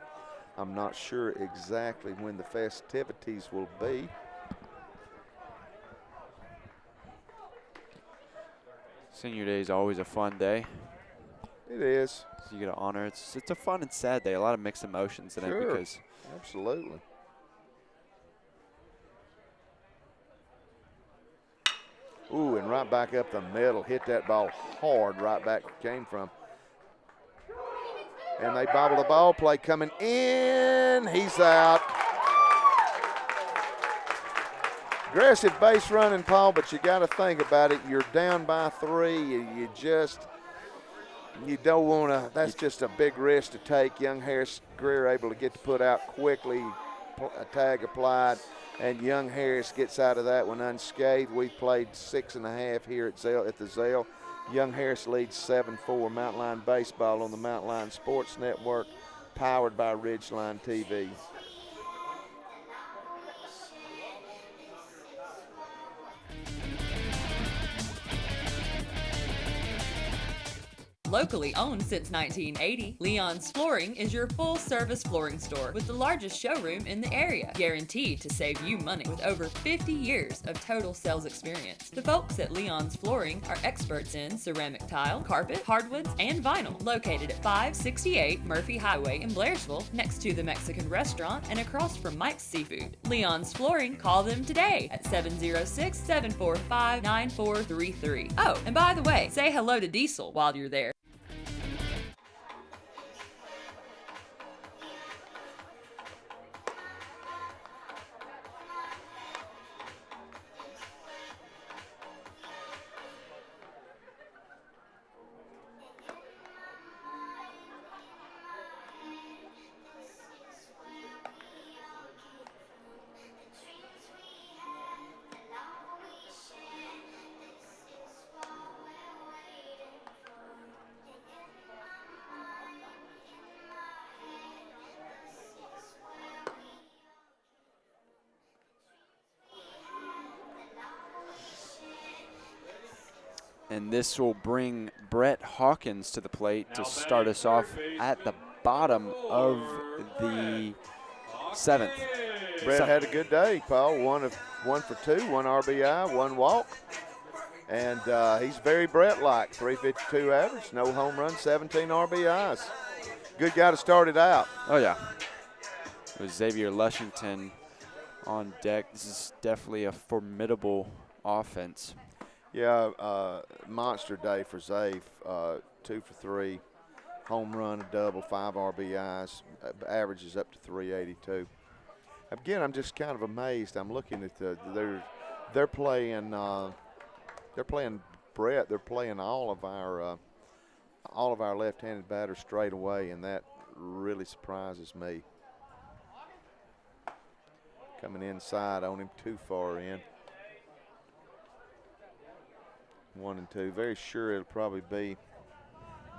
S2: I'm not sure exactly when the festivities will be.
S3: Senior day is always a fun day.
S2: It is.
S3: So you get to honor. It's a fun and sad day. A lot of mixed emotions in it because
S2: absolutely. Ooh, and right back up the middle. Hit that ball hard right back where it came from. And they bobble the ball. Play coming in. He's out. Aggressive base running, Paul, but you got to think about it. You're down by 3. You don't want to. That's just a big risk to take. Young Harris Greer able to get the put out quickly. A tag applied, and Young Harris gets out of that one unscathed. We played 6.5 here at the Zell. Young Harris leads 7-4. Mountain Line Baseball on the Mountain Line Sports Network, powered by Ridgeline TV.
S6: Locally owned since 1980, Leon's Flooring is your full-service flooring store with the largest showroom in the area, guaranteed to save you money with over 50 years of total sales experience. The folks at Leon's Flooring are experts in ceramic tile, carpet, hardwoods, and vinyl, located at 568 Murphy Highway in Blairsville, next to the Mexican restaurant and across from Mike's Seafood. Leon's Flooring, call them today at 706-745-9433. Oh, and by the way, say hello to Diesel while you're there.
S3: And this will bring Brett Hawkins to the plate to start us off at the bottom of the 7th.
S2: Brett had a good day, Paul. 1 for 2, 1 RBI, 1 walk. And he's very Brett-like. 352 average, no home runs, 17 RBIs. Good guy to start it out.
S3: Oh, yeah. It was Xavier Lushington on deck. This is definitely a formidable offense.
S2: Yeah, monster day for Zave. 2 for 3, home run, a double, 5 RBIs, averages up to 382. Again, I'm just kind of amazed. I'm looking at they're playing Brett. They're playing all of our left-handed batters straight away, and that really surprises me. Coming inside on him, too far in. 1 and 2. Very sure it'll probably be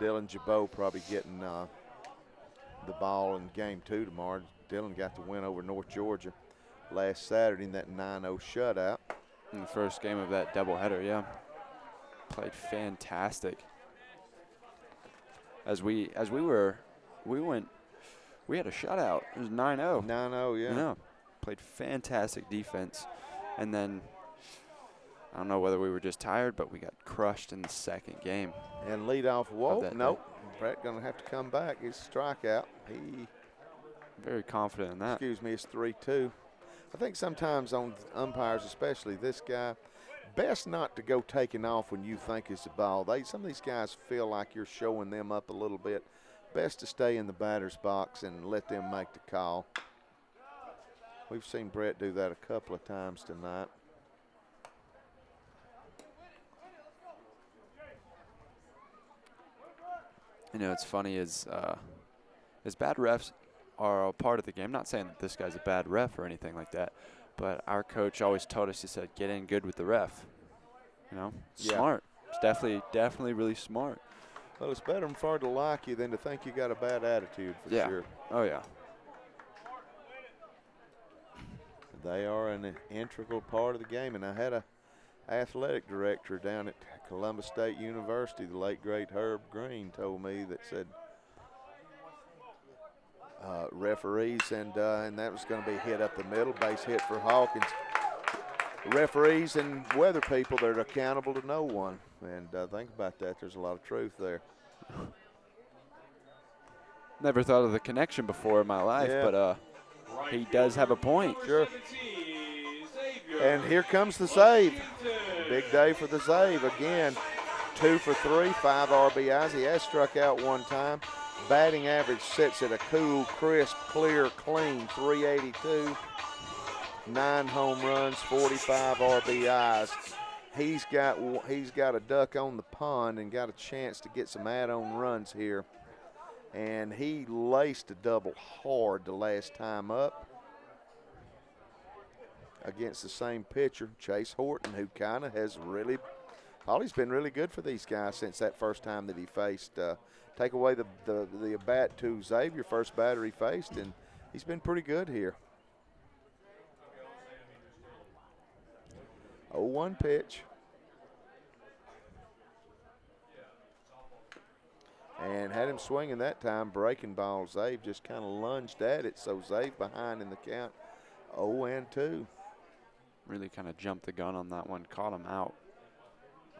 S2: Dylan Jabot probably getting the ball in game 2 tomorrow. Dylan got the win over North Georgia last Saturday in that 9-0 shutout.
S3: In the first game of that doubleheader, yeah. Played fantastic. We had a shutout. It was 9-0.
S2: 9-0, yeah.
S3: Yeah. Played fantastic defense. And then I don't know whether we were just tired, but we got crushed in the second game.
S2: And leadoff walk. Nope. Brett going to have to come back. His strikeout.
S3: Very confident in that.
S2: Excuse me, it's 3-2. I think sometimes on umpires, especially this guy, best not to go taking off when you think it's a ball. Some of these guys feel like you're showing them up a little bit. Best to stay in the batter's box and let them make the call. We've seen Brett do that a couple of times tonight.
S3: You know, it's funny is bad refs are a part of the game. I'm not saying that this guy's a bad ref or anything like that, but our coach always told us, he said, get in good with the ref. You know, smart. It's definitely really smart.
S2: Well, it's better for to like you than to think you got a bad attitude, for sure.
S3: Oh, yeah.
S2: They are an integral part of the game, and I had a athletic director down at Columbus State University, the late great Herb Green, told me that said referees and that was going to be hit up the middle, base hit for Hawkins. Referees and weather people, they're accountable to no one, and think about that. There's a lot of truth there.
S3: Never thought of the connection before in my life, but he does have a point.
S2: Sure. And here comes the save. Big day for the save. Again, 2 for 3, 5 RBIs. He has struck out one time. Batting average sits at a cool, crisp, clear, clean 382. 9 home runs, 45 RBIs. He's got a duck on the pond and got a chance to get some add-on runs here. And he laced a double hard the last time up against the same pitcher, Chase Horton, who kind of has really, Paulie's been really good for these guys since that first time that he faced. Take away the bat to Xavier, first batter he faced, and he's been pretty good here. 0-1 pitch. And had him swinging that time, breaking ball. Zave just kind of lunged at it, so Zave behind in the count, 0-2.
S3: Really kind of jumped the gun on that one, caught him out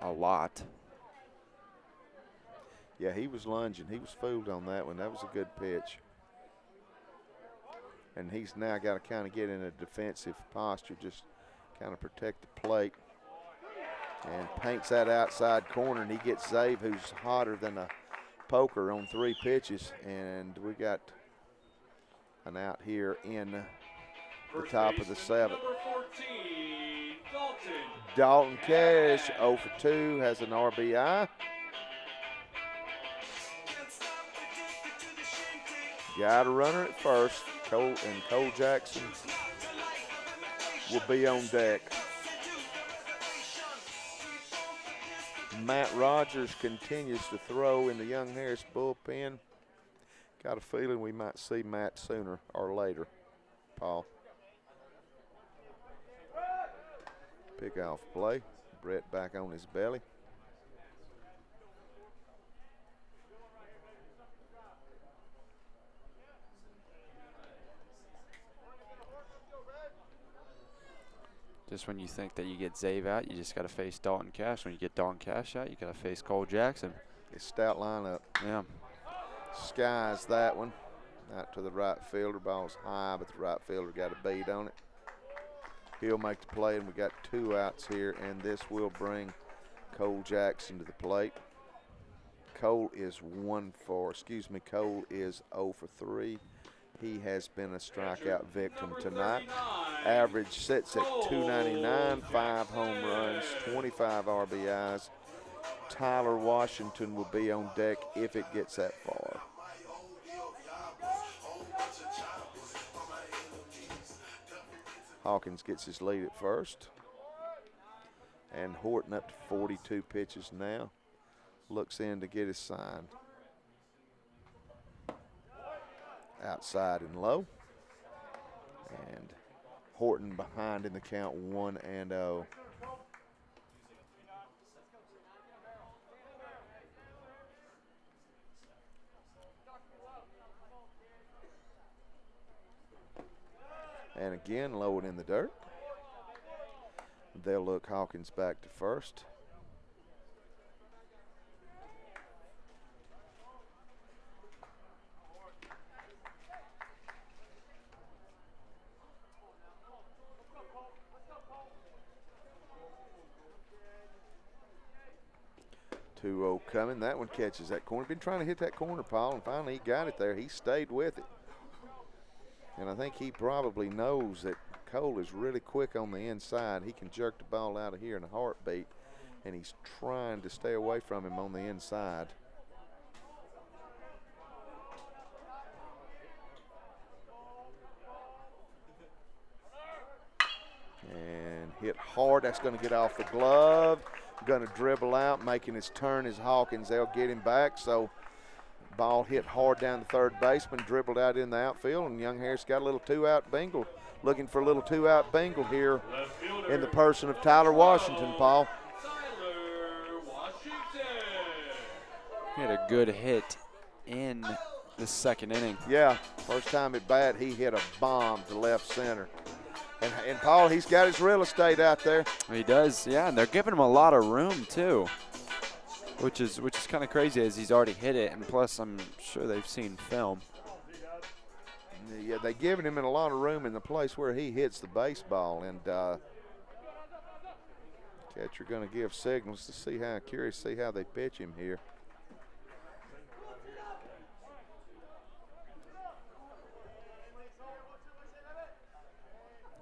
S3: a lot.
S2: Yeah, he was lunging. He was fooled on that one. That was a good pitch. And he's now got to kind of get in a defensive posture, just kind of protect the plate. And paints that outside corner, and he gets Zave, who's hotter than a poker, on 3 pitches. And we got an out here in the top of the 7th. Dalton Cash, 0 for 2, has an RBI. Got a runner at first. Cole Jackson will be on deck. Matt Rogers continues to throw in the Young Harris bullpen. Got a feeling we might see Matt sooner or later, Paul. Pick off play. Brett back on his belly.
S3: Just when you think that you get Zave out, you just got to face Dalton Cash. When you get Dalton Cash out, you got to face Cole Jackson.
S2: It's stout lineup.
S3: Yeah.
S2: Skies that one. Out to the right fielder. Ball's high, but the right fielder got a beat on it. He'll make the play, and we got 2 outs here, and this will bring Cole Jackson to the plate. Cole is 0 for 3. He has been a strikeout victim tonight. Average sits at 299, 5 home runs, 25 RBIs. Tyler Washington will be on deck if it gets that far. Hawkins gets his lead at first. And Horton up to 42 pitches now. Looks in to get his sign. Outside and low. And Horton behind in the count, 1-0. And again, low and in the dirt. They'll look Hawkins back to first. Coming. That one catches that corner. Been trying to hit that corner, Paul, and finally he got it there. He stayed with it. And I think he probably knows that Cole is really quick on the inside. He can jerk the ball out of here in a heartbeat, and he's trying to stay away from him on the inside. And hit hard. That's going to get off the glove. Going to dribble out, making his turn is Hawkins. They'll get him back. So ball hit hard down the third baseman, dribbled out in the outfield, and Young Harris got a little 2-out bingle. Looking for a little 2-out bingle here in the person of Tyler Washington, Paul.
S3: He had a good hit in the second inning.
S2: Yeah, first time at bat, he hit a bomb to left center. And Paul, he's got his real estate out there.
S3: He does, yeah, and they're giving him a lot of room too, which is kind of crazy as he's already hit it, and plus I'm sure they've seen film.
S2: Yeah, they're giving him a lot of room in the place where he hits the baseball, and Catcher going to give signals to see how, curious to see how they pitch him here.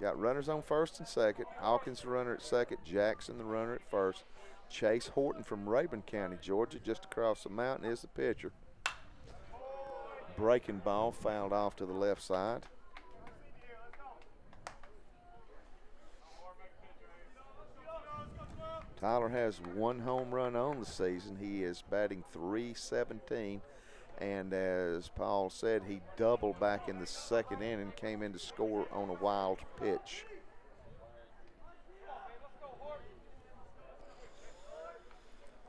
S2: Got runners on first and second. Hawkins the runner at second. Jackson the runner at first. Chase Horton from Rabun County, Georgia, just across the mountain, is the pitcher. Breaking ball fouled off to the left side. Tyler has 1 home run on the season. He is batting .317, and as Paul said, he doubled back in the second inning, came in to score on a wild pitch.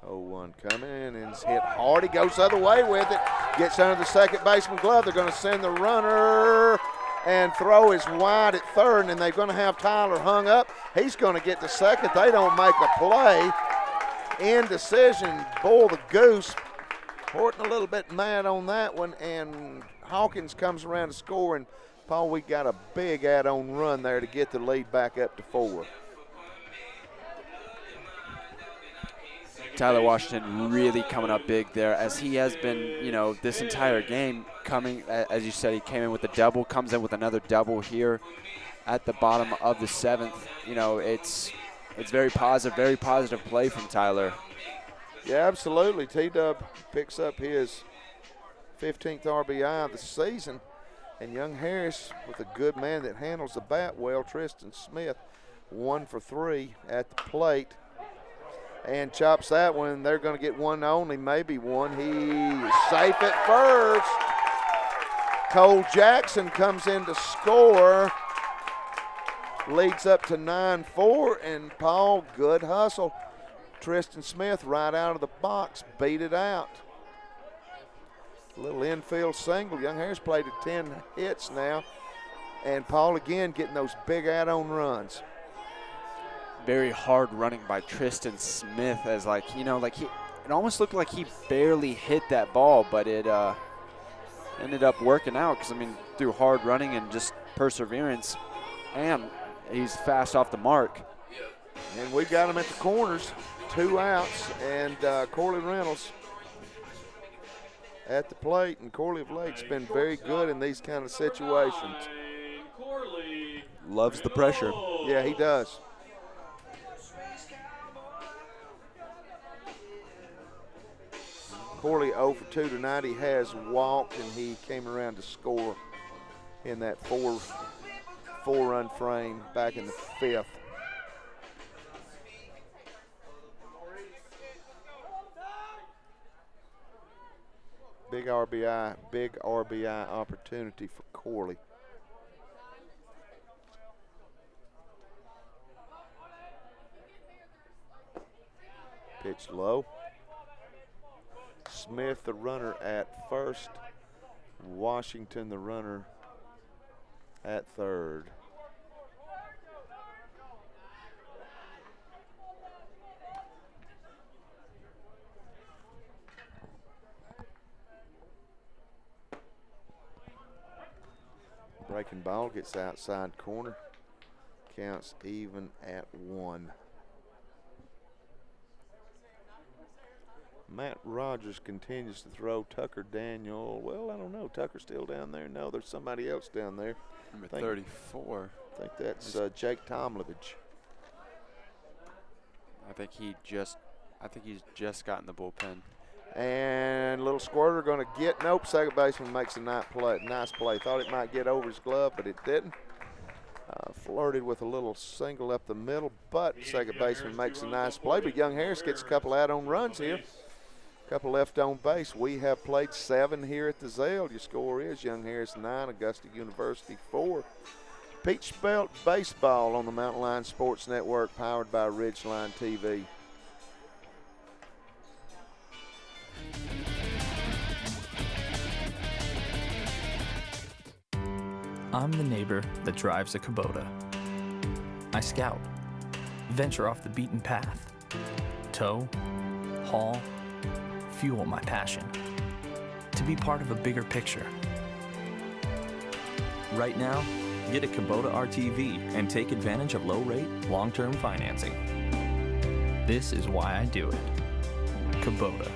S2: Oh, 1 coming in and it's hit hard. He goes the other way with it. Gets under the second baseman glove. They're going to send the runner, and throw is wide at third, and they're going to have Tyler hung up. He's going to get to second. They don't make a play. Indecision, Bull the Goose. Horton a little bit mad on that one, and Hawkins comes around to score, and Paul, we got a big add-on run there to get the lead back up to 4.
S3: Tyler Washington really coming up big there, as he has been, you know, this entire game coming, as you said, he came in with a double, comes in with another double here at the bottom of the 7th. You know, it's very positive play from Tyler.
S2: Yeah, absolutely. T-Dub picks up his 15th RBI of the season, and Young Harris with a good man that handles the bat well, Tristan Smith, 1 for 3 at the plate. And chops that one. They're going to get one only, maybe one. He's safe at first. Cole Jackson comes in to score. Leads up to 9-4, and Paul, good hustle. Tristan Smith right out of the box, beat it out. A little infield single. Young Harris played at 10 hits now. And Paul again getting those big add-on runs.
S3: Very hard running by Tristan Smith, as it almost looked like he barely hit that ball, but it ended up working out because, I mean, through hard running and just perseverance, and he's fast off the mark.
S2: And we got him at the corners, 2 outs, and Corley Reynolds at the plate, and Corley of late's been very good in these kind of situations.
S3: Loves the pressure.
S2: Yeah, he does. Corley 0 for 2 tonight. He has walked, and he came around to score in that four-run frame back in the 5th. Big RBI opportunity for Corley. Pitch low. Smith, the runner at first. Washington, the runner at third. Breaking ball gets outside corner. Counts even at 1. Matt Rogers continues to throw. Tucker Daniel, well, I don't know. Tucker's still down there. No, there's somebody else down there.
S3: Number 34.
S2: I think that's Jake Tomlovich.
S3: I think he's just got in the bullpen.
S2: And little squirter going to get, nope, second baseman makes a nice play. Thought it might get over his glove, but it didn't. Flirted with a little single up the middle, but second baseman makes a nice play. But Young Harris gets a couple add-on runs here. Couple left on base. We have played 7 here at the Zale. Your score is Young Harris 9, Augusta University 4. Peach Belt Baseball on the Mountain Line Sports Network, powered by Ridgeline TV.
S7: I'm the neighbor that drives a Kubota. I scout, venture off the beaten path, tow, haul, fuel my passion, to be part of a bigger picture. Right now, get a Kubota RTV and take advantage of low-rate, long-term financing. This is why I do it. Kubota.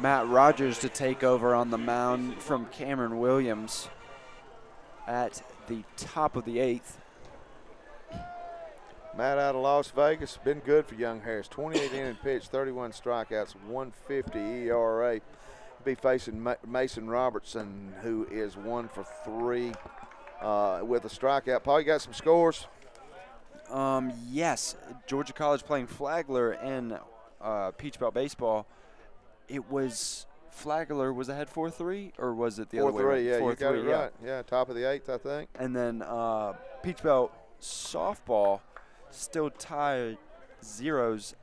S3: Matt Rogers to take over on the mound from Cameron Williams at the top of the 8th.
S2: Matt out of Las Vegas, been good for Young Harris. 28 inning pitch, 31 strikeouts, 150 ERA. Be facing Mason Robertson, who is 1 for 3 with a strikeout. Paul, you got some scores?
S3: Yes, Georgia College playing Flagler in Peach Belt baseball. It was Flagler was ahead 4-3, or was it the other way?
S2: 4-3, yeah,
S3: 4-3,
S2: you got it right. Yeah, top of the 8th, I think.
S3: And then Peach Belt softball still tied zeros.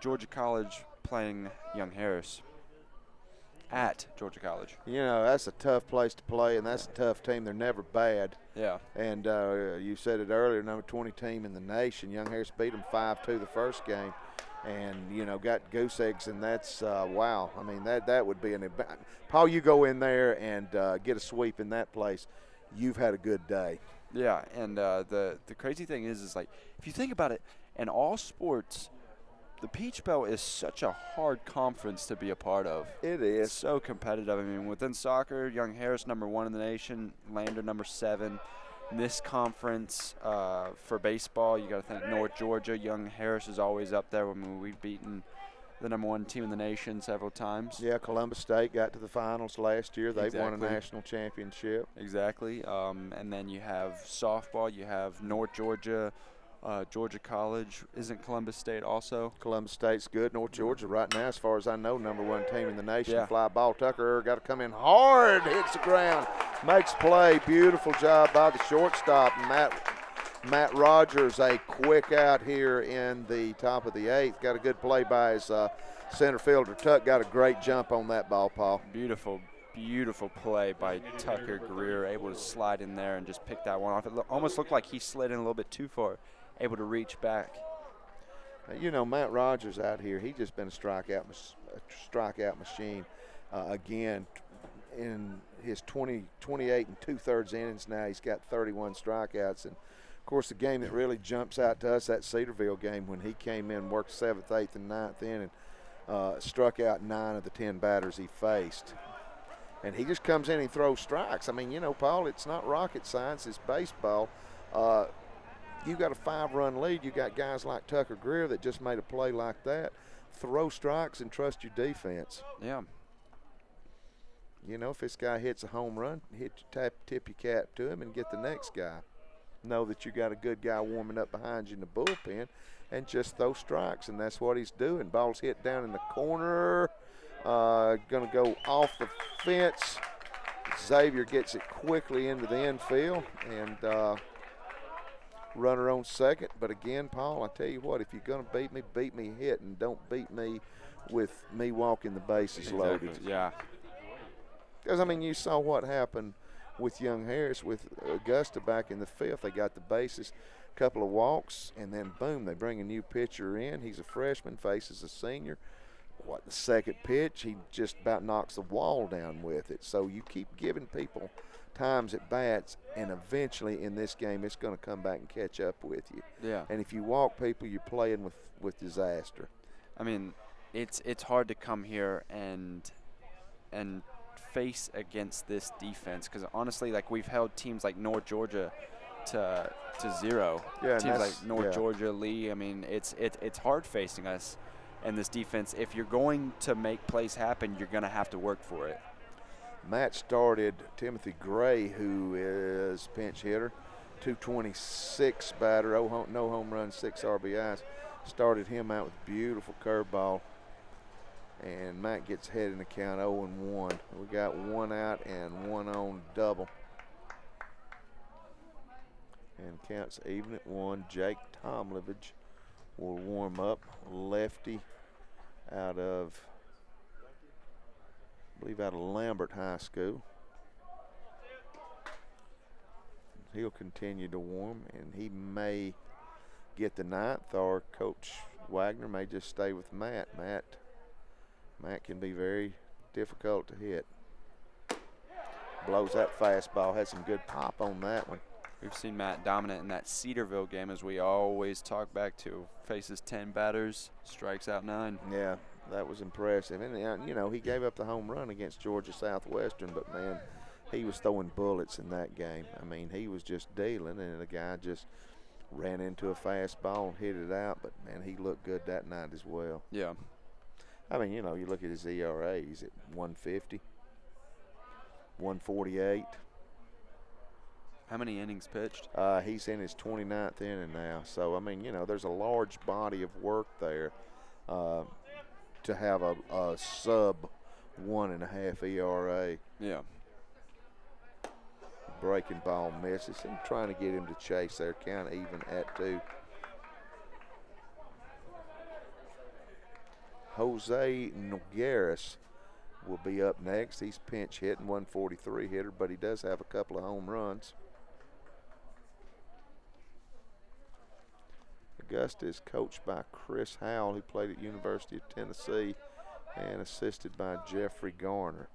S3: Georgia College playing Young Harris at Georgia College.
S2: You know, that's a tough place to play, and that's a tough team. They're never bad.
S3: Yeah.
S2: And you said it earlier, number 20 team in the nation. Young Harris beat them 5-2 the first game. And, you know, got goose eggs, and that's, wow. I mean, that would be Paul, you go in there and get a sweep in that place, you've had a good day.
S3: Yeah, and the crazy thing is like, if you think about it, in all sports, the Peach Belt is such a hard conference to be a part of.
S2: It is.
S3: It's so competitive. I mean, within soccer, Young Harris #1 in the nation, Lander #7. In this conference, for baseball, you got to think North Georgia. Young Harris is always up there. I mean, we've beaten the #1 team in the nation several times.
S2: Yeah, Columbus State got to the finals last year. They've won a national championship.
S3: Exactly. And then you have softball. You have North Georgia, Georgia College. Isn't Columbus State also?
S2: Columbus State's good. North Georgia right now, as far as I know, #1 team in the nation.
S3: Yeah.
S2: Fly ball. Tucker got to come in hard, hits the ground, makes play. Beautiful job by the shortstop, Matt Rogers. A quick out here in the top of the 8th. Got a good play by his center fielder. Tuck got a great jump on that ball, Paul.
S3: Beautiful play by Tucker Greer, able to slide in there and just pick that one off. It almost looked like he slid in a little bit too far, able to reach back.
S2: You know, Matt Rogers out here, he's just been a strikeout machine. Again, in his 28 and 2/3 innings now, he's got 31 strikeouts. And, of course, the game that really jumps out to us, that Cedarville game, when he came in, worked 7th, 8th, and 9th inning, struck out 9 of the 10 batters he faced. And he just comes in and throws strikes. I mean, you know, Paul, it's not rocket science. It's baseball. You got a 5-run lead. You got guys like Tucker Greer that just made a play like that. Throw strikes and trust your defense.
S3: Yeah.
S2: You know, if this guy hits a home run, tip your cap to him and get the next guy. Know that you got a good guy warming up behind you in the bullpen and just throw strikes, and that's what he's doing. Ball's hit down in the corner. Going to go off the fence. Xavier gets it quickly into the infield, and runner on second. But again, Paul, I tell you what, if you're going to beat me hitting. Don't beat me with me walking the bases loaded.
S3: Yeah.
S2: Because, I mean, you saw what happened with Young Harris, with Augusta back in the 5th. They got the bases, couple of walks, and then boom, they bring a new pitcher in. He's a freshman, faces a senior. The second pitch, he just about knocks the wall down with it. So you keep giving people times at bats, and eventually in this game it's going to come back and catch up with you.
S3: Yeah.
S2: And if you walk people, you're playing with disaster.
S3: I mean, it's hard to come here and face against this defense, because honestly, like, we've held teams like North Georgia to 0.
S2: Yeah,
S3: teams like North Georgia, Lee. I mean, it's hard facing us and this defense. If you're going to make plays happen, you're going to have to work for it.
S2: Matt started Timothy Gray, who is pinch hitter, 226 batter, no home runs, 6 RBIs. Started him out with beautiful curveball. And Matt gets ahead in the count 0-1. We got 1 out and 1 on double. And counts even at 1. Jake Tomlevich will warm up. Lefty out of, I believe, out of Lambert High School. He'll continue to warm, and he may get the 9th, or Coach Wagner may just stay with Matt. Matt can be very difficult to hit. Blows that fastball, had some good pop on that one.
S3: We've seen Matt dominant in that Cedarville game, as we always talk back to. Faces 10 batters, strikes out 9.
S2: Yeah, that was impressive. And, you know, he gave up the home run against Georgia Southwestern, but, man, he was throwing bullets in that game. I mean, he was just dealing, and the guy just ran into a fastball and hit it out. But, man, he looked good that night as well.
S3: Yeah.
S2: I mean, you know, you look at his ERA, he's at 150, 148.
S3: How many innings pitched?
S2: He's in his 29th inning now. So, I mean, you know, there's a large body of work there to have a sub 1.5 ERA.
S3: Yeah.
S2: Breaking ball misses. I'm trying to get him to chase there, count even at 2. Jose Nogueras will be up next. He's pinch hitting, 143 hitter, but he does have a couple of home runs. Augusta is coached by Chris Howell, who played at University of Tennessee, and assisted by Jeffrey Garner.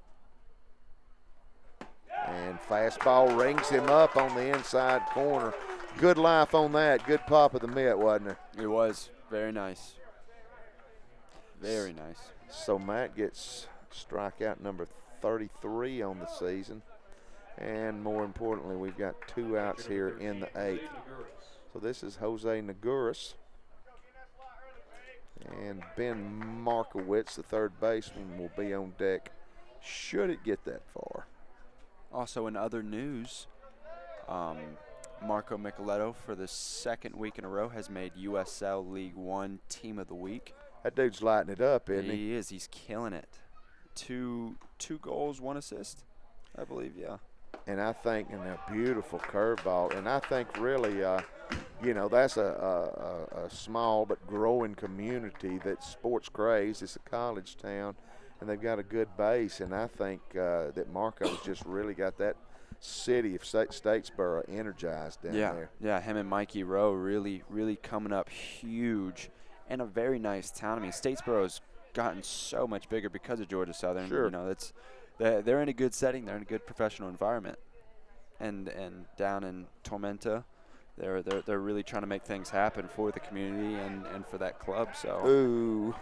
S2: And fastball rings him up on the inside corner. Good life on that. Good pop of the mitt, wasn't it?
S3: It was. Very nice. Very nice.
S2: So Matt gets strikeout number 33 on the season. And more importantly, we've got 2 outs here in the 8th. So this is Jose Nogueras. And Ben Markowitz, the third baseman, will be on deck should it get that far.
S3: Also in other news, Marco Micheletto, for the 2nd week in a row, has made USL League One Team of the Week.
S2: That dude's lighting it up, isn't he?
S3: He is. He's killing it. Two goals, 1 assist, I believe, yeah.
S2: And I think, and a beautiful curveball, and I think really, you know, that's a small but growing community that's sports crazed. It's a college town, and they've got a good base, and I think that Marco's just really got that city of Statesboro energized down there.
S3: Yeah, him and Mikey Rowe really coming up huge, and a very nice town. I mean, Statesboro's gotten so much bigger because of Georgia Southern.
S2: Sure.
S3: You know, they're in a good setting. They're in a good professional environment, and down in Tormenta, they're really trying to make things happen for the community and for that club. So.
S2: Ooh,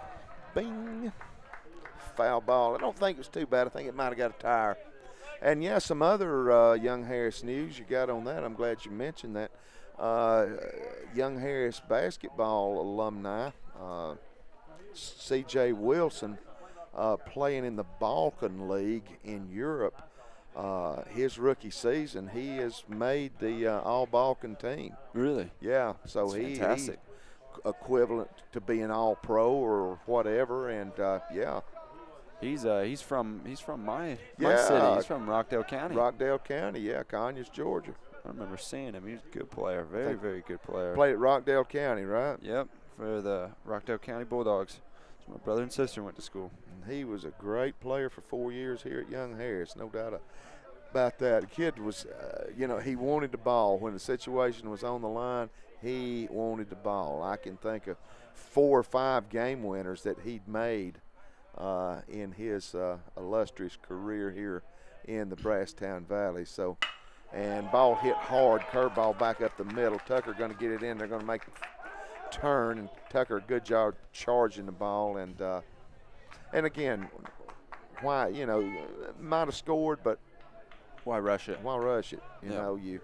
S2: bing, foul ball. I don't think it was too bad. I think it might have got a tire. And yeah, some other Young Harris news you got on that. I'm glad you mentioned that. Young Harris basketball alumni, C.J. Wilson, playing in the Balkan League in Europe. His rookie season, he has made the All-Balkan team.
S3: Really?
S2: Yeah, so
S3: That's
S2: he's
S3: fantastic.
S2: equivalent to being All-Pro or whatever, and yeah.
S3: He's from my
S2: Yeah.
S3: city. He's from Rockdale County.
S2: Rockdale County, yeah, Conyers, Georgia.
S3: I remember seeing him. He was a good player. Very good player.
S2: Played at Rockdale County, right?
S3: Yep, for the Rockdale County Bulldogs. So my brother and sister went to school.
S2: And he was a great player for 4 years here at Young Harris, no doubt about that. The kid was, he wanted the ball. When the situation was on the line, he wanted the ball. I can think of 4 or 5 game winners that he'd made in his illustrious career here in the Brasstown Valley. So, and ball hit hard, curveball back up the middle. Tucker going to get it in. They're going to make the turn, and Tucker, a good job charging the ball. And again, why, might have scored, but
S3: why rush it?
S2: Why rush it? You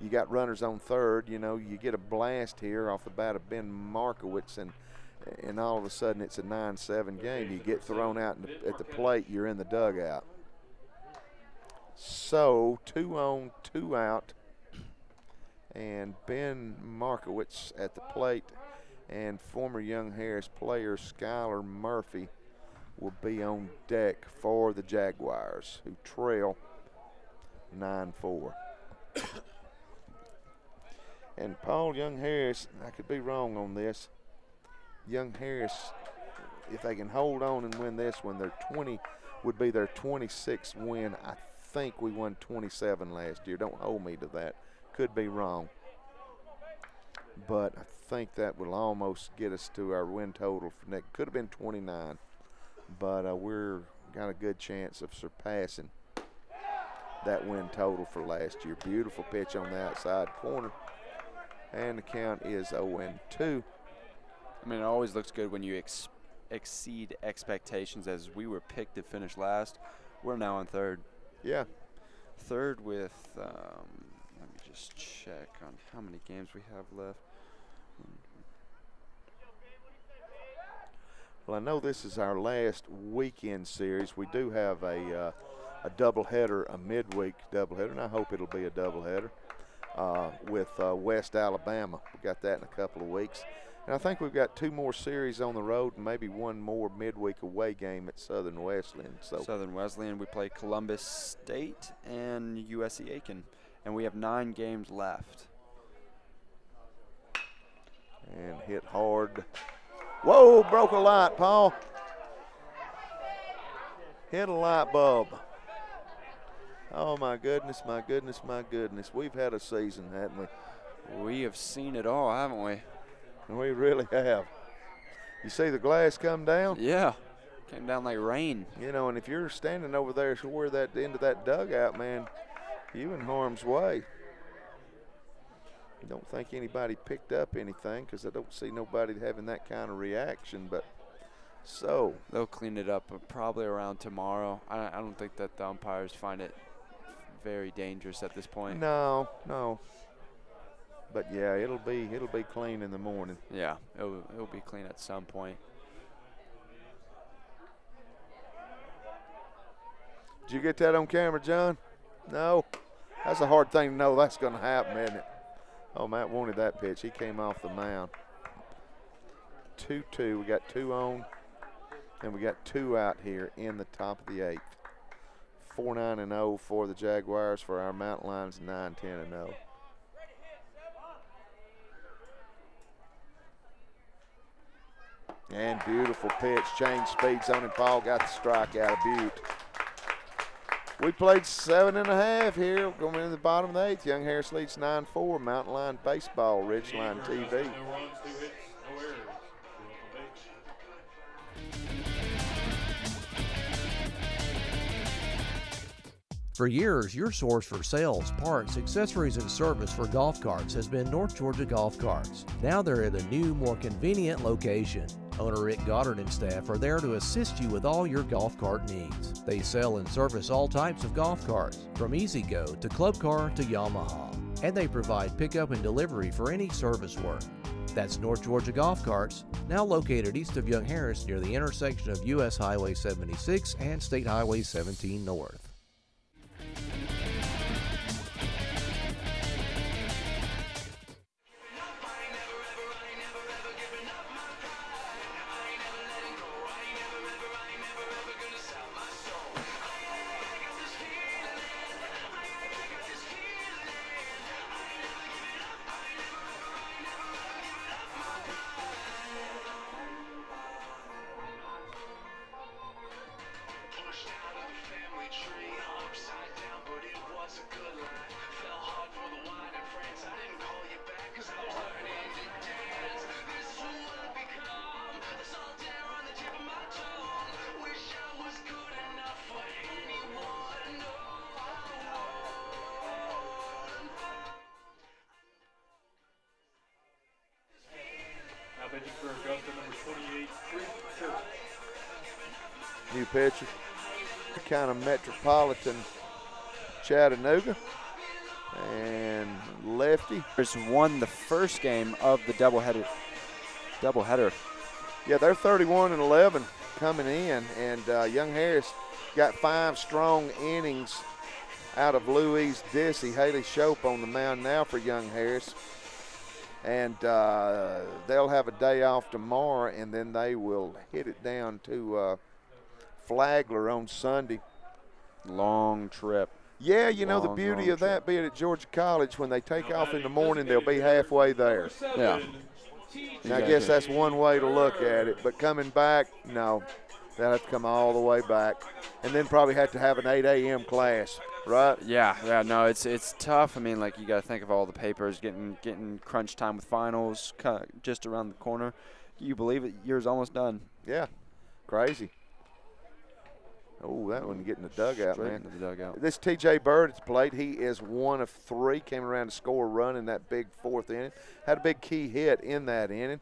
S2: got runners on third. You get a blast here off the bat of Ben Markowitz, and all of a sudden it's a 9-7 game. You get thrown out at the plate, you're in the dugout. So 2 on, 2 out, and Ben Markowitz at the plate, and former Young Harris player Skylar Murphy will be on deck for the Jaguars, who trail 9-4. And Paul, Young Harris, I could be wrong on this. Young Harris, if they can hold on and win this one, would be their 26th win. I think we won 27 last year. Don't hold me to that. Could be wrong. But I think that will almost get us to our win total for next. Could have been 29. But we're got a good chance of surpassing that win total for last year. Beautiful pitch on the outside corner. And the count is 0-2.
S3: I mean, it always looks good when you exceed expectations, as we were picked to finish last. We're now on third.
S2: Yeah.
S3: Third with, let me just check on how many games we have left.
S2: Well, I know this is our last weekend series. We do have a doubleheader, a midweek doubleheader, and I hope it'll be a doubleheader with West Alabama. We got that in a couple of weeks. And I think we've got 2 more series on the road and maybe 1 more midweek away game at Southern Wesleyan. So
S3: Southern Wesleyan, we play Columbus State and USC Aiken, and we have 9 games left.
S2: And hit hard. Whoa, broke a light, Paul. Hit a light bulb. Oh, my goodness, my goodness, my goodness. We've had a season, haven't we?
S3: We have seen it all, haven't we?
S2: We really have. You see the glass come down?
S3: Yeah, came down like rain.
S2: And if you're standing over there toward that end of that dugout, man, you in harm's way. I don't think anybody picked up anything because I don't see nobody having that kind of reaction. But so
S3: they'll clean it up probably around tomorrow. I don't think that the umpires find it very dangerous at this point.
S2: No. But yeah, it'll be clean in the morning.
S3: Yeah, it'll be clean at some point.
S2: Did you get that on camera, John? No. That's a hard thing to know that's going to happen, isn't it? Oh, Matt wanted that pitch. He came off the mound. 2-2. We got 2 on, and we got 2 out here in the top of the 8th. 4-9-0 for the Jaguars. For our Mountain Lions, 9-10-0. And beautiful pitch. Change speeds on him. Paul got the strike out of Butte. We played 7.5 here. Going into the bottom of the 8th. Young Harris leads 9-4. Mountain Lion Baseball, Ridgeline TV.
S1: No runs, 2 hits, no errors.
S4: For years, your source for sales, parts, accessories, and service for golf carts has been North Georgia Golf Carts. Now they're at a new, more convenient location. Owner Rick Goddard and staff are there to assist you with all your golf cart needs. They sell and service all types of golf carts, from E-Z-GO to Club Car to Yamaha. And they provide pickup and delivery for any service work. That's North Georgia Golf Carts, now located east of Young Harris near the intersection of US Highway 76 and State Highway 17 North.
S9: Pushed out of the family tree.
S1: Pitching for Augusta, number 28, Church.
S2: New pitcher. Kind of metropolitan Chattanooga. And lefty.
S3: Won the first game of the doubleheader.
S2: Yeah, they're 31-11 coming in, and Young Harris got 5 strong innings out of Louise Dissy. Haley Shope on the mound now for Young Harris. And they'll have a day off tomorrow, and then they will hit it down to Flagler on Sunday.
S3: Long trip.
S2: Yeah, you know, the beauty of that being at Georgia College, when they take off in the morning, they'll be halfway there.
S3: Yeah.
S2: And I guess that's one way to look at it. But coming back, no, they'll have to come all the way back. And then probably have to have an 8 a.m. class, right?
S3: Yeah, no, it's tough. I mean, like, you got to think of all the papers, getting crunch time with finals just around the corner. You believe it? Year's almost done.
S2: Yeah, crazy. Oh, that one getting the dugout,
S3: Straight
S2: man.
S3: into the dugout.
S2: This T.J. Bird at the plate, he is 1 of 3. Came around to score a run in that big 4th inning. Had a big key hit in that inning.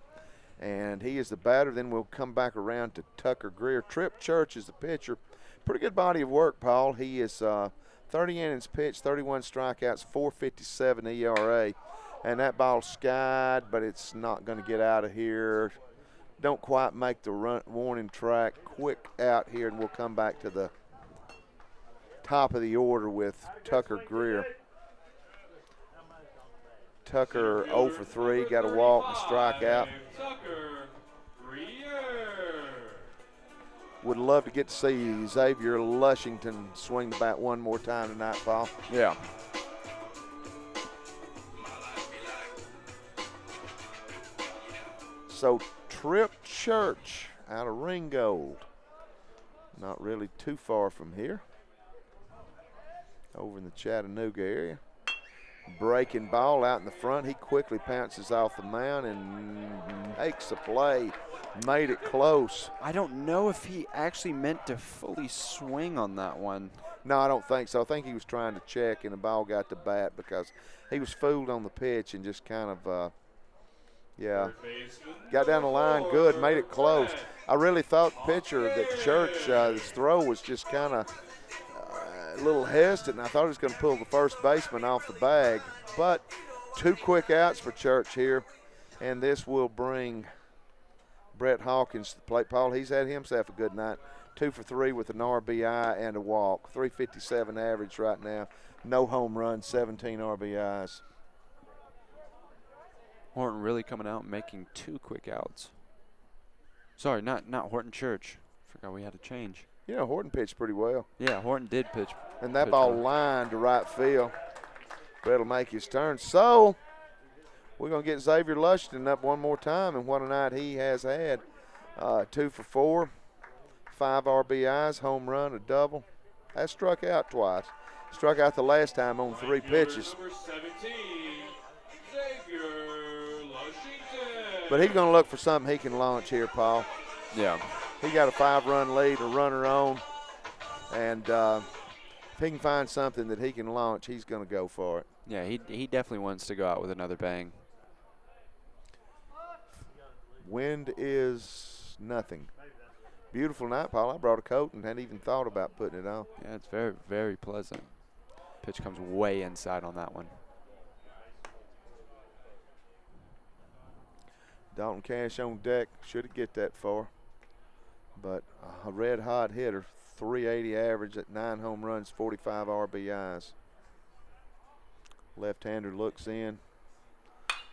S2: And he is the batter. Then we'll come back around to Tucker Greer. Trip Church is the pitcher. Pretty good body of work, Paul. He is 30 innings pitched, 31 strikeouts, 4.57 ERA. And that ball skied, but it's not going to get out of here. Don't quite make the warning track. Quick out here, and we'll come back to the top of the order with Tucker Greer. Tucker 0 for 3, got a walk and a strikeout.
S1: Tucker Greer.
S2: Would love to get to see Xavier Lushington swing the bat one more time tonight, Paul.
S3: Yeah.
S2: So Trip Church out of Ringgold. Not really too far from here. Over in the Chattanooga area. Breaking ball out in the front. He quickly pounces off the mound and makes a play. Made it close.
S3: I don't know if he actually meant to fully swing on that one.
S2: No, I don't think so. I think he was trying to check and the ball got to bat because he was fooled on the pitch and just kind of, got down the line good, made it close. I really thought the pitcher that Church, his throw was just kind of a little hesitant, and I thought he was going to pull the first baseman off the bag. But 2 quick outs for Church here, and this will bring Brett Hawkins to the plate. Paul, he's had himself a good night. 2 for 3 with an RBI and a walk. 357 average right now. No home runs, 17 RBIs.
S3: Horton really coming out and making 2 quick outs. Sorry, not Horton Church. Forgot we had to change.
S2: You know, Horton pitched pretty well.
S3: Yeah, Horton did pitch.
S2: And that ball lined to right field. Brett'll make his turn. So we're going to get Xavier Lushington up one more time, and what a night he has had. 2 for 4, 5 RBIs, home run, a double. That struck out twice. Struck out the last time on 3 pitches.
S1: Number 17, Xavier Lushington.
S2: But he's going to look for something he can launch here, Paul.
S3: Yeah.
S2: He got a 5-run lead, a runner on, and if he can find something that he can launch, he's going to go for it.
S3: Yeah, he definitely wants to go out with another bang.
S2: Wind is nothing. Beautiful night, Paul. I brought a coat and hadn't even thought about putting it on.
S3: Yeah, it's very, very pleasant. Pitch comes way inside on that one.
S2: Dalton Cash on deck. Should get that far. But a red-hot hitter, 380 average at 9 home runs, 45 RBIs. Left-hander looks in.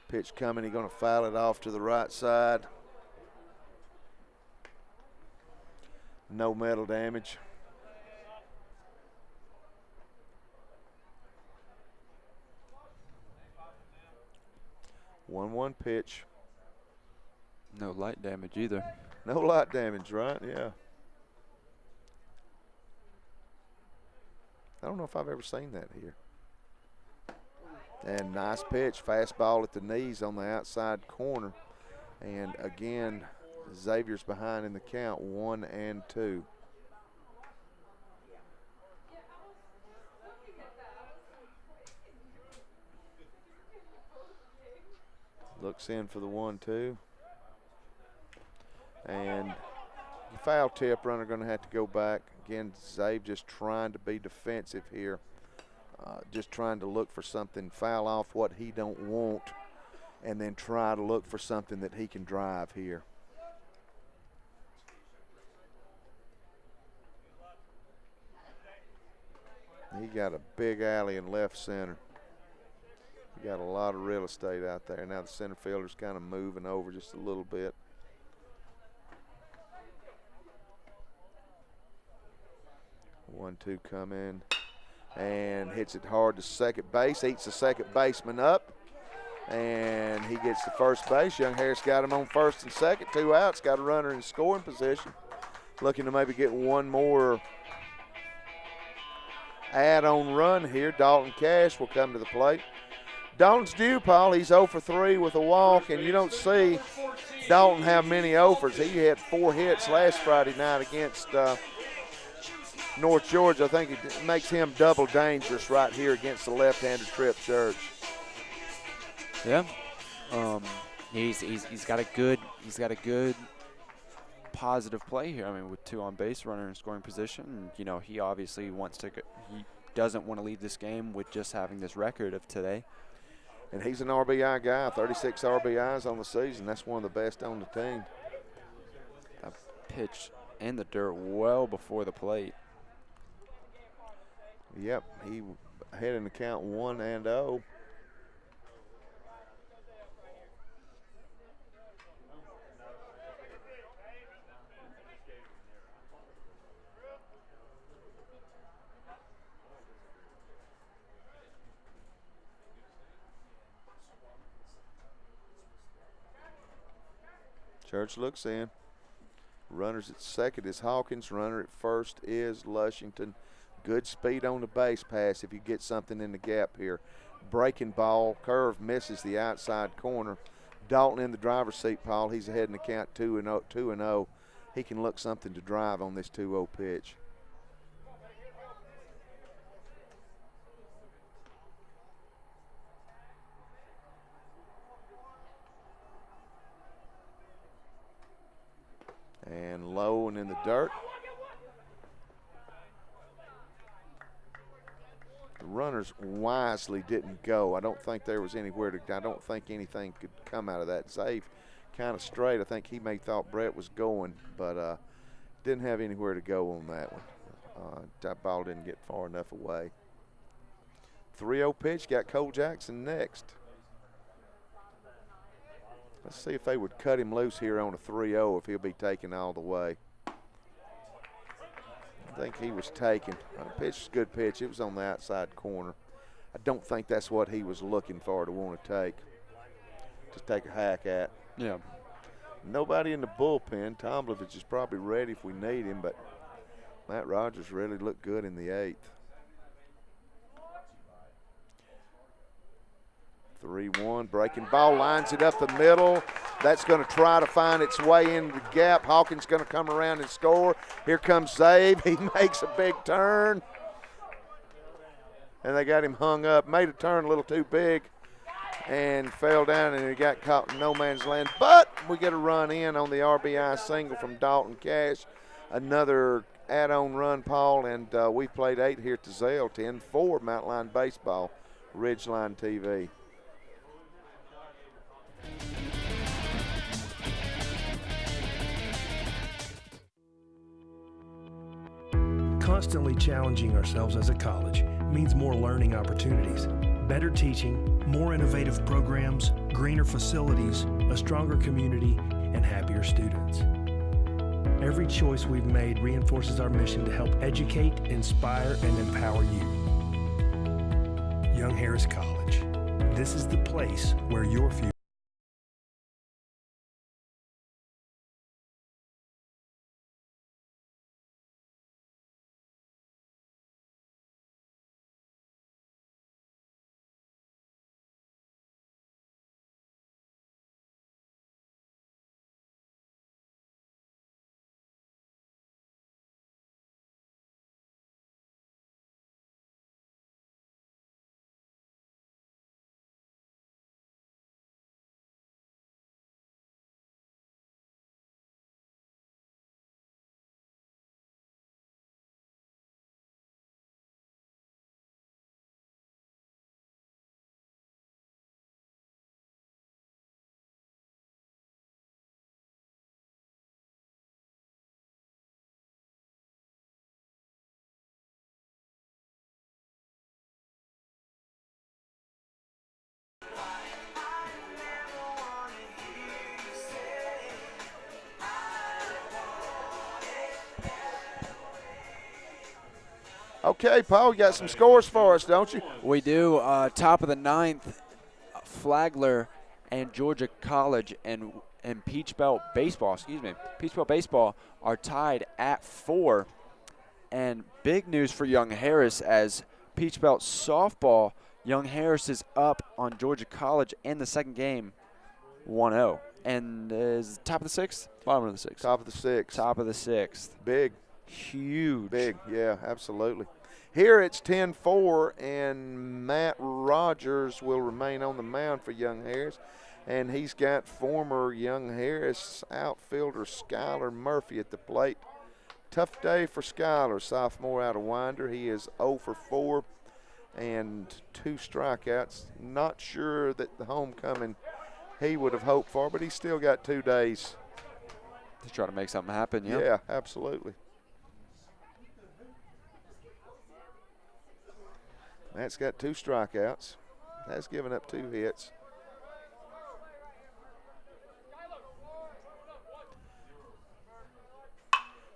S2: Pitch coming. He's going to foul it off to the right side. No metal damage. One pitch.
S3: No light damage either.
S2: No light damage, right? Yeah. I don't know if I've ever seen that here. And nice pitch, fastball at the knees on the outside corner. And again, Xavier's behind in the count, 1-2. Looks in for the 1-2. And the foul tip, runner going to have to go back. Again, Zave just trying to be defensive here. Just trying to look for something, foul off what he don't want, and then try to look for something that he can drive here. He got a big alley in left center. He got a lot of real estate out there. Now the center fielder's kind of moving over just a little bit. 1-2 come in and hits it hard to second base, eats the second baseman up, and he gets to first base. Young Harris got him on first and second, 2 outs, got a runner in scoring position. Looking to maybe get one more add-on run here. Dalton Cash will come to the plate. Dalton's due, Paul. He's 0 for 3 with a walk, and you don't see Dalton have many 0-fers. He had 4 hits last Friday night against North Georgia. I think it makes him double dangerous right here against the left-hander Trip Church.
S3: Yeah, he's got a good positive play here. I mean, with 2 on base, runner in scoring position, and, you know, he obviously wants to. He doesn't want to leave this game with just having this record of today.
S2: And he's an RBI guy, 36 RBIs on the season. That's one of the best on the team.
S3: A pitch in the dirt well before the plate.
S2: Yep, he had in the count 1-0. Church looks in. Runners at second is Hawkins. Runner at first is Lushington. Good speed on the base pass if you get something in the gap here. Breaking ball, curve misses the outside corner. Dalton in the driver's seat, Paul. He's ahead in the count 2-0. He can look something to drive on this 2-0 pitch. And low and in the dirt. The runners wisely didn't go. I don't think there was anywhere to. I don't think anything could come out of that. Zave kind of straight. I think he may thought Brett was going, but didn't have anywhere to go on that one. That ball didn't get far enough away. 3-0 pitch. Got Cole Jackson next. Let's see if they would cut him loose here on a 3-0 if he'll be taken all the way. I think he was taken. Pitch was a good pitch. It was on the outside corner. I don't think that's what he was looking for to want to take. Just take a hack at.
S3: Yeah.
S2: Nobody in the bullpen. Tomlovich is probably ready if we need him, but Matt Rogers really looked good in the 8th. 3-1, breaking ball, lines it up the middle. That's going to try to find its way into the gap. Hawkins going to come around and score. Here comes Zave. He makes a big turn. And they got him hung up. Made a turn a little too big and fell down, and he got caught in no man's land. But we get a run in on the RBI single from Dalton Cash. Another add-on run, Paul, and we've played 8 here at the Zale, 10-4 Mountain Line Baseball, Ridgeline TV.
S8: Constantly challenging ourselves as a college means more learning opportunities, better teaching, more innovative programs, greener facilities, a stronger community, and happier students. Every choice we've made reinforces our mission to help educate, inspire, and empower you. Young Harris College. This is the place where your future
S2: Okay, Paul, you got some scores for us, don't you?
S3: We do. Top of the ninth, Flagler and Georgia College and Peach Belt Baseball, Peach Belt Baseball are tied at 4. And big news for Young Harris as Peach Belt Softball, Young Harris is up on Georgia College in the second game, 1-0. And is top of the 6th? Bottom of the 6th.
S2: Top of the 6th.
S3: Top of the 6th.
S2: Big.
S3: Huge.
S2: Big, yeah, absolutely. Here it's 10-4, and Matt Rogers will remain on the mound for Young Harris. And he's got former Young Harris outfielder Skylar Murphy at the plate. Tough day for Skylar, sophomore out of Winder. He is 0 for 4 and 2 strikeouts. Not sure that the homecoming he would have hoped for, but he's still got 2 days.
S3: To try to make something happen, yeah.
S2: Yeah, absolutely. Matt's got 2 strikeouts. Has given up 2 hits.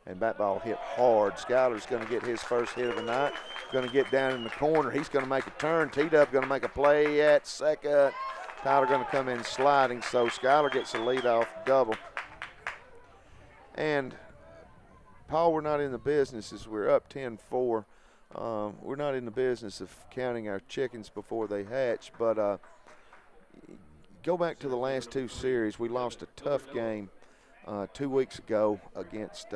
S2: And that ball hit hard. Skyler's going to get his first hit of the night. Going to get down in the corner. He's going to make a turn. T-Dub going to make a play at second. Tyler going to come in sliding, so Skyler gets a leadoff double. And, Paul, we're not in the business as we're up 10-4. We're not in the business of counting our chickens before they hatch, but go back to the last 2 series. We lost a tough game 2 weeks ago against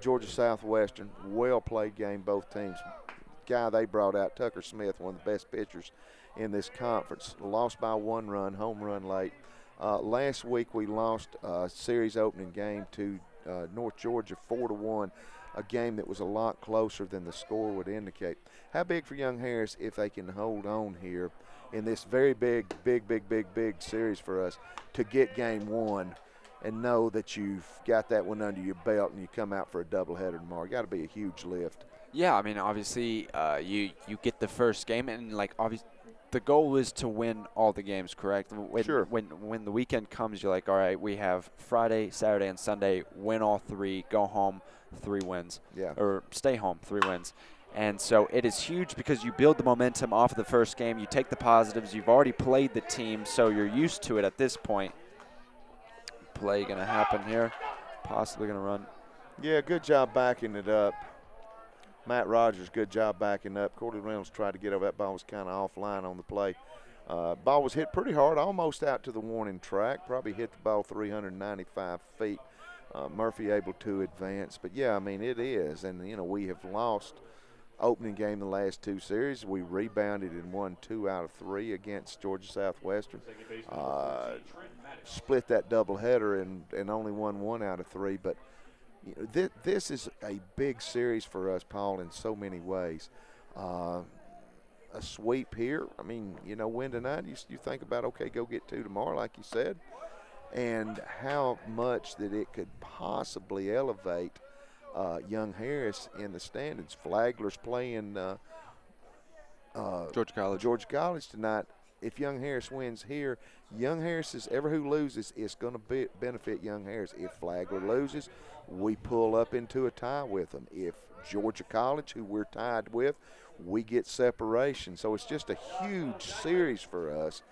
S2: Georgia Southwestern. Well-played game, both teams. Guy they brought out, Tucker Smith, one of the best pitchers in this conference. Lost by 1 run, home run late. Last week we lost a series opening game to North Georgia 4-1, a game that was a lot closer than the score would indicate. How big for Young Harris if they can hold on here in this very big series for us to get game 1 and know that you've got that one under your belt and you come out for a doubleheader tomorrow? Got to be a huge lift.
S3: Yeah, I mean, obviously, you get the first game, and like obviously, the goal is to win all the games, correct?
S2: Sure.
S3: When the weekend comes, you're like, all right, we have Friday, Saturday, and Sunday. Win all 3, go home, 3 wins.
S2: Yeah.
S3: Or stay home, 3 wins. And so it is huge because you build the momentum off of the first game. You take the positives. You've already played the team, so you're used to it at this point. Play going to happen here. Possibly going to run.
S2: Yeah, good job backing it up. Matt Rogers, good job backing up. Cordy Reynolds tried to get over. That ball was kind of offline on the play. Ball was hit pretty hard, almost out to the warning track. Probably hit the ball 395 feet. Murphy able to advance. But, yeah, I mean, it is. And, you know, we have lost opening game the last 2 series. We rebounded and won 2 out of 3 against Georgia Southwestern. Split that doubleheader and only won 1 out of 3. But, you know, this is a big series for us, Paul, in so many ways. A sweep here, I mean, you know, win tonight, you think about, okay, go get 2 tomorrow, like you said, and how much that it could possibly elevate Young Harris in the standings. Flagler's playing
S3: Georgia
S2: College tonight. If Young Harris wins here, Young Harris is ever who loses is going to benefit Young Harris. If Flagler loses, we pull up into a tie with them. If Georgia College, who we're tied with, we get separation. So it's just a huge series for us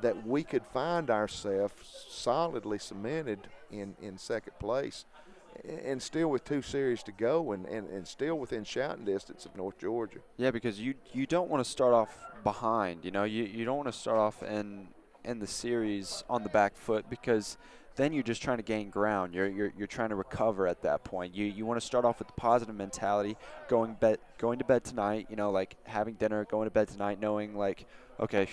S2: that we could find ourselves solidly cemented in second place and still with 2 series to go and still within shouting distance of North Georgia.
S3: Yeah, because you don't want to start off behind. You know, you don't want to start off in the series on the back foot because then you're just trying to gain ground. You're trying to recover at that point. You want to start off with the positive mentality, going to bed tonight, you know, like having dinner, going to bed tonight, knowing like, okay,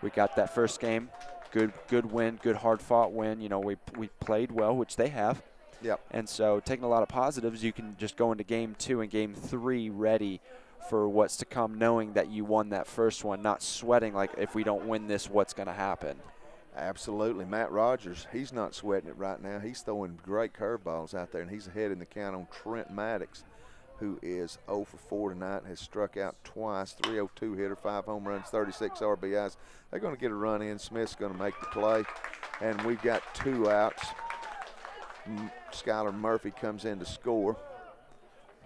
S3: we got that first game, good win, good hard-fought win. You know, we played well, which they have.
S2: Yep.
S3: And so taking a lot of positives, you can just go into game 2 and game 3 ready for what's to come, knowing that you won that first one, not sweating like if we don't win this, what's going to happen.
S2: Absolutely. Matt Rogers, he's not sweating it right now. He's throwing great curveballs out there, and he's ahead in the count on Trent Maddox, who is 0 for 4 tonight, has struck out twice, 302 hitter, 5 home runs, 36 RBIs. They're going to get a run in. Smith's going to make the play, and we've got 2 outs. Skylar Murphy comes in to score.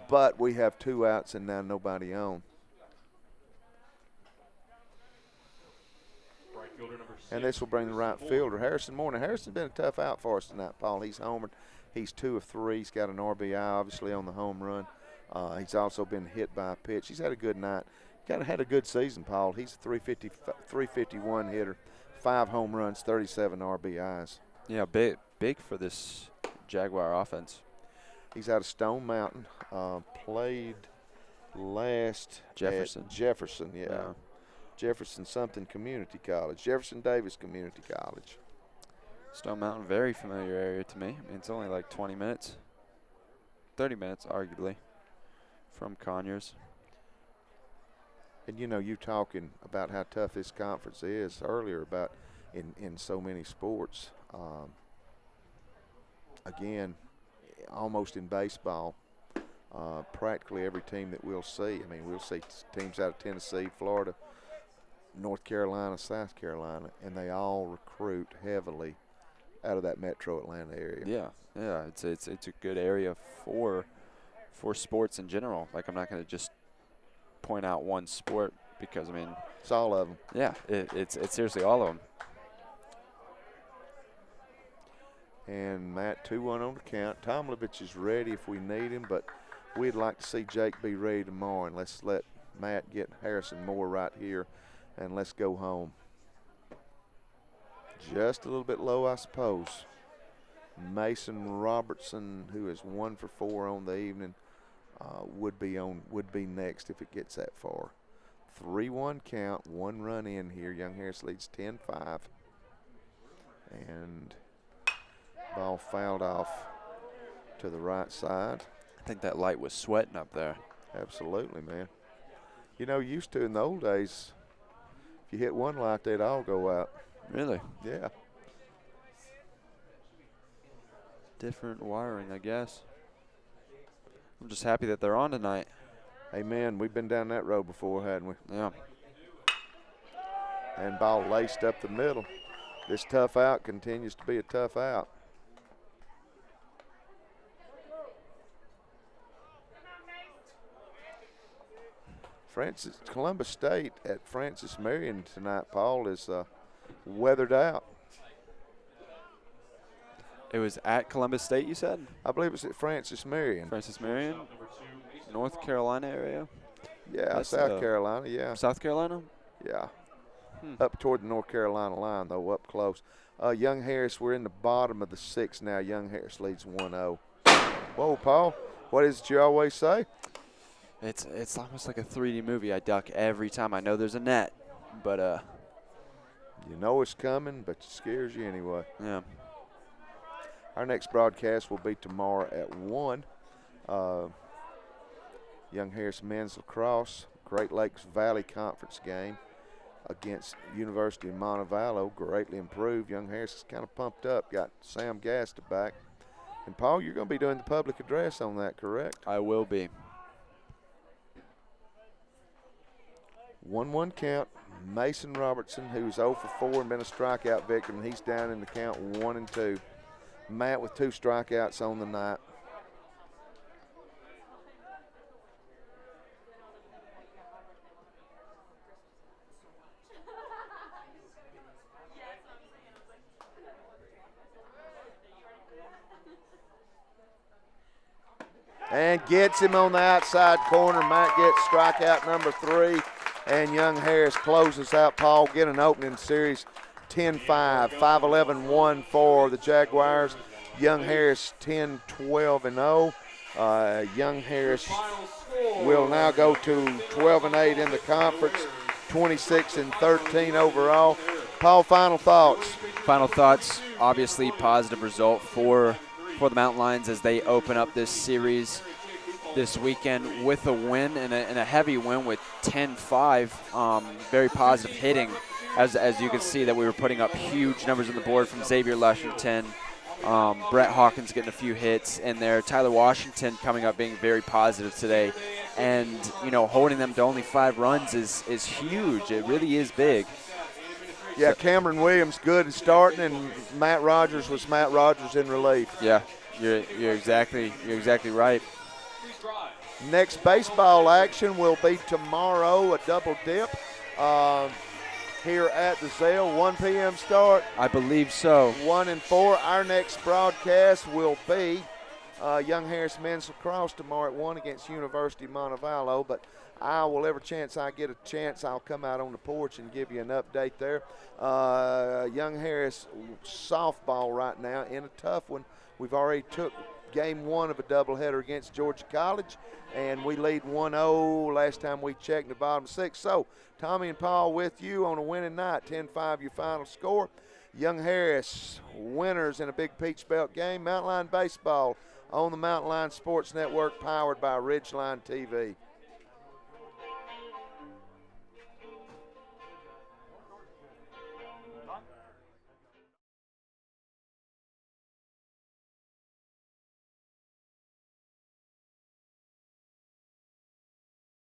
S2: but we have 2 outs and now nobody on.
S1: Right fielder number 6.
S2: And this will bring the right fielder, Harrison Moore. Now, Harrison's been a tough out for us tonight, Paul. He's homered. He's 2 of 3. He's got an RBI, obviously, on the home run. He's also been hit by a pitch. He's had a good night. Had a good season, Paul. He's a 351 hitter, 5 home runs, 37 RBIs.
S3: Yeah, big for this Jaguar offense.
S2: He's out of Stone Mountain. Played last
S3: Jefferson.
S2: at Jefferson, yeah. Jefferson something Community College. Jefferson Davis Community College.
S3: Stone Mountain, very familiar area to me. I mean, it's only like 20 minutes, 30 minutes, arguably, from Conyers.
S2: And, you talking about how tough this conference is earlier about in so many sports. Again, almost in baseball, practically every team that we'll see. I mean, we'll see teams out of Tennessee, Florida, North Carolina, South Carolina, and they all recruit heavily out of that metro Atlanta area.
S3: Yeah, it's a good area for sports in general. Like, I'm not going to just point out one sport because, I mean,
S2: it's all of them.
S3: Yeah, it's seriously all of them.
S2: And Matt, 2-1 on the count. Tomlovich is ready if we need him, but we'd like to see Jake be ready tomorrow. And let's let Matt get Harrison Moore right here, and let's go home. Just a little bit low, I suppose. Mason Robertson, who is 1 for 4 on the evening, would be next if it gets that far. 3-1 count, 1 run in here. Young Harris leads 10-5. And ball fouled off to the right side.
S3: I think that light was sweating up there.
S2: Absolutely, man. Used to in the old days, if you hit one light, they'd all go out.
S3: Really?
S2: Yeah.
S3: Different wiring, I guess. I'm just happy that they're on tonight.
S2: Amen. We've been down that road before, hadn't we?
S3: Yeah.
S2: And ball laced up the middle. This tough out continues to be a tough out. Columbus State at Francis Marion tonight, Paul, is weathered out.
S3: It was at Columbus State, you said?
S2: I believe it's at Francis Marion.
S3: Francis Marion, North Carolina area?
S2: Yeah,
S3: That's
S2: South Carolina, yeah.
S3: South Carolina?
S2: Yeah. Up toward the North Carolina line, though, up close. Young Harris, we're in the bottom of the 6th now. Young Harris leads 1-0. Whoa, Paul, what is it you always say?
S3: It's almost like a 3D movie. I duck every time. I know there's a net, but
S2: you know it's coming, but it scares you anyway.
S3: Yeah.
S2: Our next broadcast will be tomorrow at 1. Young Harris men's lacrosse, Great Lakes Valley Conference game against University of Montevallo. Greatly improved. Young Harris is kind of pumped up. Got Sam Gasta back. And, Paul, you're going to be doing the public address on that, correct?
S3: I will be.
S2: 1-1 count. Mason Robertson, who's 0 for 4 and been a strikeout victim, he's down in the count 1-2. Matt with 2 strikeouts on the night. And gets him on the outside corner. Matt gets strikeout number 3. And Young Harris closes out, Paul, get an opening series 10-5, 5-11-1 for the Jaguars. Young Harris 10-12-0. Young Harris will now go to 12-8 in the conference, 26-13 overall. Paul, final thoughts?
S3: Final thoughts, obviously positive result for the Mountain Lions as they open up this series this weekend with a win and a heavy win with 10-5. Very positive hitting, as you can see that we were putting up huge numbers on the board from Xavier Lushington. Brett Hawkins getting a few hits in there. Tyler Washington coming up being very positive today. And, holding them to only 5 runs is huge. It really is big.
S2: Yeah, Cameron Williams good at starting, and Matt Rogers was Matt Rogers in relief.
S3: Yeah, you're exactly right.
S2: Next baseball action will be tomorrow, a double dip here at the Zell, 1 p.m. start.
S3: I believe so.
S2: 1 and 4. Our next broadcast will be Young Harris men's lacrosse tomorrow at 1 against University of Montevallo. But every chance I get a chance, I'll come out on the porch and give you an update there. Young Harris softball right now in a tough one. We've already took game 1 of a doubleheader against Georgia College, and we lead 1-0 last time we checked in the bottom 6. So Tommy and Paul with you on a winning night, 10-5 your final score. Young Harris winners in a big Peach Belt game. Mountain Line Baseball on the Mountain Line Sports Network, powered by Ridgeline TV.